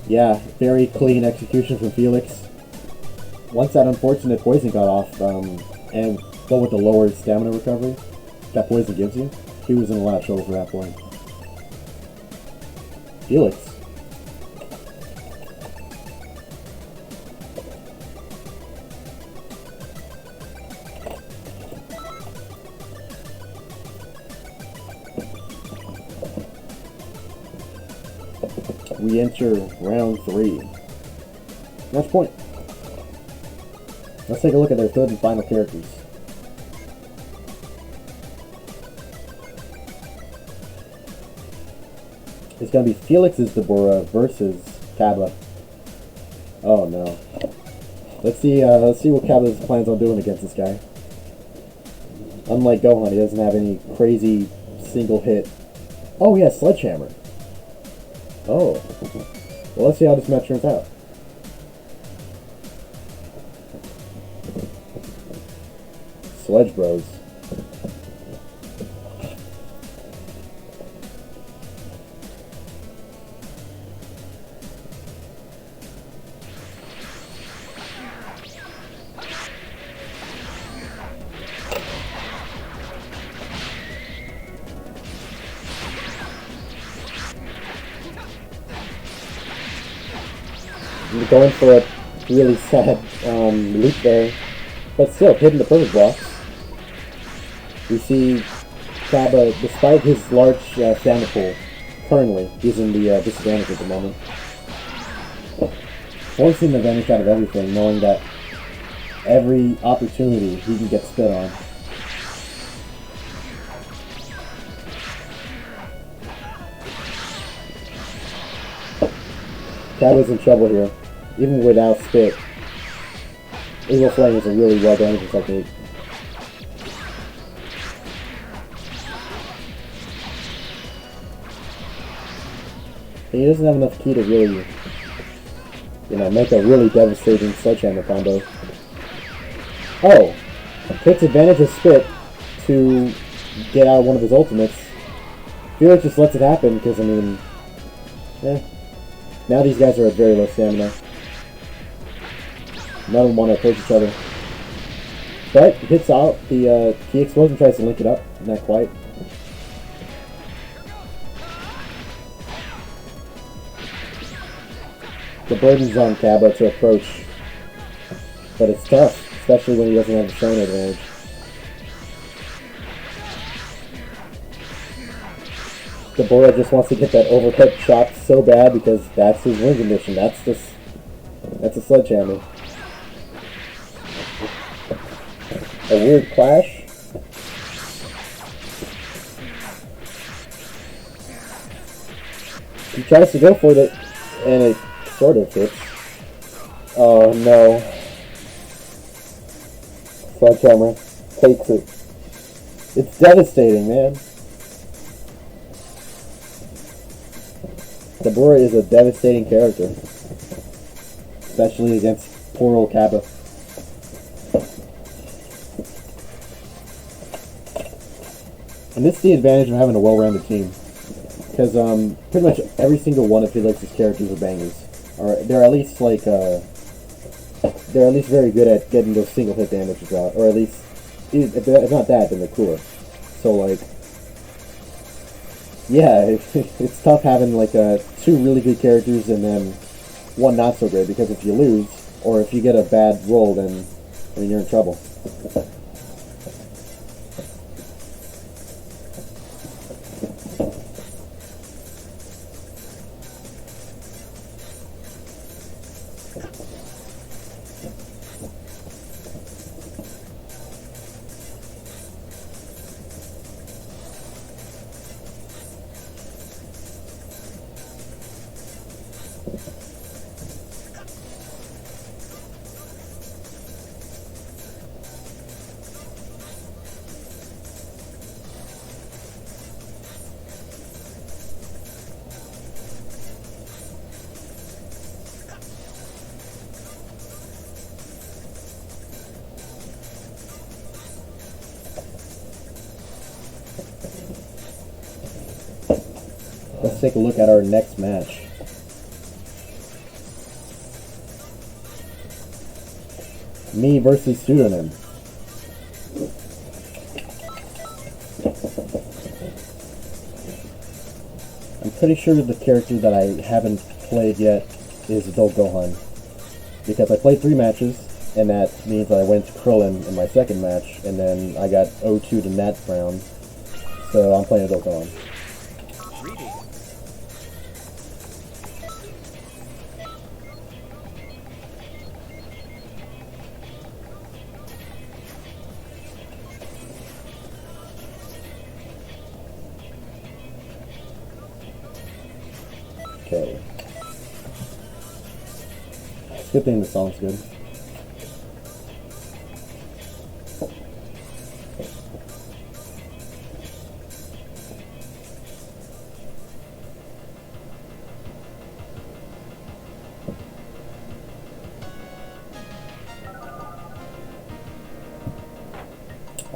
Yeah, very clean execution from Felix. Once that unfortunate poison got off, and with the lower stamina recovery that poison gives you, he was in a lot of trouble for that point. Felix. We enter round 3. Match point. Let's take a look at their third and final characters. It's going to be Felix's Deborah versus Tabla. Oh no. Let's see what Cabba plans on doing against this guy. Unlike Gohan, he doesn't have any crazy single hit. Oh, he has Sledgehammer. Oh. Well, let's see how this match turns out. Sledge Bros. We're going for a really sad loop there, but still hitting the perfect blocks. We see Cabba, despite his large stamina pool, currently he's in the disadvantage at the moment. Forcing the advantage out of everything, knowing that every opportunity he can get spit on. Cabba's in trouble here. Even without spit, Eagle Flame is a really well damaging technique. He doesn't have enough ki to really, make a really devastating sledgehammer combo. Oh! Takes advantage of spit to get out one of his ultimates. Felix just lets it happen because, now these guys are at very low stamina. None of them want to approach each other. But hits out the ki explosion, tries to link it up. Not quite. The burden's on Cabba to approach. But it's tough, especially when he doesn't have the stamina advantage. Deborah just wants to get that overhead shot so bad because that's his win condition. That's a sledgehammer. A weird clash. He tries to go for it, and it sort of hits. Oh no. Sledgehammer takes it. It's devastating, man. Deborah is a devastating character. Especially against poor old Cabba. And this is the advantage of having a well-rounded team. Because pretty much every single one of Felix's characters are bangers. Or they're at least like they're at least very good at getting those single hit damages out. Or at least if not that, then they're cooler. So like yeah, it's tough having like two really good characters and then one not so good, because if you lose or if you get a bad roll, then you're in trouble. Let's take a look at our next match. Me versus Pseudonym. I'm pretty sure the character that I haven't played yet is Adult Gohan. Because I played 3 matches, and that means that I went to Krillin in my second match, and then I got 0-2 to Nat round. So I'm playing Adult Gohan. Okay. It's a good thing the song's good.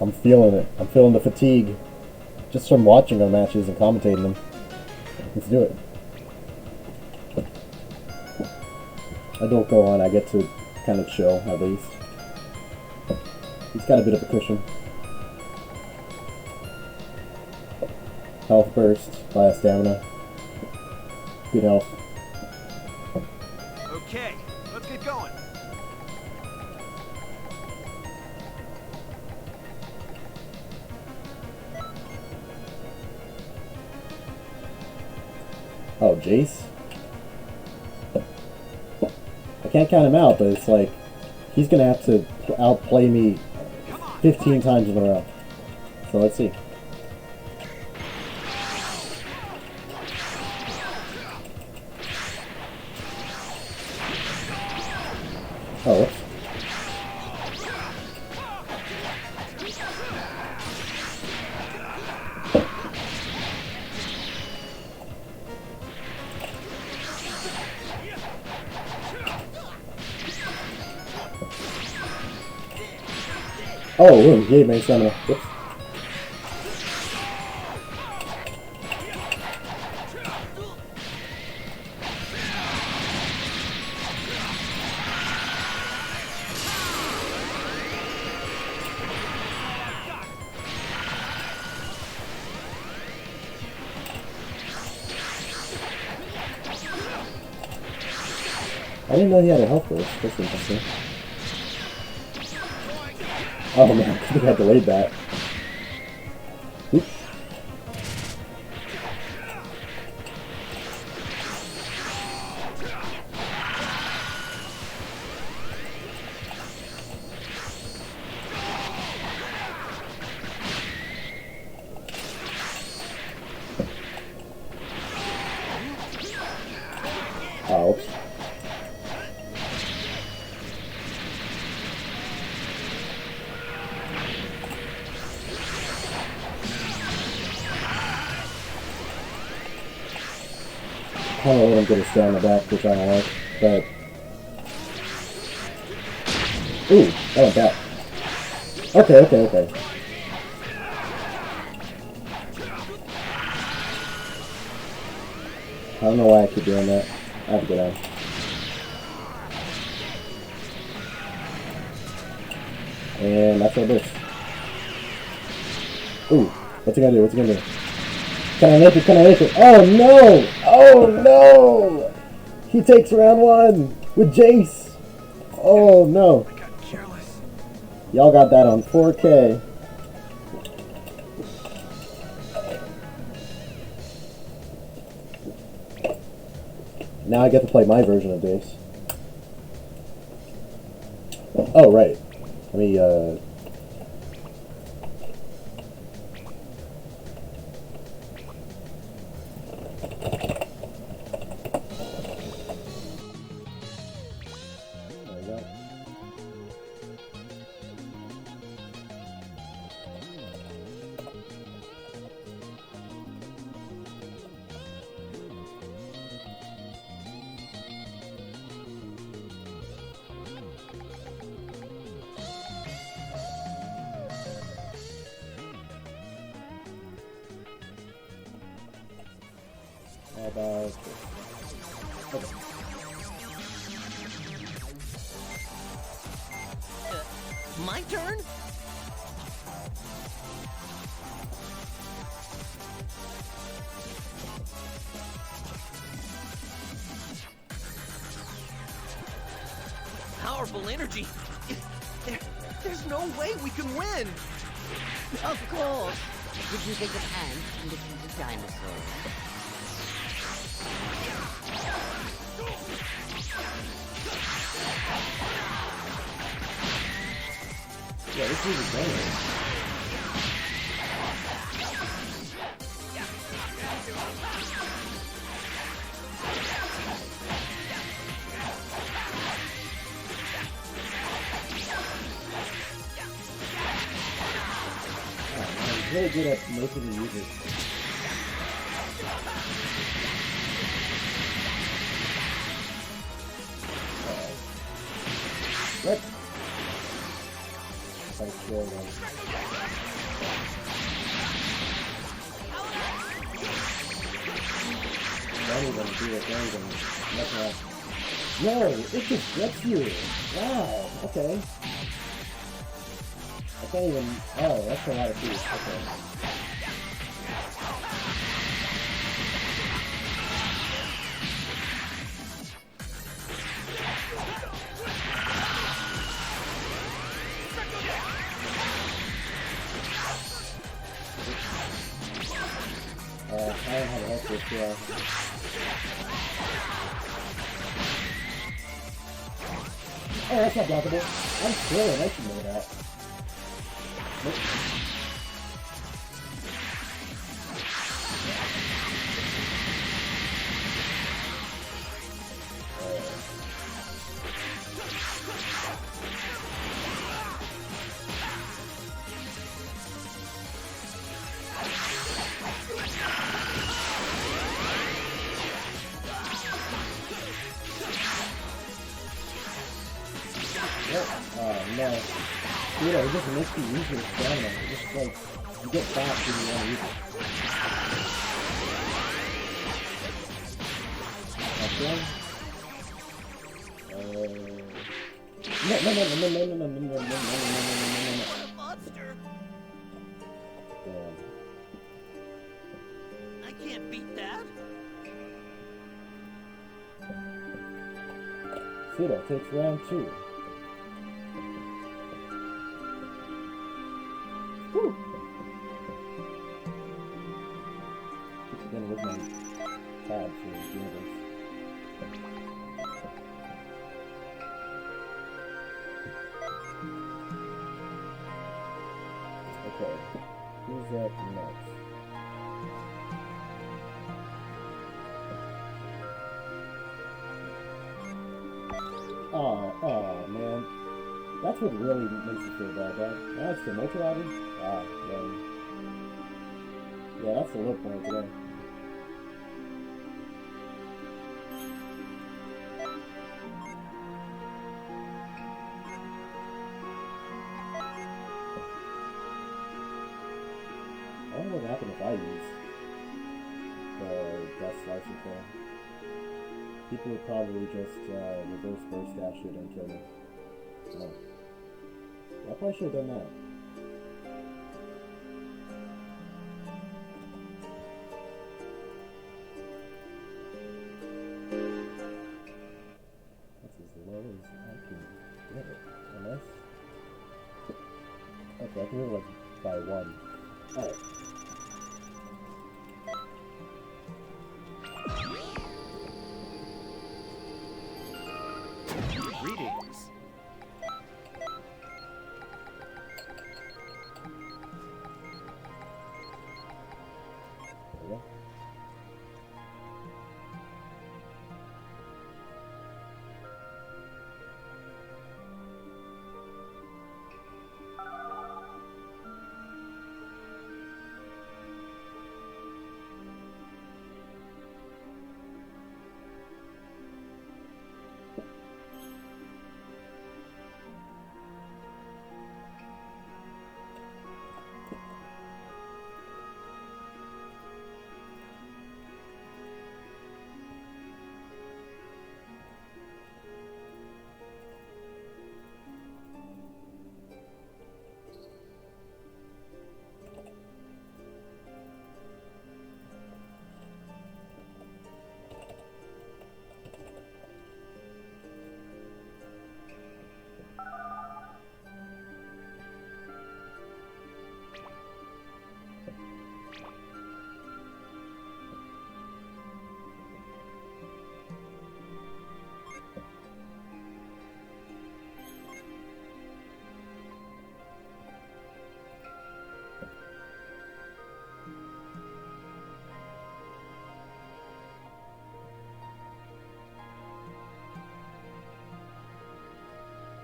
I'm feeling it. I'm feeling the fatigue just from watching our matches and commentating them. Let's do it. I don't go on. I get to kind of chill at least. He's got a bit of a cushion. Health burst via stamina. Good health. Okay, let's get going. Oh, Jace? I can't count him out, but it's like he's gonna have to outplay me 15 times in a row. So let's see. Oh, whoops. Oh, he gave me stamina. Whoops. I didn't know he had a health burst. That's interesting. Oh man, I think I delayed that. Oops. Oh, oops. Kind of let him get a stamina back, which I don't like, but... Ooh, that went back. Okay. I don't know why I keep doing that. I have to go down. And that's our burst. Ooh, what's he gonna do? Can I make it? Oh no! Oh no! He takes round one with Jace! Oh no. I got careless. Y'all got that on 4K. Now I get to play my version of Jace. Oh, right. Let me, There we go. How about this? Okay. My turn? Powerful energy. There's no way we can win. Of course. Did you think of ants and listen to dinosaurs? Yeah, this is better. He's really good at making the music. What? If I kill them. Don't even do it, don't even. No, it just gets you. Wow, okay. I can't even. Oh, that's a lot of feet. Okay. I don't have a health switch, yeah. Oh, that's not blockable. I'm sure I should know that. Nope. Oh no. Dude, it just makes you use your stamina. It just like, you get fast when you want to use it. Okay. No. What a monster! Damn. I can't beat that. Pseudo takes round 2. Woo! Again with my tab for the universe. Okay, who's up next? Oh man. That's what really makes me feel bad, right? Now it's the motor lobby? Ah, man. Yeah, that's the low point today. I wonder what would happen if I used the Death Slicer thing. People would probably just reverse burst dash it and kill me. Oh. I probably should have done that. That's as low as I can get it. Unless... Okay, I can move it like by 1. Alright. Greetings. There we go.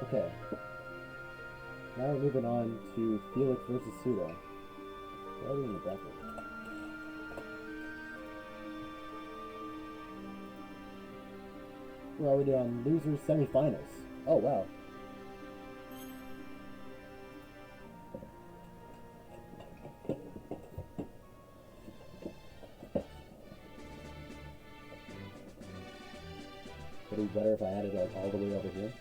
Okay. Now we're moving on to Felix versus Pseudo. Where are we in the bracket? We're already on losers semifinals. Oh wow. Would it be better if I added it all the way over here?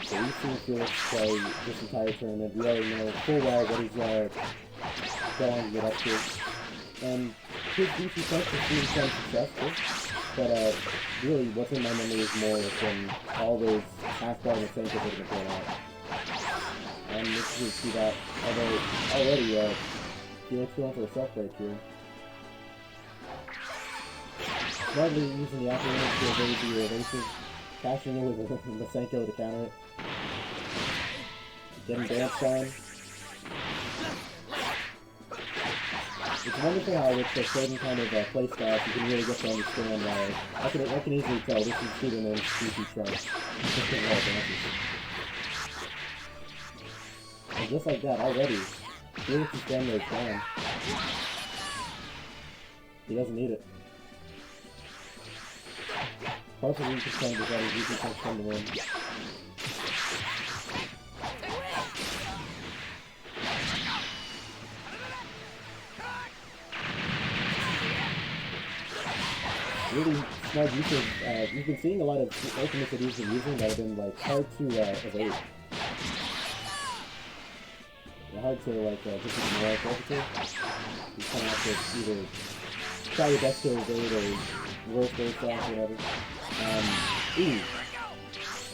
So we've seen Felix play this entire tournament. We already know full well what he's going to get up to. And his DC sense has seen some success too. But really what's in my memory is more than all those half-bar and things that have been going out. And you can see that, although already Felix going for a self-break here. Smartly using the after image to evade the evasive, cashing in with Masenko to counter it. Getting danced on. It's wonderful how with a certain kind of play style you can really get to understand why. I can easily tell this is shooting in CC Trunks. And just like that, already, Felix's stamina is gone. He doesn't need it. Partially you can send is that his easy can come to win. Really smart use of, you've been seeing a lot of ultimates that he's been using that have been like hard to evade. They're hard to like just ignore perfectly. You kind of have to either try your best to evade or work those fast or whatever.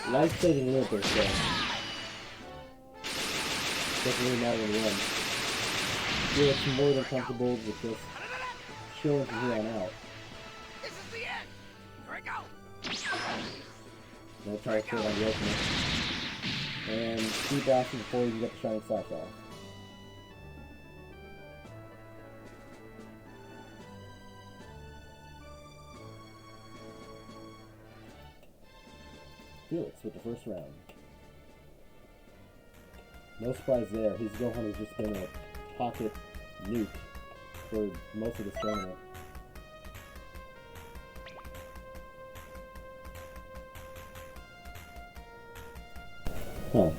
Life-saving Newt burst though. Doesn't really matter in the end. Felix more than comfortable with just chilling from here on out. No try to kill on the ultimate. And keep blasting before you can get the Shining Slash off. Felix with the first round. No surprise there. His Gohan has just been a pocket Newt for most of this tournament. Huh.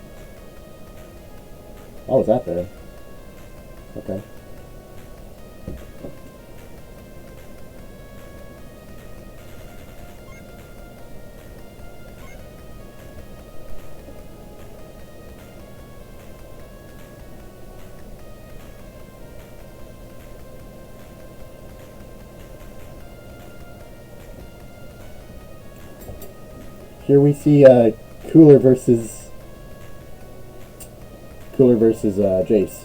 Oh, was that there? Okay. Here we see Cooler versus Jace.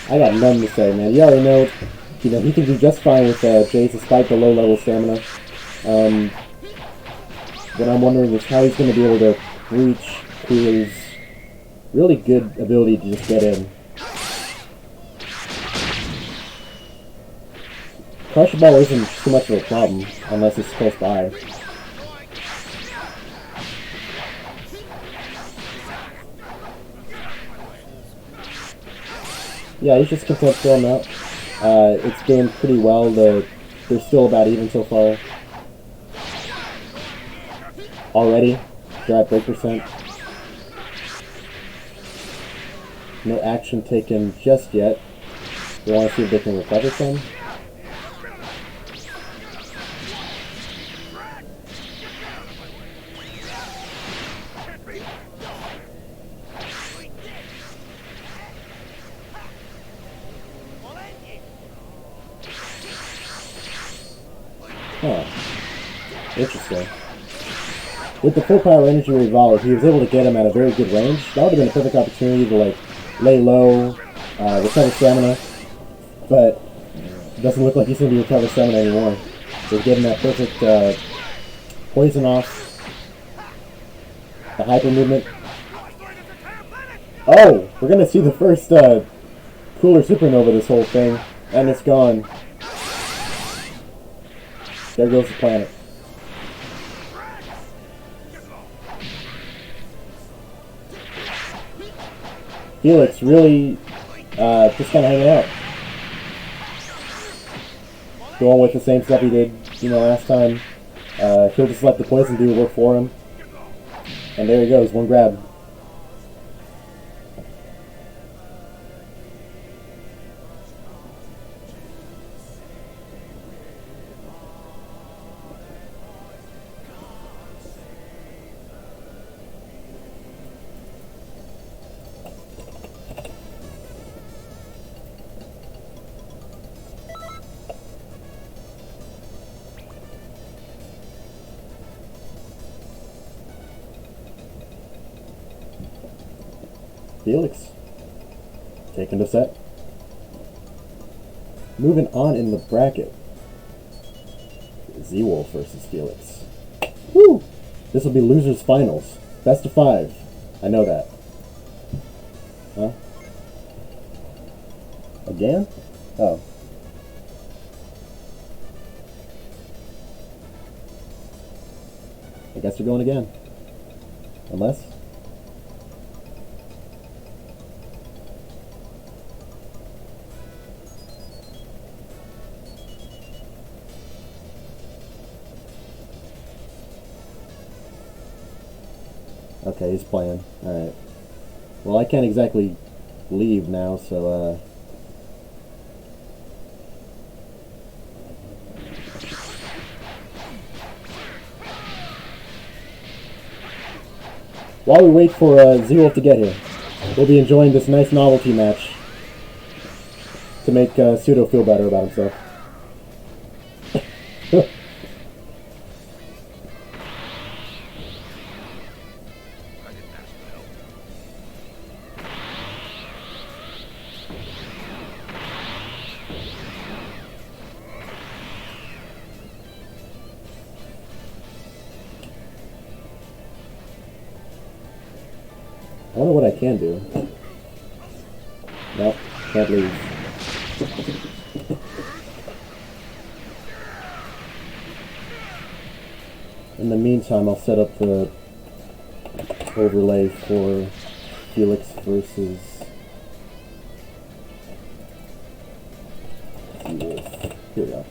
I got nothing to say, man. You already know, he can do just fine with Jace despite the low level stamina. What I'm wondering is how he's going to be able to reach Cooler's really good ability to just get in. Crush Ball isn't too much of a problem, unless it's close by. Yeah, he's just content throwing out. It's doing pretty well. They're still about even so far. Already, they're at break percent. No action taken just yet. We want to see if they can recover some. Huh. Interesting. With the full power energy revolve, he was able to get him at a very good range. That would have been a perfect opportunity to like lay low, recover stamina, but it doesn't look like he's going to be recover stamina anymore. So he's getting that perfect poison off, the hyper movement. Oh, we're going to see the first Cooler Supernova this whole thing, and it's gone. There goes the planet. Felix really just kind of hanging out. Going with the same stuff he did you know, last time. He'll just let the poison do work for him. And there he goes, one grab. Felix taking the set. Moving on in the bracket. Z-Wolf versus Felix. Woo! This will be losers finals. Best of 5. I know that. Huh? Again? Oh. I guess we're going again. Unless... Okay, he's playing. Alright. Well, I can't exactly leave now, so, while we wait for Z-Wolf to get here, we'll be enjoying this nice novelty match to make Pseudo feel better about himself. I wonder what I can do. Nope, can't leave. In the meantime, I'll set up the overlay for Felix versus Z-Wolf. Here we go.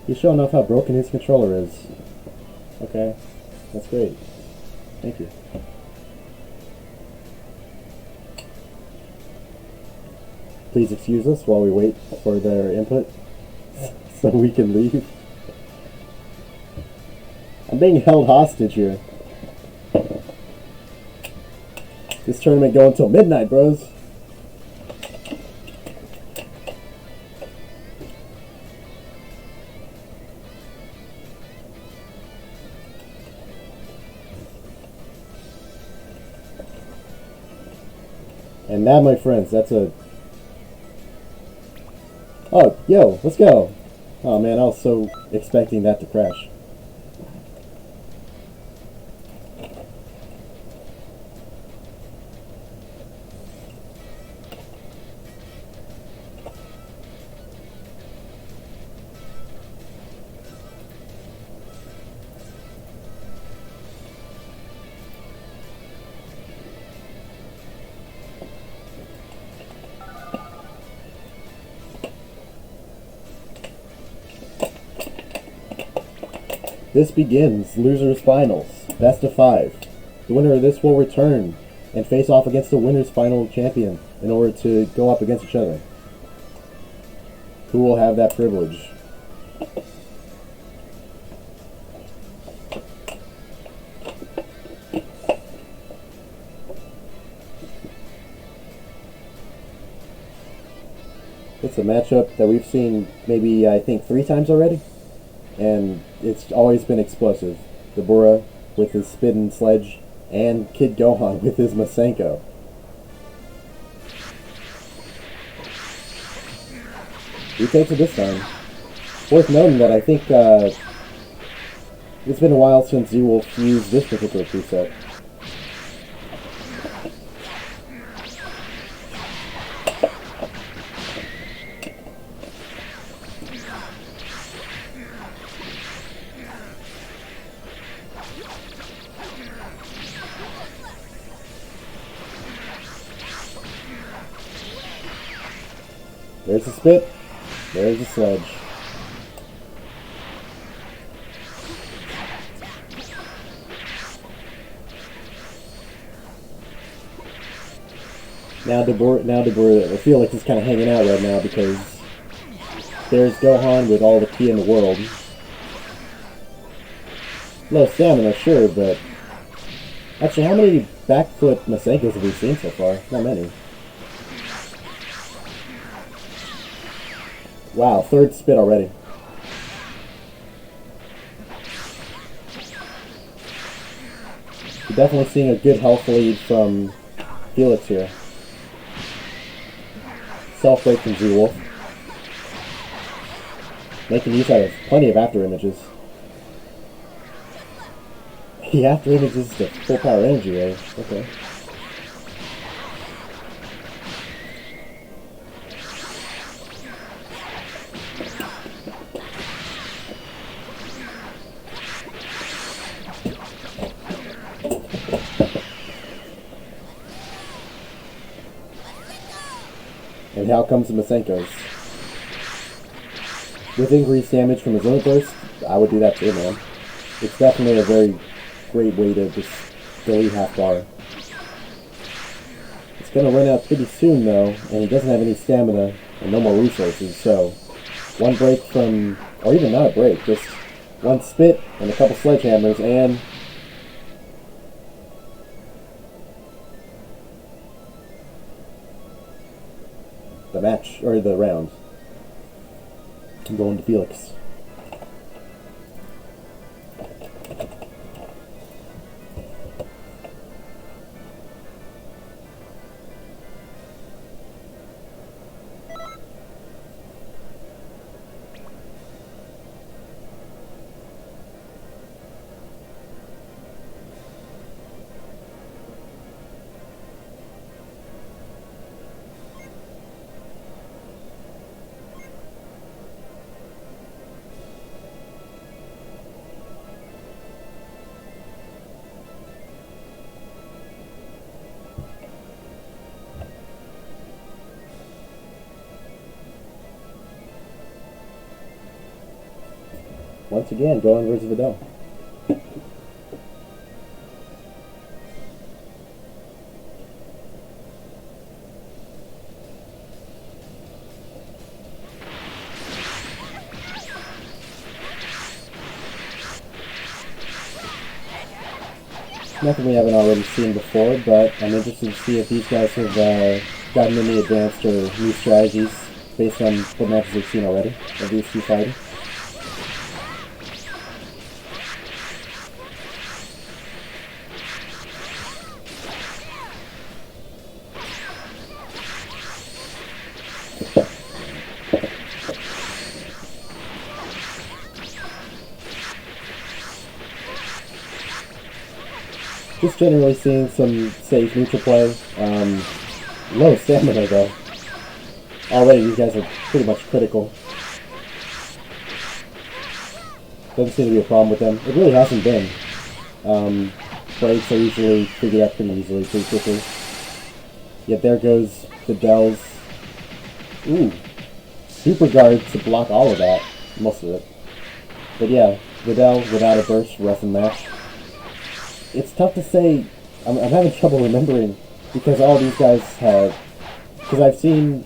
He's showing off how broken his controller is. Okay, that's great. Thank you. Please excuse us while we wait for their input so we can leave. I'm being held hostage here. This tournament going until midnight, bros. And that, my friends, that's a... Oh, yo, let's go. Oh man, I was so expecting that to crash. This begins Losers Finals, best of 5. The winner of this will return and face off against the winner's final champion in order to go up against each other. Who will have that privilege? It's a matchup that we've seen maybe, I think, 3 times already. And it's always been explosive. Deborah with his spin sledge, and Kid Gohan with his Masenko. Who takes it this time? Worth noting that I think it's been a while since Z-Wolf used this particular preset. There's the spit. There's the sledge. I feel like he's kind of hanging out right now because there's Gohan with all the ki in the world. Low stamina, sure, but actually, how many backflip Masenkos have we seen so far? Not many. Wow, third spit already. You're definitely seeing a good health lead from Felix here. Self-break from Z-Wolf. Making use out of plenty of after images. The after images is the full power energy wave. Okay. And how comes the Masenkos? With increased damage from his own burst, I would do that too, man. It's definitely a very great way to just delete half bar. It's gonna run out pretty soon though, and he doesn't have any stamina and no more resources, so one break from, or even not a break, just one spit and a couple sledgehammers and the match, or the round. I'm going to Felix. Once again, Gohan versus Videl. Nothing we haven't already seen before, but I'm interested to see if these guys have gotten any advanced or new strategies based on what matches they've seen already of these two fighting. Just generally seeing some safe neutral play. Low stamina though. Already these guys are pretty much critical. Doesn't seem to be a problem with them. It really hasn't been. Breaks are usually figured out pretty easily, pretty quickly. Yet there goes Videl's. Ooh. Super guard to block all of that. Most of it. But yeah, Videl without a burst, rough and match. It's tough to say. I'm having trouble remembering because all these guys have. Because I'm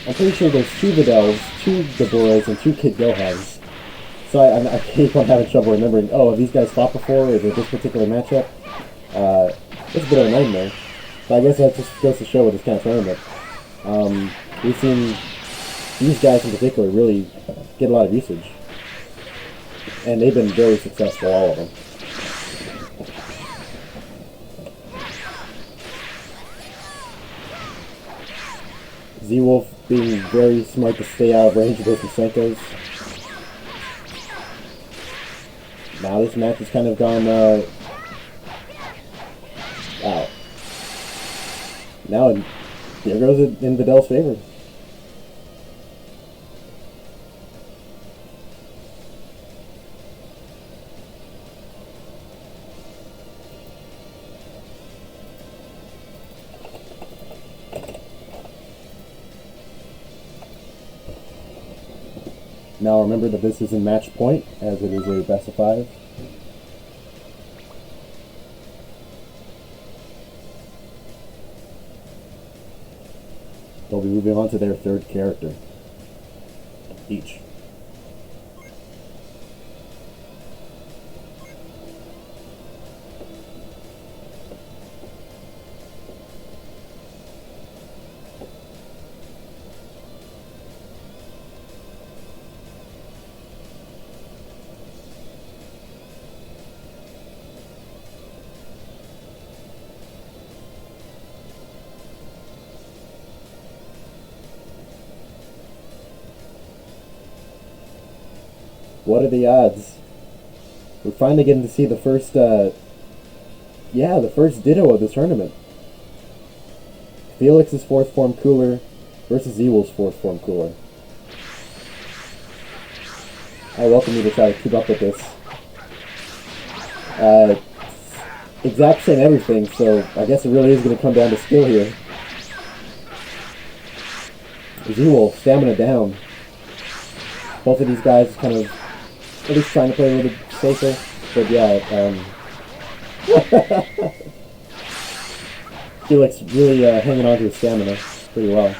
pretty sure there's 2 Videls, 2 Deborahs, and 2 Kid Gohans. So I keep on having trouble remembering. Oh, have these guys fought before? Is it this particular matchup? It's a bit of a nightmare. So I guess that just goes to show what this kind of tournament. We've seen these guys in particular really get a lot of usage, and they've been very successful, all of them. Z-Wolf being very smart to stay out of range of those Masenkos. Now this match has kind of gone out. Now there goes it in Videl's favor. Now remember that this is in match point, as it is a best of 5. They'll be moving on to their 3rd character each. What are the odds? We're finally getting to see the first, the first Ditto of the tournament. Felix's 4th form Cooler versus Z-Wolf's 4th form Cooler. I welcome you to try to keep up with this. Exact same everything, so I guess it really is going to come down to skill here. Z-Wolf, stamina down. Both of these guys kind of at least trying to play a little bit safer, but yeah, Felix really hanging on to his stamina pretty well.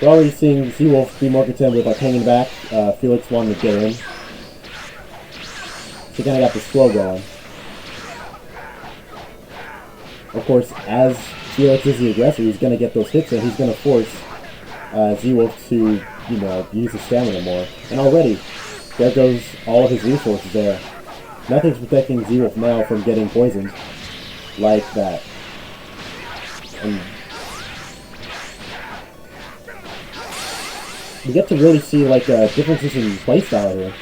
We're already seeing Z-Wolf be more content with like hanging back, Felix wanting to get in. So kind of got the slow going. Of course, as Felix is the aggressor, he's going to get those hits and he's going to force Z-Wolf to, you know, use his stamina more. And already, there goes all of his resources there. Nothing's protecting Z-Wolf now from getting poisoned like that. And we get to really see like differences in playstyle here,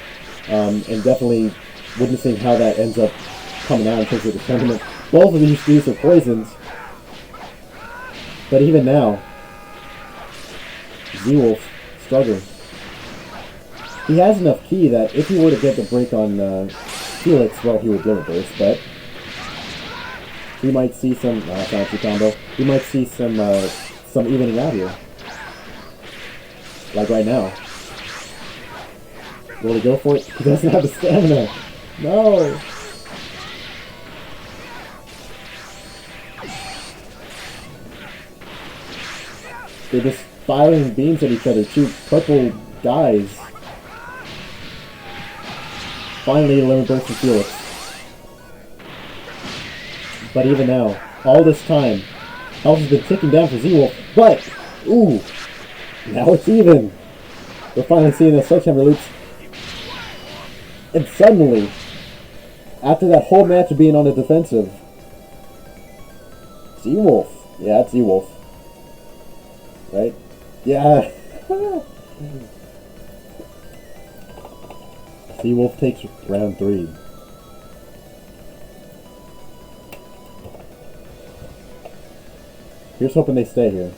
and definitely witnessing how that ends up coming out in terms of the tournament. Both of these dudes are poisons, but even now, Z-Wolf struggling. He has enough ki that if he were to get the break on Felix, well, he would limit burst, but we might see some fancy combo. We might see some evening out here, like right now. Will he go for it? He doesn't have the stamina. No. They're just firing beams at each other. 2 purple guys. Finally, a limit burst from Felix. But even now, all this time, health has been ticking down for Z-Wolf. But, ooh, now it's even. We're finally seeing the sledgehammer loops. And suddenly, after that whole match of being on the defensive, Z-Wolf. Yeah, it's Z-Wolf. Right? Yeah. Z-Wolf takes round 3. Here's hoping they stay here.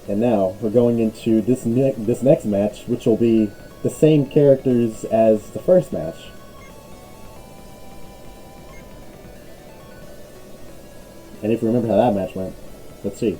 And now we're going into this next match, which will be the same characters as the first match. And if you remember how that match went, let's see.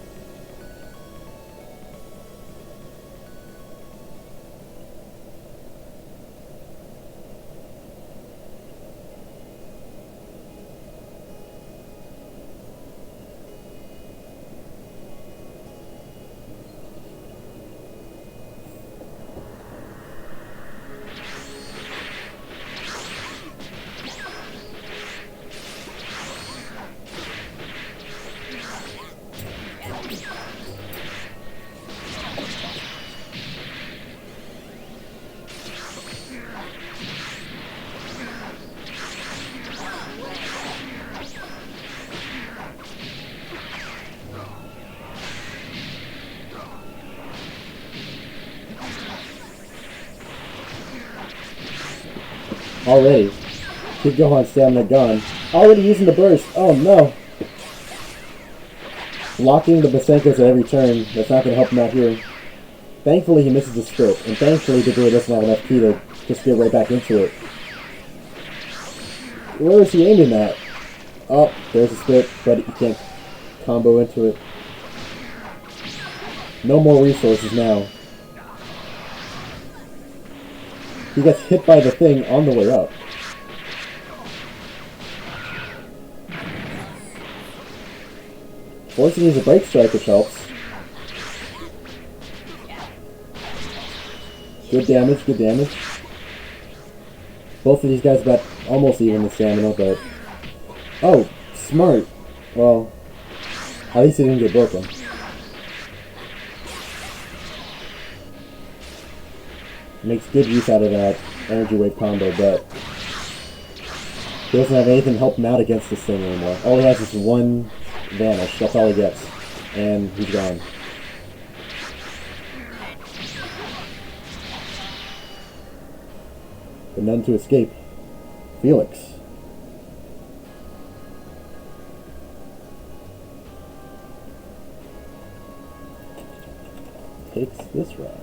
Already. Keep Gohan stamina gone. Already using the burst. Oh no. blocking the Basenkos at every turn. That's not going to help him out here. Thankfully, he misses the split, and thankfully, the Dora doesn't have enough ki to just get right back into it. Where is he aiming at? Oh, there's a split, but he can't combo into it. No more resources now. He gets hit by the thing on the way up. Forcing use a break strike, which helps. Good damage, good damage. Both of these guys got almost even the stamina, but... Oh, smart. Well, at least it didn't get broken. Makes good use out of that energy wave combo, but... he doesn't have anything to help him out against this thing anymore. All he has is one vanish, that's all he gets. And he's gone. But none to escape. Felix. Takes this round.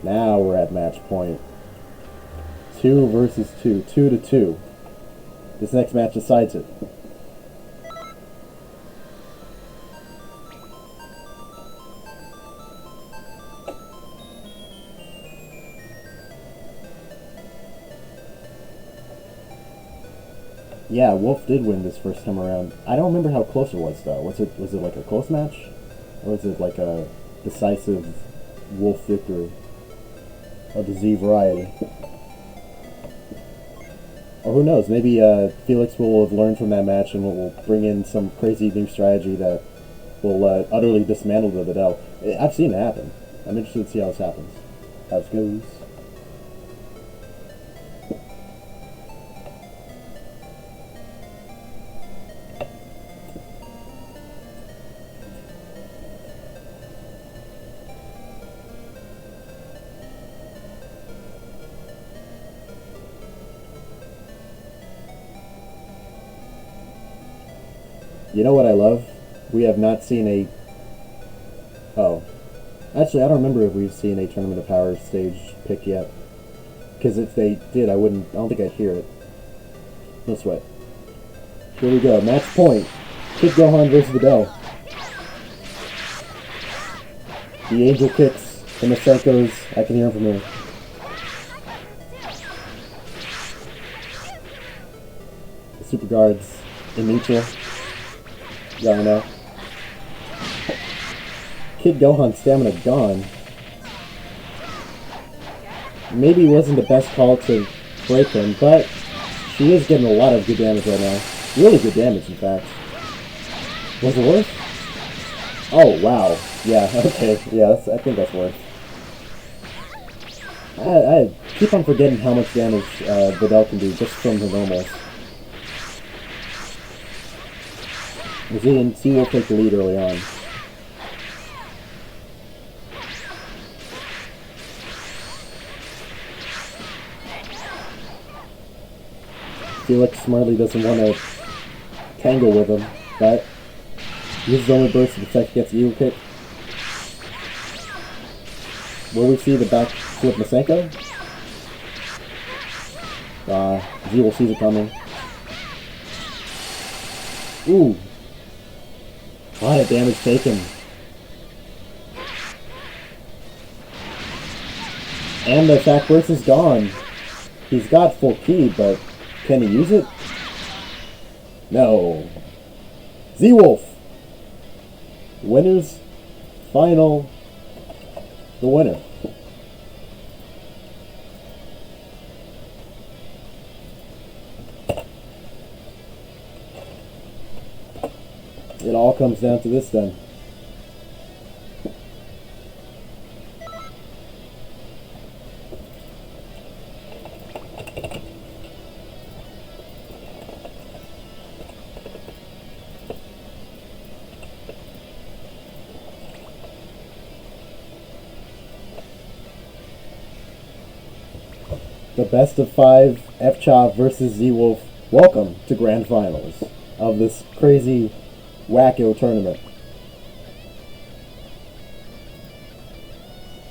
Now we're at match point. 2 versus 2. 2 to 2. This next match decides it. Yeah, Wolf did win this first time around. I don't remember how close it was though. Was it like a close match? Or was it like a decisive Wolf victory of the Z variety? Or who knows, maybe Felix will have learned from that match and will bring in some crazy new strategy that will utterly dismantle the Videl. I've seen it happen. I'm interested to see how this happens. How this goes. You know what I love? We have not seen a... Oh. Actually, I don't remember if we've seen a Tournament of Power stage pick yet. Because if they did, I don't think I'd hear it. No sweat. Here we go. Match point. Kid Gohan versus Videl. The angel kicks and the Psychos. I can hear them from here. The Super Guards in neutral. Rhino. Kid Gohan's stamina gone. Maybe it wasn't the best call to break him, but she is getting a lot of good damage right now. Really good damage, in fact. Was it worth? Oh, wow. Yeah, okay. Yeah, I think that's worth. I keep on forgetting how much damage Videl can do just from her normals. Z will take the lead early on. Felix smartly doesn't want to tangle with him, but uses only burst to protect against Eagle Kick. Will we see the back flip Masenko? Z will see it coming. Ooh. A lot of damage taken. And the attack burst is gone. He's got full ki, but can he use it? No. Z-Wolf! Winners final. The winner. It all comes down to this then. The best of 5 F-Chop versus Z-Wolf. Welcome to Grand Finals of this crazy wacko tournament.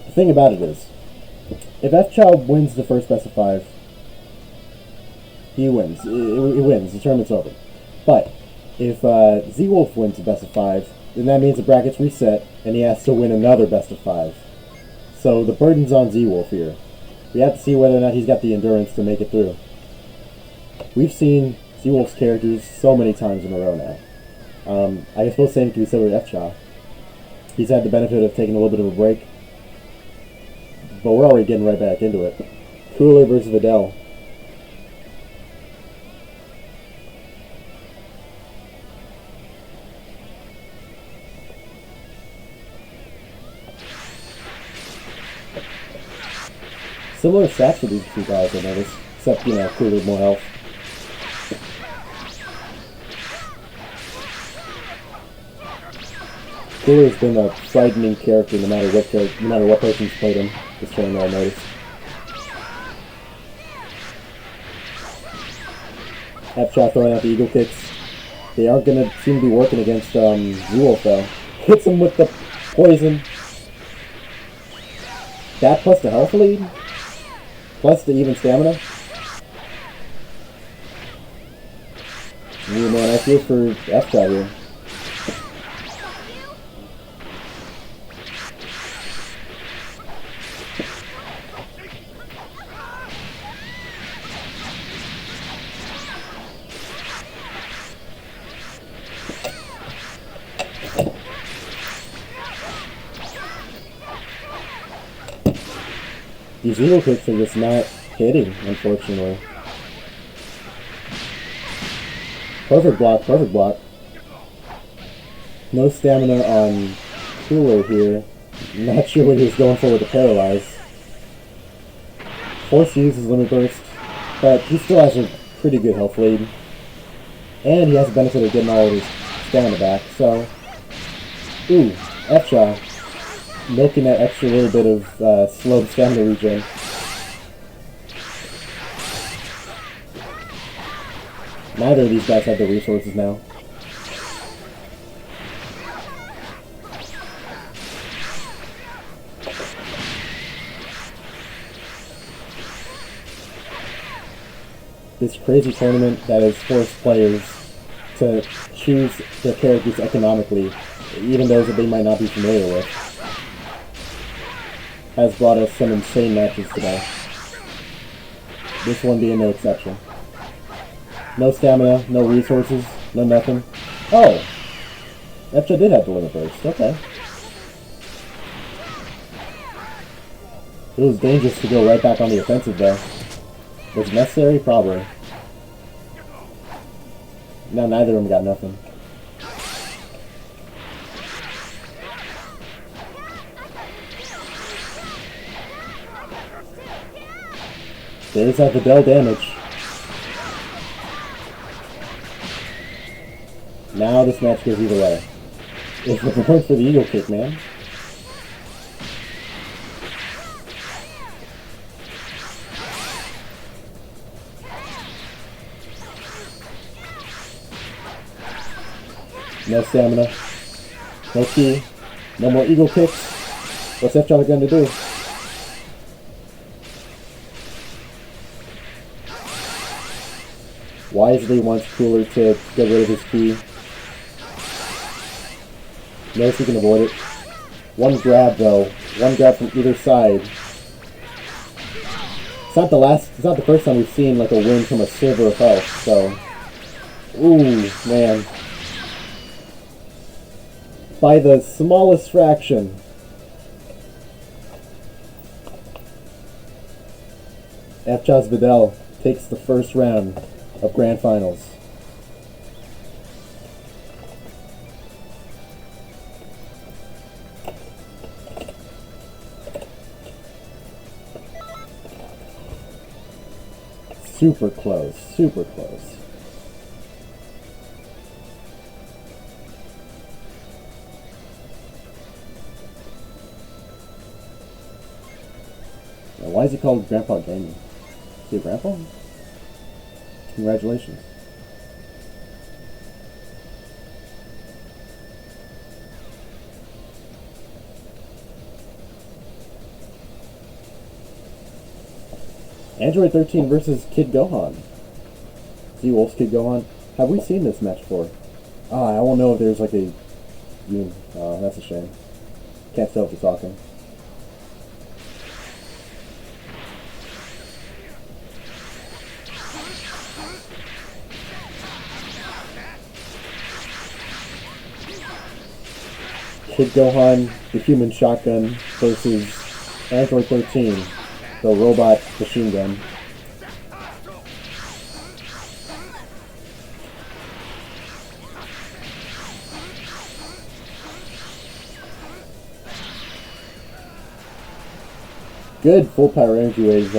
The thing about it is, if F-Child wins the first best of 5, he wins. He wins. The tournament's over. But if Z-Wolf wins the best of 5, then that means the bracket's reset, and he has to win another best of 5. So the burden's on Z-Wolf here. We have to see whether or not he's got the endurance to make it through. We've seen Z-Wolf's characters so many times in a row now. I suppose the same can be said with F-Cha. He's had the benefit of taking a little bit of a break, but we're already getting right back into it. Cooler versus Videl. Similar stats for these two guys, I noticed, except, you know, Cooler more health. Cooler's been a frightening character no matter what person's played him this tournament, I noticed. F-Cha throwing out the eagle kicks. They aren't going to seem to be working against Z-Wolf though. Hits him with the poison. That plus the health lead? Plus the even stamina? Ooh, man, I feel for F-Cha here. These eagle kicks are just not hitting, unfortunately. Perfect block, perfect block. No stamina on Cooler here. Not sure what he was going for with the paralyze. Forced to use his limit burst, but he still has a pretty good health lead. And he has the benefit of getting all of his stamina back, so... Ooh, F-Cha. Milking that extra little bit of slowed stamina regen. Neither of these guys have the resources now. This crazy tournament that has forced players to choose their characters economically, even those that they might not be familiar with, has brought us some insane matches today. This one being no exception. No stamina, no resources, no nothing. Oh! F-Cha did have the limit burst, okay. It was dangerous to go right back on the offensive though. Was it necessary? Probably. Now neither of them got nothing. There's that Videl damage. Now this match goes either way. If it weren't for the eagle kick, man. No stamina. No key. No more eagle kicks. What's F-Cha gonna do? Wisely wants Cooler to get rid of his key. Knows he can avoid it. One grab though. One grab from either side. It's not the first time we've seen like a win from a silver of health, so. Ooh, man. By the smallest fraction. F-Cha's Videl takes the first round of Grand Finals. Super close, super close. Now, why is he called Grandpa Gaming? Is he a grandpa? Congratulations. Android 13 versus Kid Gohan. Z-Wolf's Kid Gohan. Have we seen this match before? I won't know if there's like a... that's a shame. Can't tell if you're talking. Kid Gohan, the human shotgun, versus Android 13, the robot machine gun. Good full power energy wave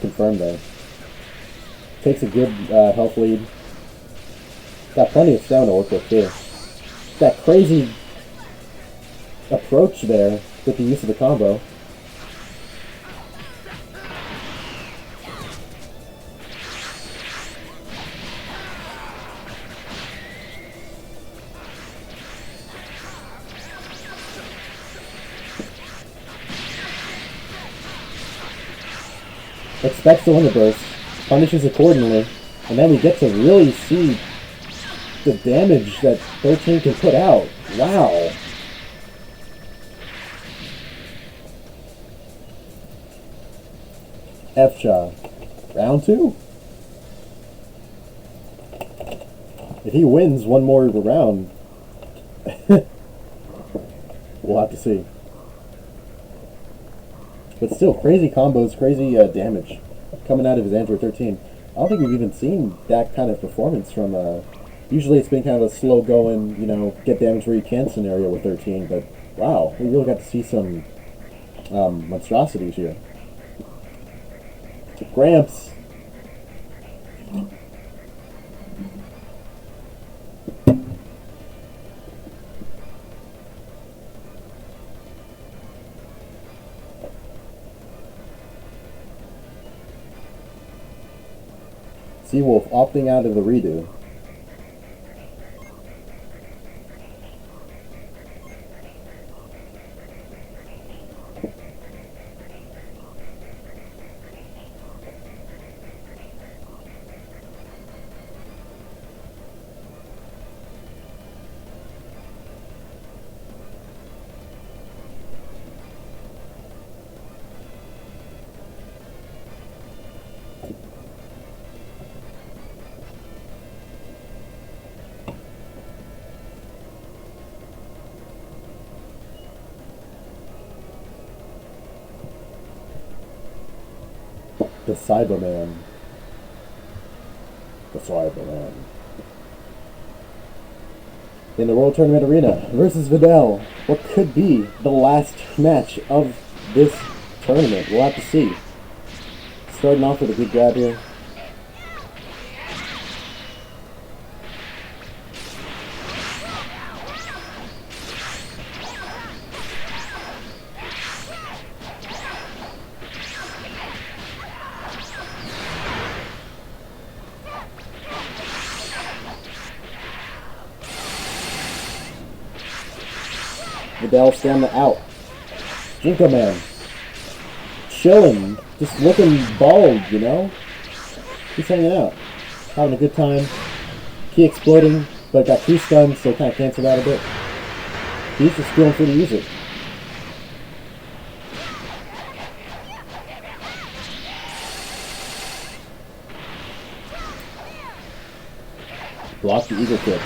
confirmed there. Takes a good health lead. Got plenty of stamina to work with too. That crazy approach there with the use of the combo. Expects the limit burst, punishes accordingly, and then we get to really see the damage that 13 can put out. Wow. F-Cha. Round 2? If he wins one more round, we'll have to see. But still, crazy combos, crazy damage coming out of his Android 13. I don't think we've even seen that kind of performance from... usually it's been kind of a slow-going, you know, get damage where you can scenario with 13, but wow, we really got to see some monstrosities here. Gramps! Z-Wolf opting out of the redo. The Cyberman. The Cyberman. In the World Tournament Arena versus Videl. What could be the last match of this tournament? We'll have to see. Starting off with a good grab here. Videl stamina out. Jinko Man. Chilling. Just looking bald, you know? He's hanging out. Having a good time. Key exploding, but got two stuns, so kind of cancel that a bit. He's just feeling free to use it. Blocked the eagle kick.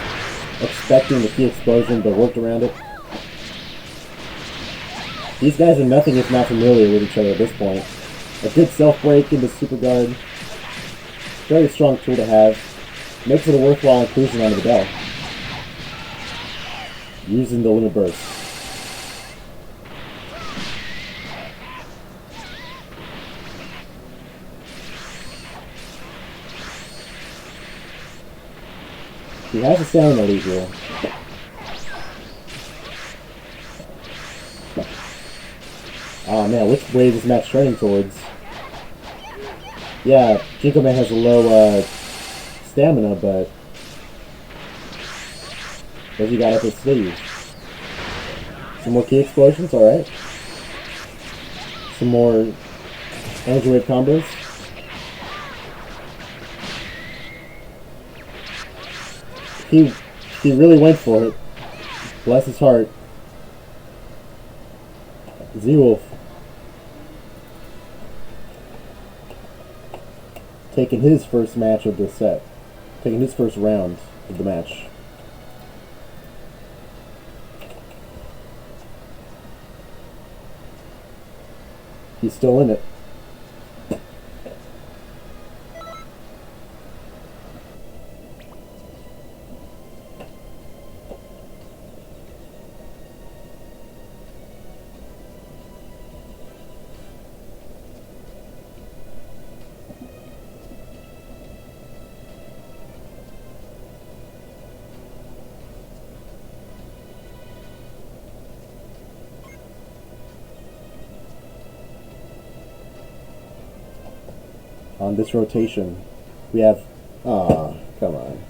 Expecting the key explosion, but worked around it. These guys are nothing if not familiar with each other at this point. A good self-break into super guard. Very strong tool to have. Makes it a worthwhile inclusion onto the bell. Using the limit burst. He has a stamina lead here. Oh man, which way is this match turning towards? Yeah, Jinko Man has a low stamina, but what he got up his sleeve? Some more key explosions, alright. Some more energy wave combos. He really went for it. Bless his heart. Z-Wolf taking his first match of the set. Taking his first round of the match. He's still in it. On this rotation, we have... Aw, come on.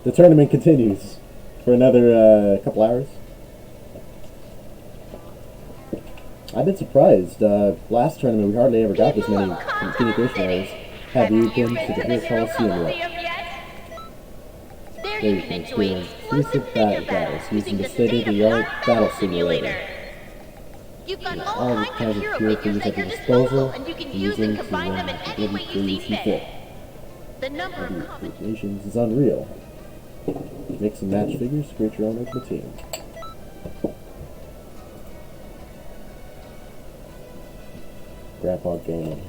The tournament continues for another couple hours. I've been surprised. Last tournament, we hardly ever got this many communication errors. Have you been to the Hill Coliseum yet? There you can experience exclusive battles using the state-of-the-art battle simulator. You've got All the kinds of pure things at your disposal, and you can use them to combine them in any way you see fit. The number Every of combinations is unreal. Mix and match figures, create your own ultimate team. Grandpa Gaming.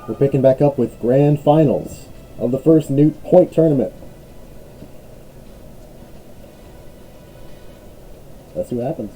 We're picking back up with grand finals of the first Newt Point tournament. Let's see what happens.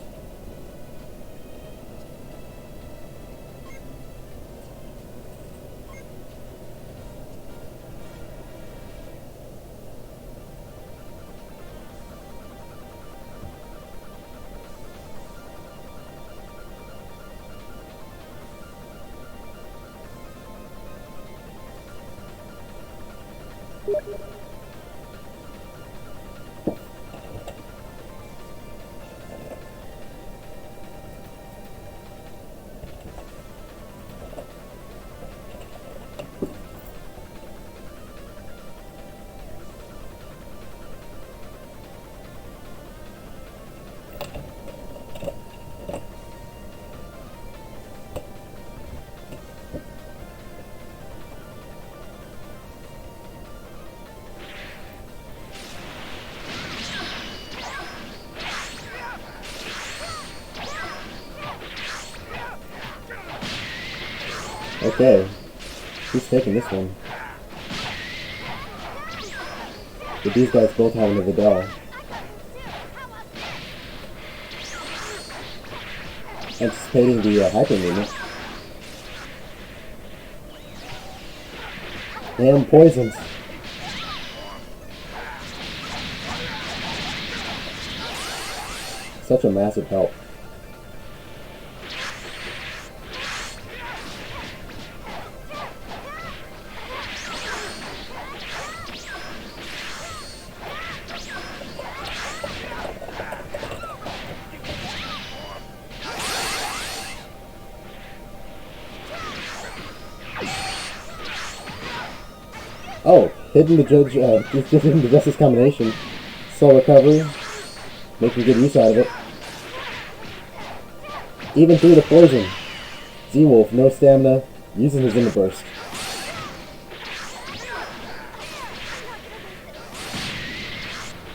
Okay, who's taking this one? But these guys both have another doll. Anticipating the hyper movement. Damn poisons. Such a massive help. Oh, hitting the judge, just hitting the justice combination. Soul recovery, making good use out of it. Even through the poison. Z-Wolf, no stamina, using his inner burst.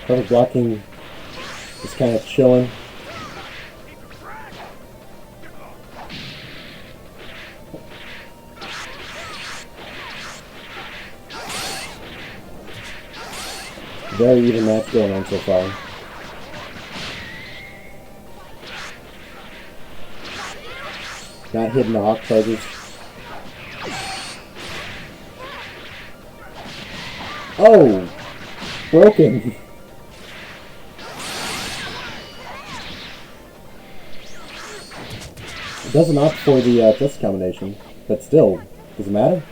Perfect blocking, just kind of chilling. Very even match going on so far. Not hitting the hawk charges. Oh! Broken! It doesn't opt for the test combination, but still, does it matter?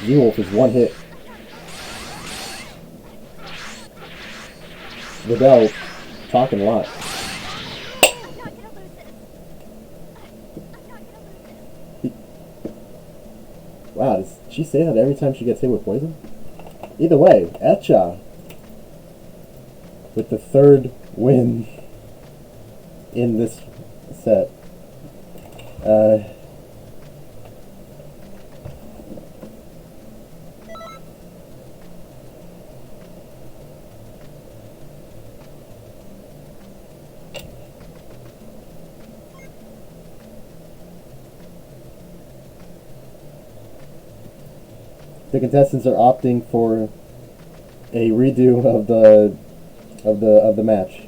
Z-Wolf is one hit. Vidal talking a lot. Wow, does she say that every time she gets hit with poison? Either way, Etcha with the third win in this set. The contestants are opting for a redo of the match.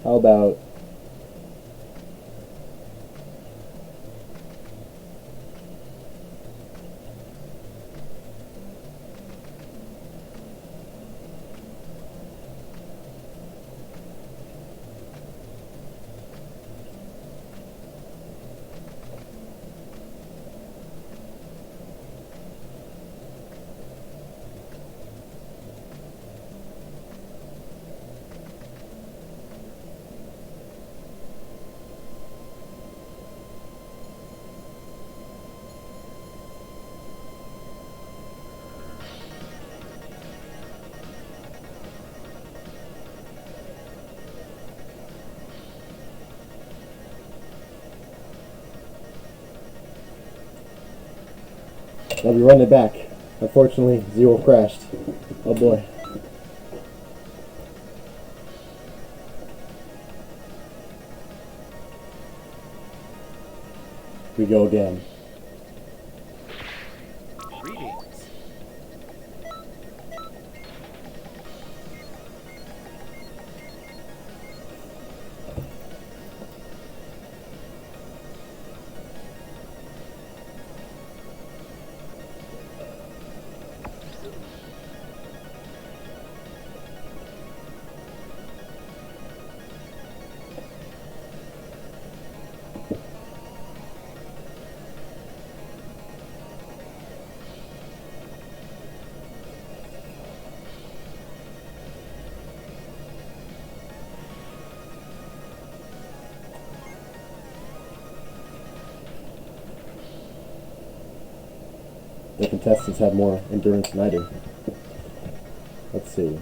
How about they'll be running it back. Unfortunately, Z-Wolf crashed. Oh boy. We go again. Greetings. The contestants have more endurance than I do. Let's see.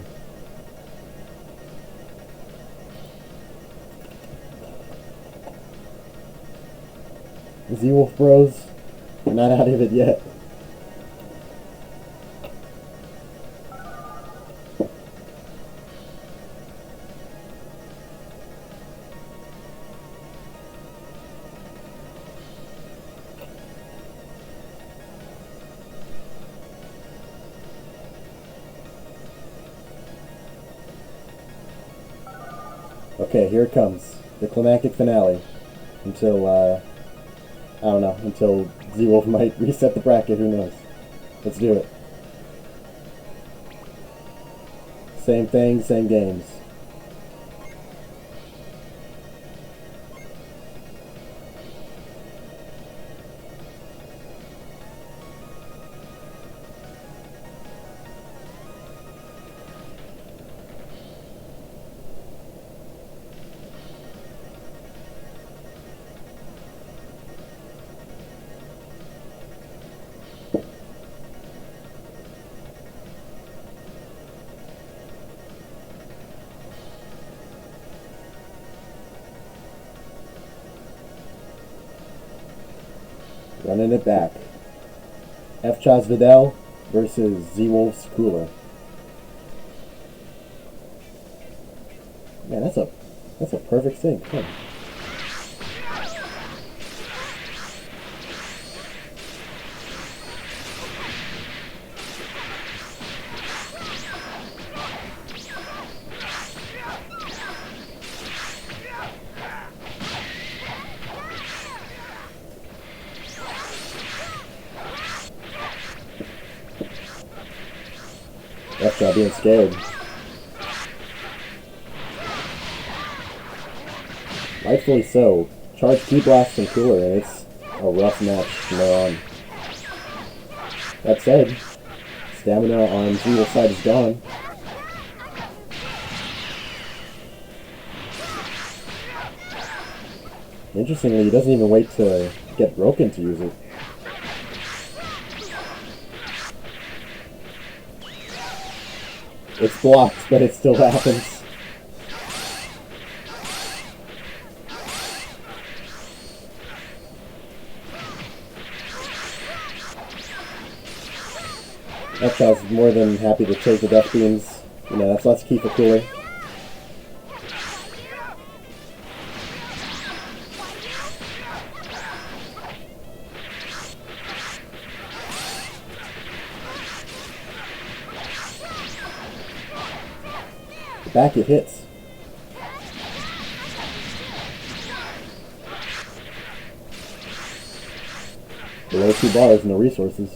Z-Wolf Bros, we're not out of it yet. Okay, here it comes. The climactic finale. Until, I don't know, until Z-Wolf might reset the bracket, who knows. Let's do it. Same thing, same games. Running it back. F-Chaz Vidal versus Z-Wolf's Cooler. Man, that's a perfect sync. Huh. F-Jaw being scared. Rightfully so. Charge Ki Blast and Cooler, and it's a rough match from there on. That said, stamina on Zero's side is gone. Interestingly, he doesn't even wait to get broken to use it. It's blocked, but it still happens. F-Jaw's more than happy to take the Death Beams. You know, that's lots of Ki for Cooler. Back it hits. Below 2 bars, no resources.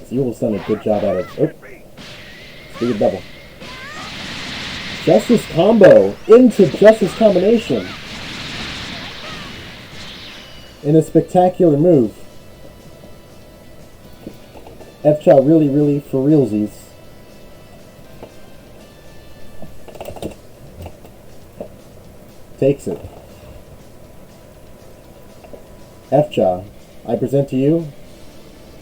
Zero's done a good job at it. Oh, speed double. Justice combo into Justice combination in a spectacular move. F-Jaw really for realsies. Takes it. F-Jaw, I present to you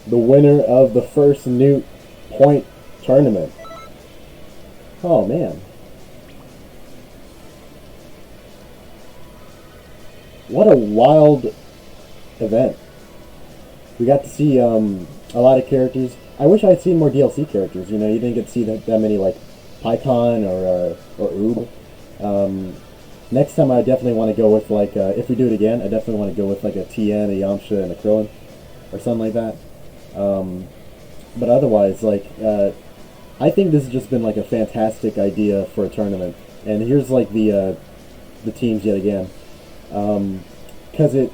the winner of the first Newt point tournament. Oh man. What a wild event. We got to see a lot of characters. I wish I'd seen more DLC characters. You know, you didn't get to see that many, like Python or Oob. Next time I definitely want to go with, like, if we do it again, I definitely want to go with like a Tien, a Yamcha, and a Krillin, or something like that. But otherwise, like, I think this has just been like a fantastic idea for a tournament. And here's like the teams yet again. Because it,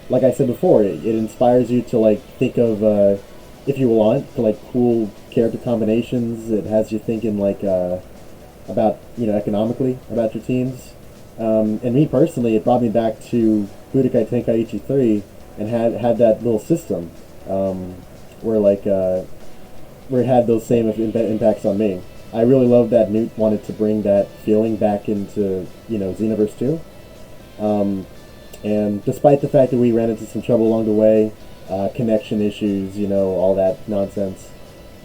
like I said before, it inspires you to like think of, if you want, to like cool character combinations. It has you thinking like about, you know, economically about your teams. And me personally, it brought me back to Budokai Tenkaichi 3 and had that little system where like where it had those same impacts on me. I really love that Newt wanted to bring that feeling back into, you know, Xenoverse 2. And despite the fact that we ran into some trouble along the way, connection issues, you know, all that nonsense,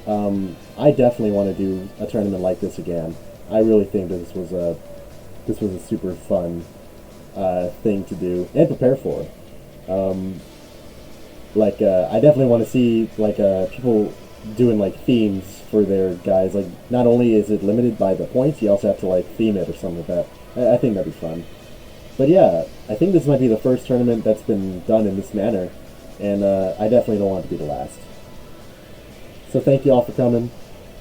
I definitely want to do a tournament like this again. I really think that this was a super fun thing to do and prepare for. I definitely want to see like people doing like themes for their guys. Like, not only is it limited by the points, you also have to like theme it or something like that. I think that'd be fun. But yeah, I think this might be the first tournament that's been done in this manner, and I definitely don't want it to be the last. So thank you all for coming.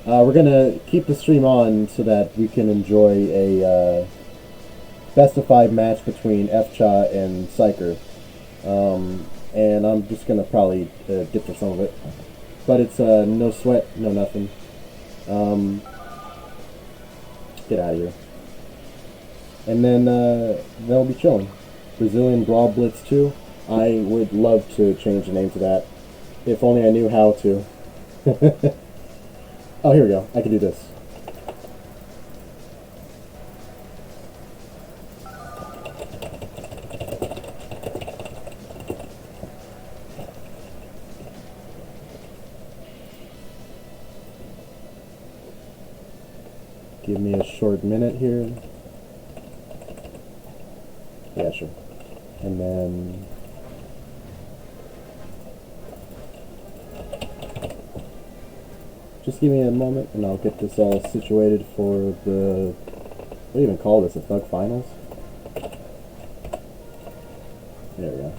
We're gonna keep the stream on so that we can enjoy a best of 5 match between F-Jaw and Psyker. And I'm just gonna probably dip for some of it. But it's no sweat, no nothing. Get out of here. And then they'll be chilling. Brazilian Brawl Blitz 2. I would love to change the name to that. If only I knew how to. Oh, here we go. I can do this. Give me a short minute here. Yeah, sure. And then just give me a moment and I'll get this all situated for the, what do you even call this, the Thug Finals? There we go.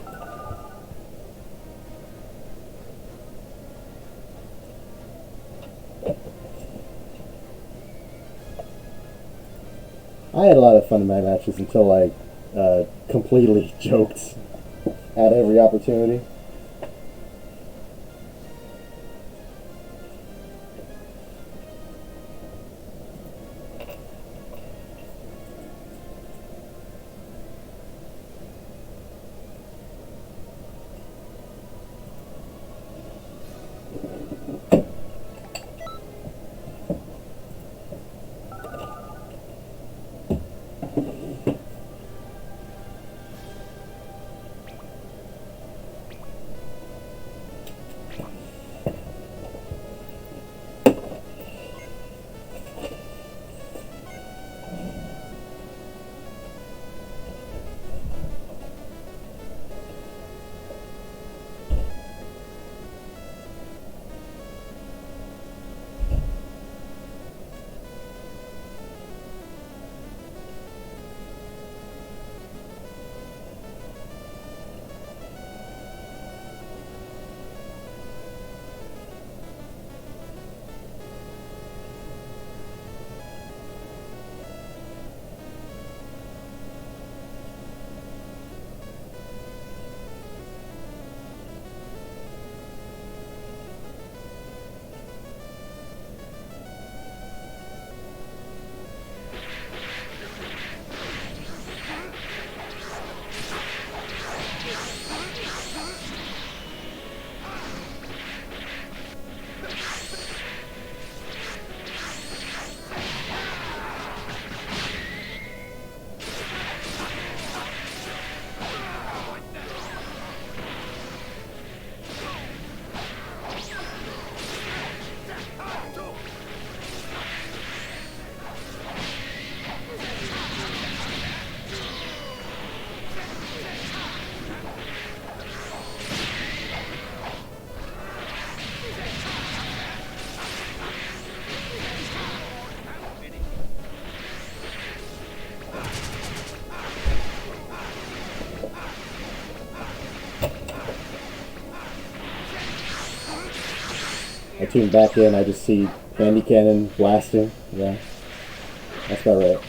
I had a lot of fun in my matches until I completely joked at every opportunity. I tune back in, I just see Bandy Cannon blasting. Yeah, that's about right.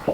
You